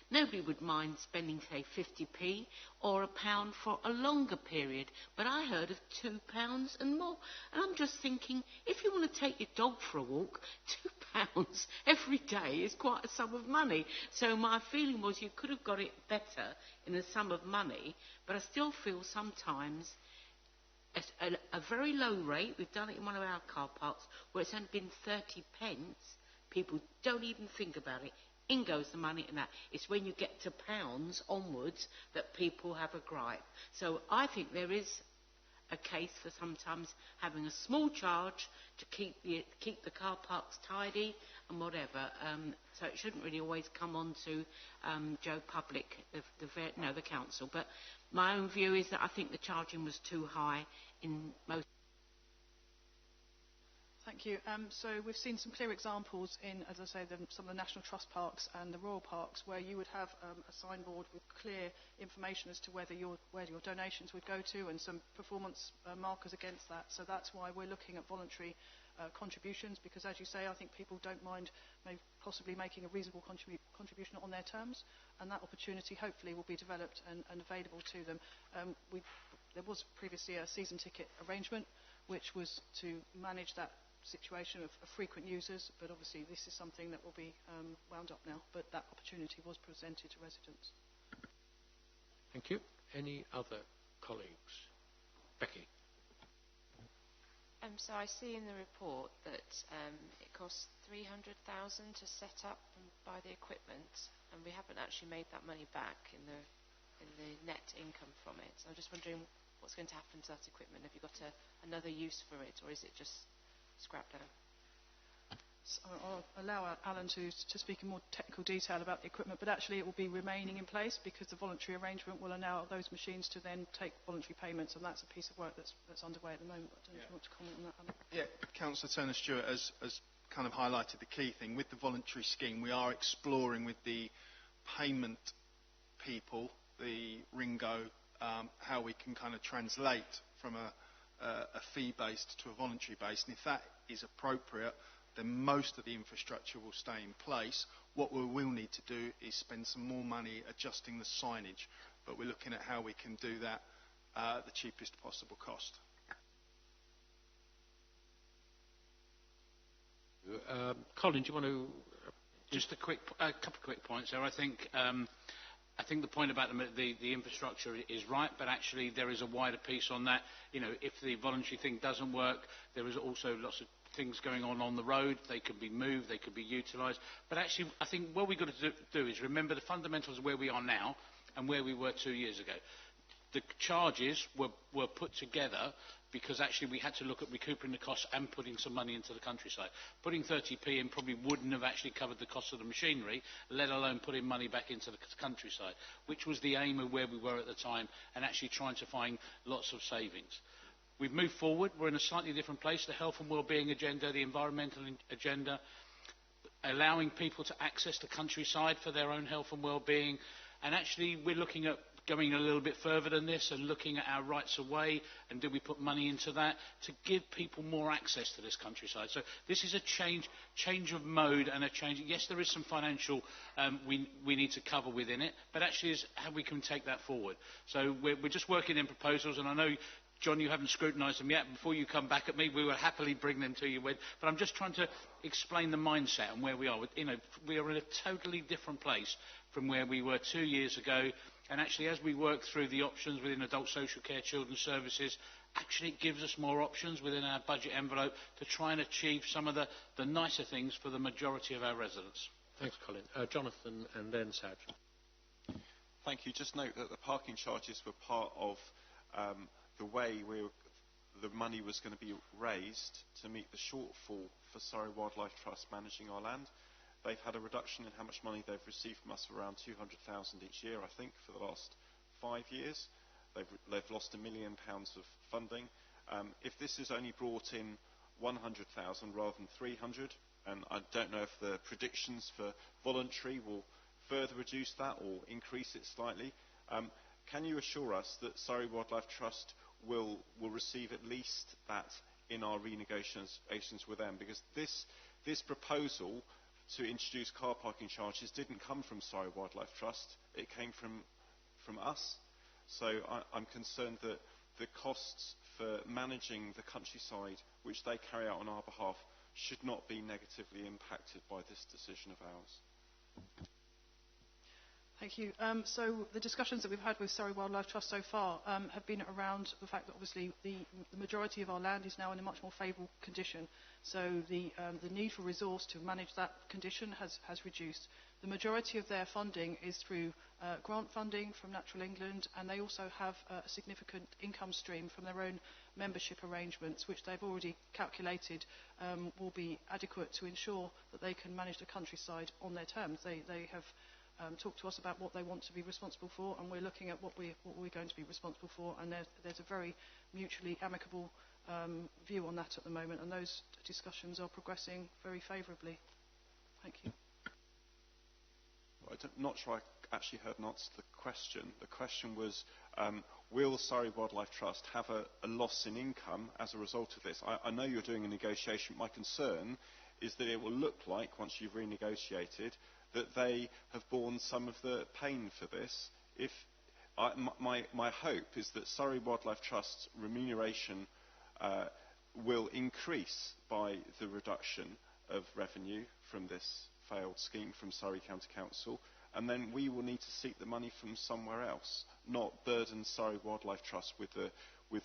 nobody would mind spending, say, 50p or £1 for a longer period. But I heard of £2 and more. And I'm just thinking, if you want to take your dog for a walk, £2 every day is quite a sum of money. So my feeling was you could have got it better in a sum of money, but I still feel sometimes at a very low rate, we've done it in one of our car parks, where it's only been 30 pence, people don't even think about it. In goes the money and that. It's when you get to pounds onwards that people have a gripe. So I think there is a case for sometimes having a small charge to keep the car parks tidy and whatever. So it shouldn't really always come on to Joe Public, the council. But my own view is that I think the charging was too high in most. Thank you. So we've seen some clear examples in, as I say, some of the National Trust parks and the Royal Parks, where you would have a signboard with clear information as to where your donations would go to, and some performance markers against that. So that's why we're looking at voluntary contributions, because, as you say, I think people don't mind possibly making a reasonable contribution on their terms, and that opportunity hopefully will be developed and available to them. There was previously a season ticket arrangement, which was to manage that situation of frequent users, but obviously this is something that will be wound up now, but that opportunity was presented to residents. Thank you. Any other colleagues? Becky. So I see in the report that it costs $300,000 to set up and buy the equipment, and we haven't actually made that money back in the net income from it. So I'm just wondering what's going to happen to that equipment. Have you got another use for it, or is it just scrapped out? So I'll allow Alan to speak in more technical detail about the equipment, but actually it will be remaining in place because the voluntary arrangement will allow those machines to then take voluntary payments, and that's a piece of work that's underway at the moment. I don't know if you want to comment on that, Alan. Yeah, Councillor Turner-Stewart has kind of highlighted the key thing. With the voluntary scheme, we are exploring with the payment people, the Ringo, how we can kind of translate from a fee-based to a voluntary base, and if that is appropriate, then most of the infrastructure will stay in place. What we will need to do is spend some more money adjusting the signage, but we're looking at how we can do that at the cheapest possible cost. Colin, do you want to... Just a couple of quick points there. I think the point about the infrastructure is right, but actually there is a wider piece on that. If the voluntary thing doesn't work, there is also lots of things going on the road. They could be moved, they could be utilised. But actually, I think what we've got to do is remember the fundamentals of where we are now and where we were 2 years ago. The charges were put together because actually we had to look at recouping the costs and putting some money into the countryside. Putting 30p in probably wouldn't have actually covered the cost of the machinery, let alone putting money back into the countryside, which was the aim of where we were at the time, and actually trying to find lots of savings. We've moved forward. We're in a slightly different place. The health and wellbeing agenda, the environmental agenda, allowing people to access the countryside for their own health and wellbeing. And actually, we're looking at going a little bit further than this and looking at our rights of way, and do we put money into that to give people more access to this countryside. So this is a change of mode and a change. Yes, there is some financial we need to cover within it, but actually is how we can take that forward. So we're just working in proposals, and I know, John, you haven't scrutinised them yet. Before you come back at me, we will happily bring them to you. But I'm just trying to explain the mindset and where we are. We are in a totally different place from where we were 2 years ago. And actually, as we work through the options within adult social care, children's services, actually it gives us more options within our budget envelope to try and achieve some of the nicer things for the majority of our residents. Thanks, Colin. Jonathan and then Saj. Thank you. Just note that the parking charges were part of the way the money was going to be raised to meet the shortfall for Surrey Wildlife Trust managing our land. They've had a reduction in how much money they've received from us of around 200,000 each year, I think, for the last 5 years. They've lost £1 million of funding. If this has only brought in 100,000 rather than 300, and I don't know if the predictions for voluntary will further reduce that or increase it slightly, can you assure us that Surrey Wildlife Trust will receive at least that in our renegotiations with them? Because this proposal to introduce car parking charges didn't come from Surrey Wildlife Trust. It came from us. So I'm concerned that the costs for managing the countryside, which they carry out on our behalf, should not be negatively impacted by this decision of ours. Thank you. So the discussions that we've had with Surrey Wildlife Trust so far have been around the fact that obviously the majority of our land is now in a much more favourable condition. So the need for resource to manage that condition has reduced. The majority of their funding is through grant funding from Natural England, and they also have a significant income stream from their own membership arrangements, which they've already calculated will be adequate to ensure that they can manage the countryside on their terms. They have talked to us about what they want to be responsible for, and we're looking at what we're going to be responsible for, and there's a very mutually amicable view on that at the moment, and those discussions are progressing very favourably. Thank you. I'm not sure I actually heard an answer to the question. The question was, will Surrey Wildlife Trust have a loss in income as a result of this? I know you're doing a negotiation. My concern is that it will look like, once you've renegotiated, that they have borne some of the pain for this. My hope is that Surrey Wildlife Trust's remuneration will increase by the reduction of revenue from this failed scheme from Surrey County Council, and then we will need to seek the money from somewhere else, not burden Surrey Wildlife Trust with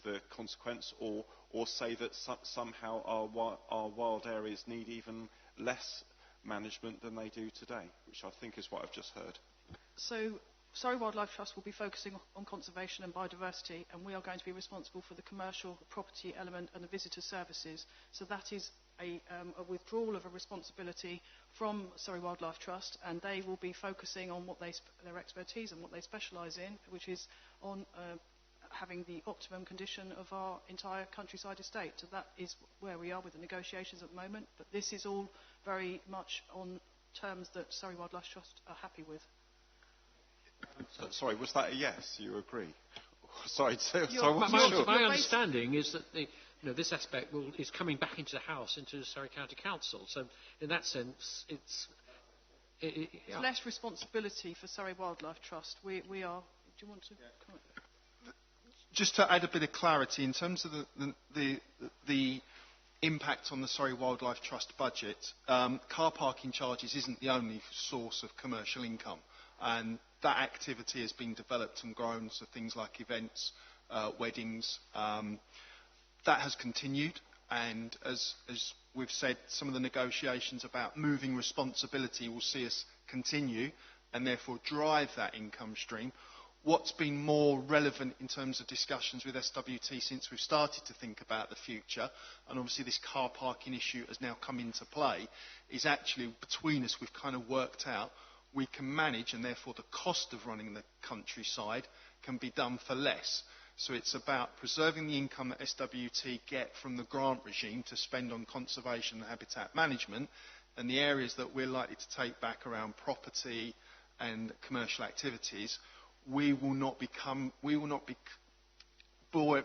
the consequence, or say that somehow our wild areas need even less management than they do today, which I think is what I've just heard. So Surrey Wildlife Trust will be focusing on conservation and biodiversity, and we are going to be responsible for the commercial property element and the visitor services. So that is a withdrawal of a responsibility from Surrey Wildlife Trust, and they will be focusing on what their expertise and what they specialise in, which is on having the optimum condition of our entire countryside estate. So that is where we are with the negotiations at the moment, but this is all very much on terms that Surrey Wildlife Trust are happy with. Sorry, was that a yes? You agree? Sorry, my understanding is that this aspect is coming back into the House, into Surrey County Council. So, in that sense, it's less responsibility for Surrey Wildlife Trust. We are. Do you want to comment? Just to add a bit of clarity in terms of the impact on the Surrey Wildlife Trust budget, car parking charges isn't the only source of commercial income, and that activity has been developed and grown, so things like events, weddings. That has continued, and as we've said, some of the negotiations about moving responsibility will see us continue and therefore drive that income stream. What's been more relevant in terms of discussions with SWT since we've started to think about the future, and obviously this car parking issue has now come into play, is actually between us we've kind of worked out we can manage, and therefore the cost of running the countryside can be done for less. So it's about preserving the income that SWT get from the grant regime to spend on conservation and habitat management, and the areas that we're likely to take back around property and commercial activities, we will not be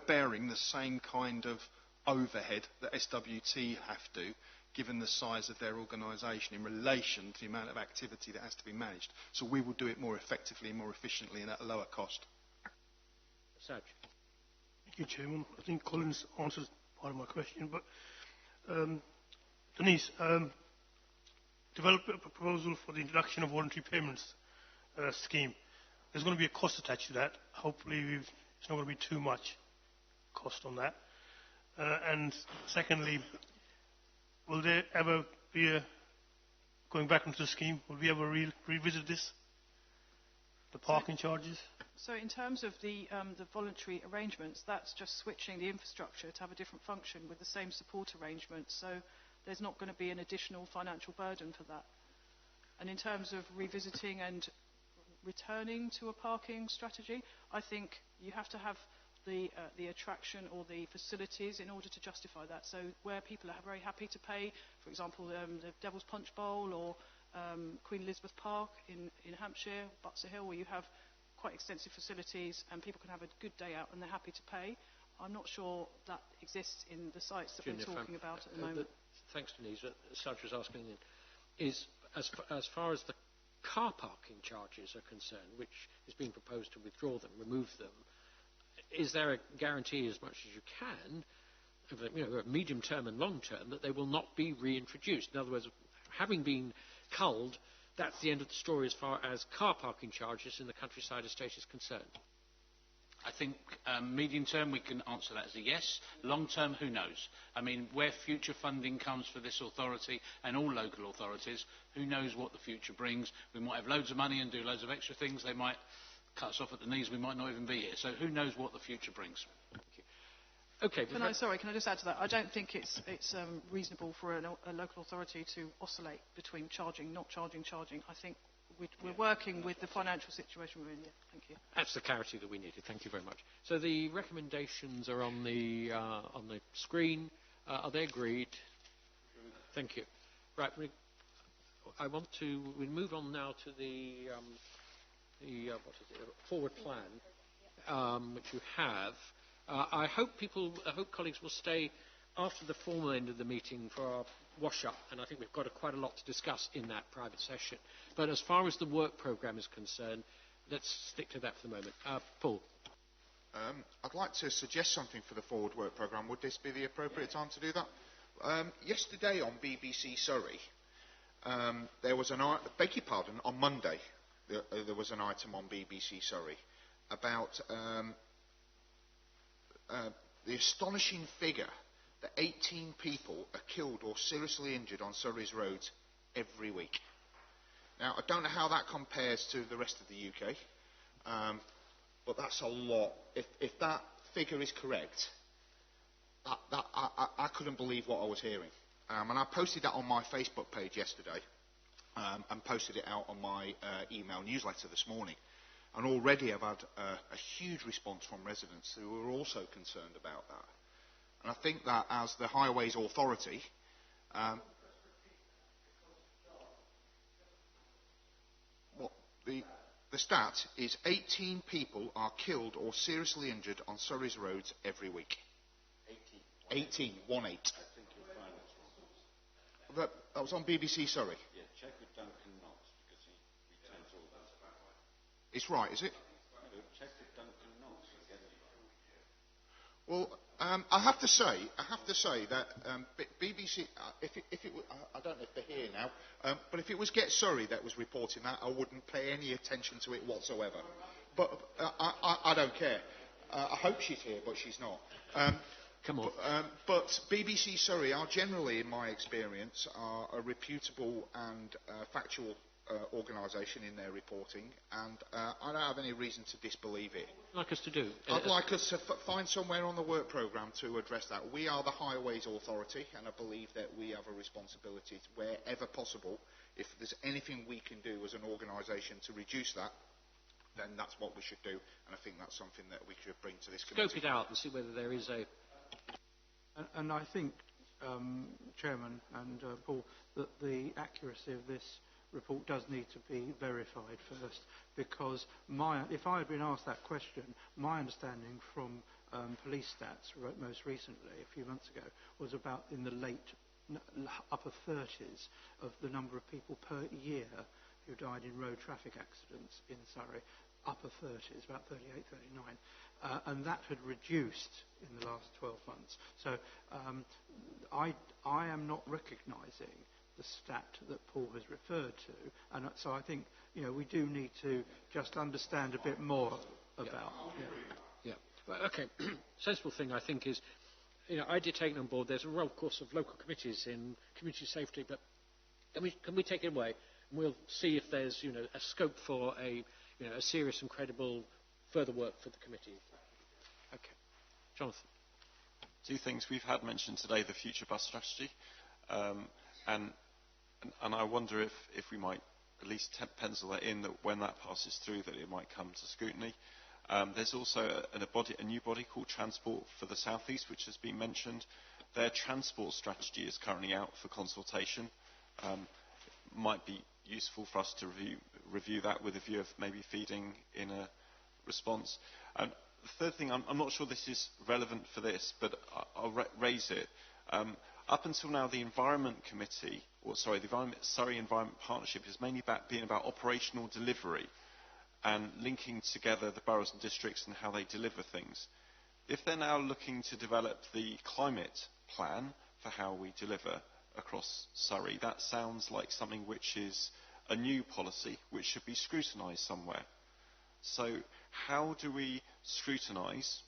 bearing the same kind of overhead that SWT have to, given the size of their organisation in relation to the amount of activity that has to be managed. So we will do it more effectively and more efficiently and at a lower cost. Thank you, Chairman. I think Colin's answered part of my question, but Denise, develop a proposal for the introduction of voluntary payments scheme. There's going to be a cost attached to that. Hopefully it's not going to be too much cost on that. And secondly, will there ever be going back into the scheme, will we ever revisit this? The parking charges? So in terms of the voluntary arrangements, that's just switching the infrastructure to have a different function with the same support arrangements. So there's not going to be an additional financial burden for that. And in terms of revisiting and returning to a parking strategy, I think you have to have the attraction or the facilities in order to justify that. So where people are very happy to pay, for example, the Devil's Punch Bowl or Queen Elizabeth Park in Hampshire, Butser Hill, where you have quite extensive facilities and people can have a good day out and they're happy to pay. I'm not sure that exists in the sites that we're talking about at the moment. Thanks, Denise. Sarge was asking, is as far as the car parking charges are concerned, which is being proposed to withdraw them, remove them, is there a guarantee as much as you can, medium term and long term, that they will not be reintroduced? In other words, having been culled, that's the end of the story as far as car parking charges in the countryside estate is concerned. I think medium term we can answer that as a yes. Long term, who knows? I mean, where future funding comes for this authority and all local authorities, who knows what the future brings? We might have loads of money and do loads of extra things. They might cut us off at the knees. We might not even be here. So who knows what the future brings? Okay. Can I just add to that? I don't think it's reasonable for a local authority to oscillate between charging, not charging, charging. I think we're working with the financial situation we're in. Yeah, thank you. That's the clarity that we needed. Thank you very much. So the recommendations are on the screen. Are they agreed? Thank you. Right. We move on now to the forward plan, which you have. I hope colleagues will stay after the formal end of the meeting for our wash-up, and I think we've got quite a lot to discuss in that private session. But as far as the work programme is concerned, let's stick to that for the moment. Paul. I'd like to suggest something for the forward work programme. Would this be the appropriate time to do that? Yesterday on BBC Surrey, there was beg your pardon, on Monday, there was an item on BBC Surrey about the astonishing figure that 18 people are killed or seriously injured on Surrey's roads every week. Now, I don't know how that compares to the rest of the UK, but that's a lot. If that figure is correct, I couldn't believe what I was hearing. And I posted that on my Facebook page yesterday and posted it out on my email newsletter this morning. And already I've had a huge response from residents who are also concerned about that. And I think that as the Highways Authority, the stat is 18 people are killed or seriously injured on Surrey's roads every week. 18, 1-8. I think you'll find it's wrong. That was on BBC Surrey. Yeah, check with Duncan Knox because he returns all this. It's right, is it? No, check with Duncan Knox again. Well, I have to say that BBC, I don't know if they're here now, but if it was Get Surrey that was reporting that, I wouldn't pay any attention to it whatsoever. But I don't care. I hope she's here, but she's not. Come on. But BBC Surrey are generally, in my experience, a reputable and factual organisation in their reporting, and I don't have any reason to disbelieve it. Like us to do? I'd like us to find somewhere on the work programme to address that. We are the Highways Authority, and I believe that we have a responsibility to, wherever possible, if there's anything we can do as an organisation to reduce that, then that's what we should do, and I think that's something that we should bring to this committee. Scope it out and see whether there is a... And I think, Chairman and Paul, that the accuracy of this report does need to be verified first, because if I had been asked that question, my understanding from police stats most recently, a few months ago, was about in the upper 30s of the number of people per year who died in road traffic accidents in Surrey. Upper 30s, about 38, 39. And that had reduced in the last 12 months. So I am not recognising the stat that Paul has referred to, and so I think we do need to just understand a bit more about. Yeah. Well, okay. Sensible thing I think is, I did take it on board. There's a role, of course, of local committees in community safety, but can we take it away and we'll see if there's a scope for a serious and credible further work for the committee. Okay, Jonathan. Two things we've had mentioned today: the future bus strategy. And I wonder if we might at least pencil that in, that when that passes through, that it might come to scrutiny. There's also a new body called Transport for the South East, which has been mentioned. Their transport strategy is currently out for consultation. Might be useful for us to review that with a view of maybe feeding in a response. And the third thing, I'm not sure this is relevant for this, but I'll raise it. Up until now, the Environment Committee, the Surrey Environment Partnership, has mainly been about operational delivery and linking together the boroughs and districts and how they deliver things. If they're now looking to develop the climate plan for how we deliver across Surrey, that sounds like something which is a new policy which should be scrutinised somewhere. So how do we scrutinise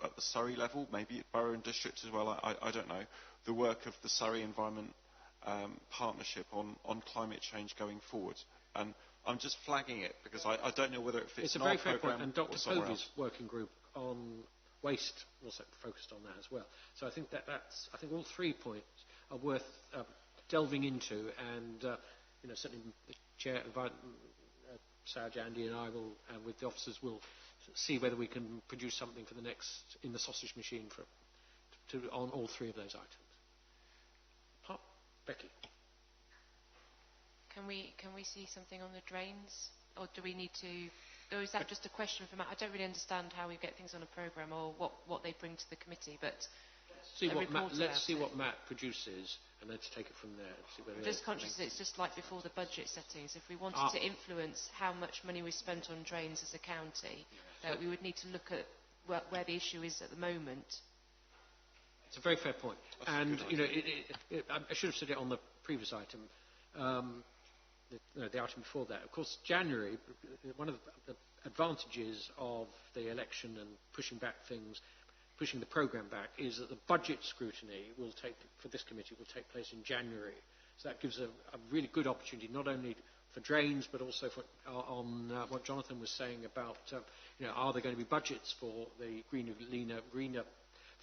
at the Surrey level, maybe at borough and district as well, I don't know, the work of the Surrey Environment Partnership on climate change going forward? And I'm just flagging it because I don't know whether it fits It's a in very our fair point, programme and or Dr. somewhere Povey's else. working group on waste also focused on that as well. So I think I think all 3 points are worth delving into, and certainly the chair, Sarge, Andy, and I will, with the officers, will see whether we can produce something for the next in the sausage machine on all 3 of those items. Becky. Can we see something on the drains, or do we need to? Or is that just a question for Matt? I don't really understand how we get things on a programme or what they bring to the committee, but Let's see what Matt produces, and let's take it from there. I'm just conscious that it's just like before the budget settings. If we wanted to influence how much money we spent on drains as a county, we would need to look at where the issue is at the moment. It's a very fair point. And I should have said it on the previous item, the item before that. Of course, January, one of the advantages of the election and pushing the programme back, is that the budget scrutiny for this committee will take place in January. So that gives a really good opportunity, not only for drains, but also on what Jonathan was saying about, are there going to be budgets for the greener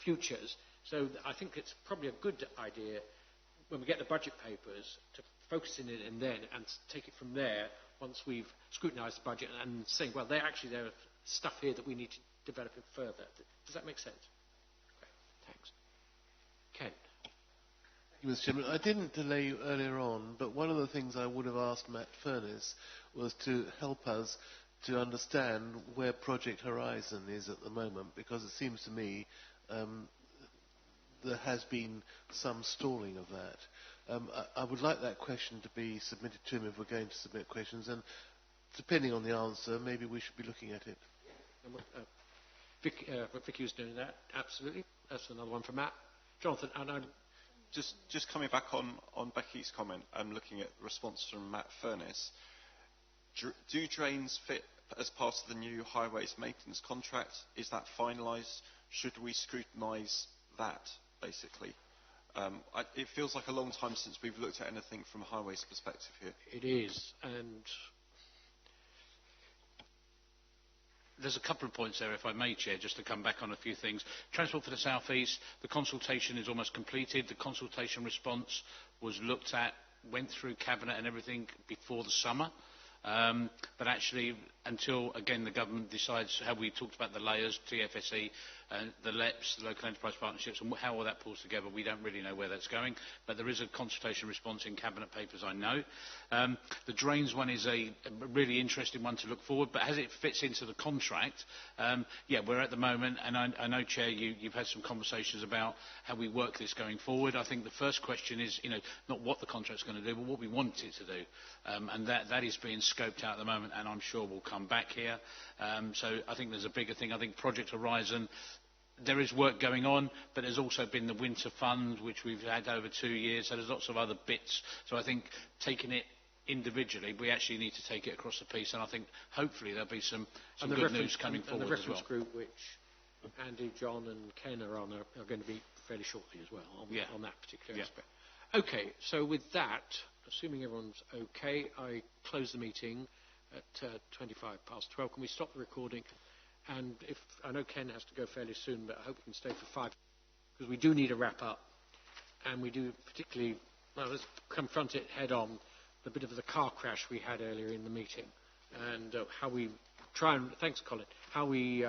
futures? So I think it's probably a good idea when we get the budget papers to focus in it and take it from there once we've scrutinised the budget and saying, well, there are stuff here that we need to develop it further. Does that make sense? Okay, thanks. Ken. Thank you, Mr. Chairman. I didn't delay you earlier on, but one of the things I would have asked Matt Furness was to help us to understand where Project Horizon is at the moment, because it seems to me there has been some stalling of that. I would like that question to be submitted to him if we're going to submit questions, and depending on the answer, maybe we should be looking at it. Vicky was doing that, absolutely. That's another one for Matt. Jonathan, and I'm just coming back on Becky's comment, I'm looking at the response from Matt Furness. Do drains fit as part of the new highways maintenance contract? Is that finalised? Should we scrutinise that, basically? It feels like a long time since we've looked at anything from a highways perspective here. It is, and there's a couple of points there, if I may, Chair, just to come back on a few things. Transport for the South East, the consultation is almost completed. The consultation response was looked at, went through Cabinet and everything before the summer. But actually, until, again, the government decides how we talked about the layers, TFSE, the LEPs, the local enterprise partnerships, and how all that pulls together, we don't really know where that's going. But there is a consultation response in Cabinet papers, I know. The drains one is a really interesting one to look forward, but as it fits into the contract, we're at the moment, and I know, Chair, you've had some conversations about how we work this going forward. I think the first question is, not what the contract's going to do, but what we want it to do. And that is being scoped out at the moment, and I'm sure we'll come back here. So I think there's a bigger thing. I think Project Horizon, there is work going on, but there's also been the Winter Fund, which we've had over 2 years, so there's lots of other bits. So I think taking it individually, we actually need to take it across the piece, and I think hopefully there'll be some good news coming forward as well. And the reference group, which Andy, John and Ken are on, are going to be fairly shortly as well on that particular aspect. Okay, so with that, assuming everyone's okay, I close the meeting at 12:25. Can we stop the recording? And I know Ken has to go fairly soon, but I hope we can stay for 5, because we do need a wrap up, and we do particularly, let's confront it head on, the bit of the car crash we had earlier in the meeting, and how we try and, thanks Colin, how we,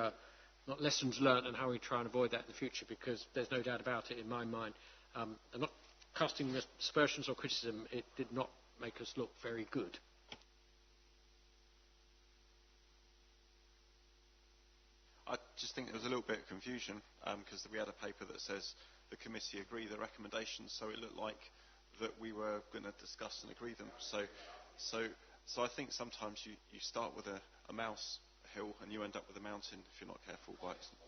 not lessons learned, and how we try and avoid that in the future, because there's no doubt about it in my mind. I'm not casting aspersions or criticism, it did not make us look very good. I just think there was a little bit of confusion because we had a paper that says the committee agree the recommendations, so it looked like that we were going to discuss and agree them. So I think sometimes you start with a mouse hill and you end up with a mountain if you're not careful by accident.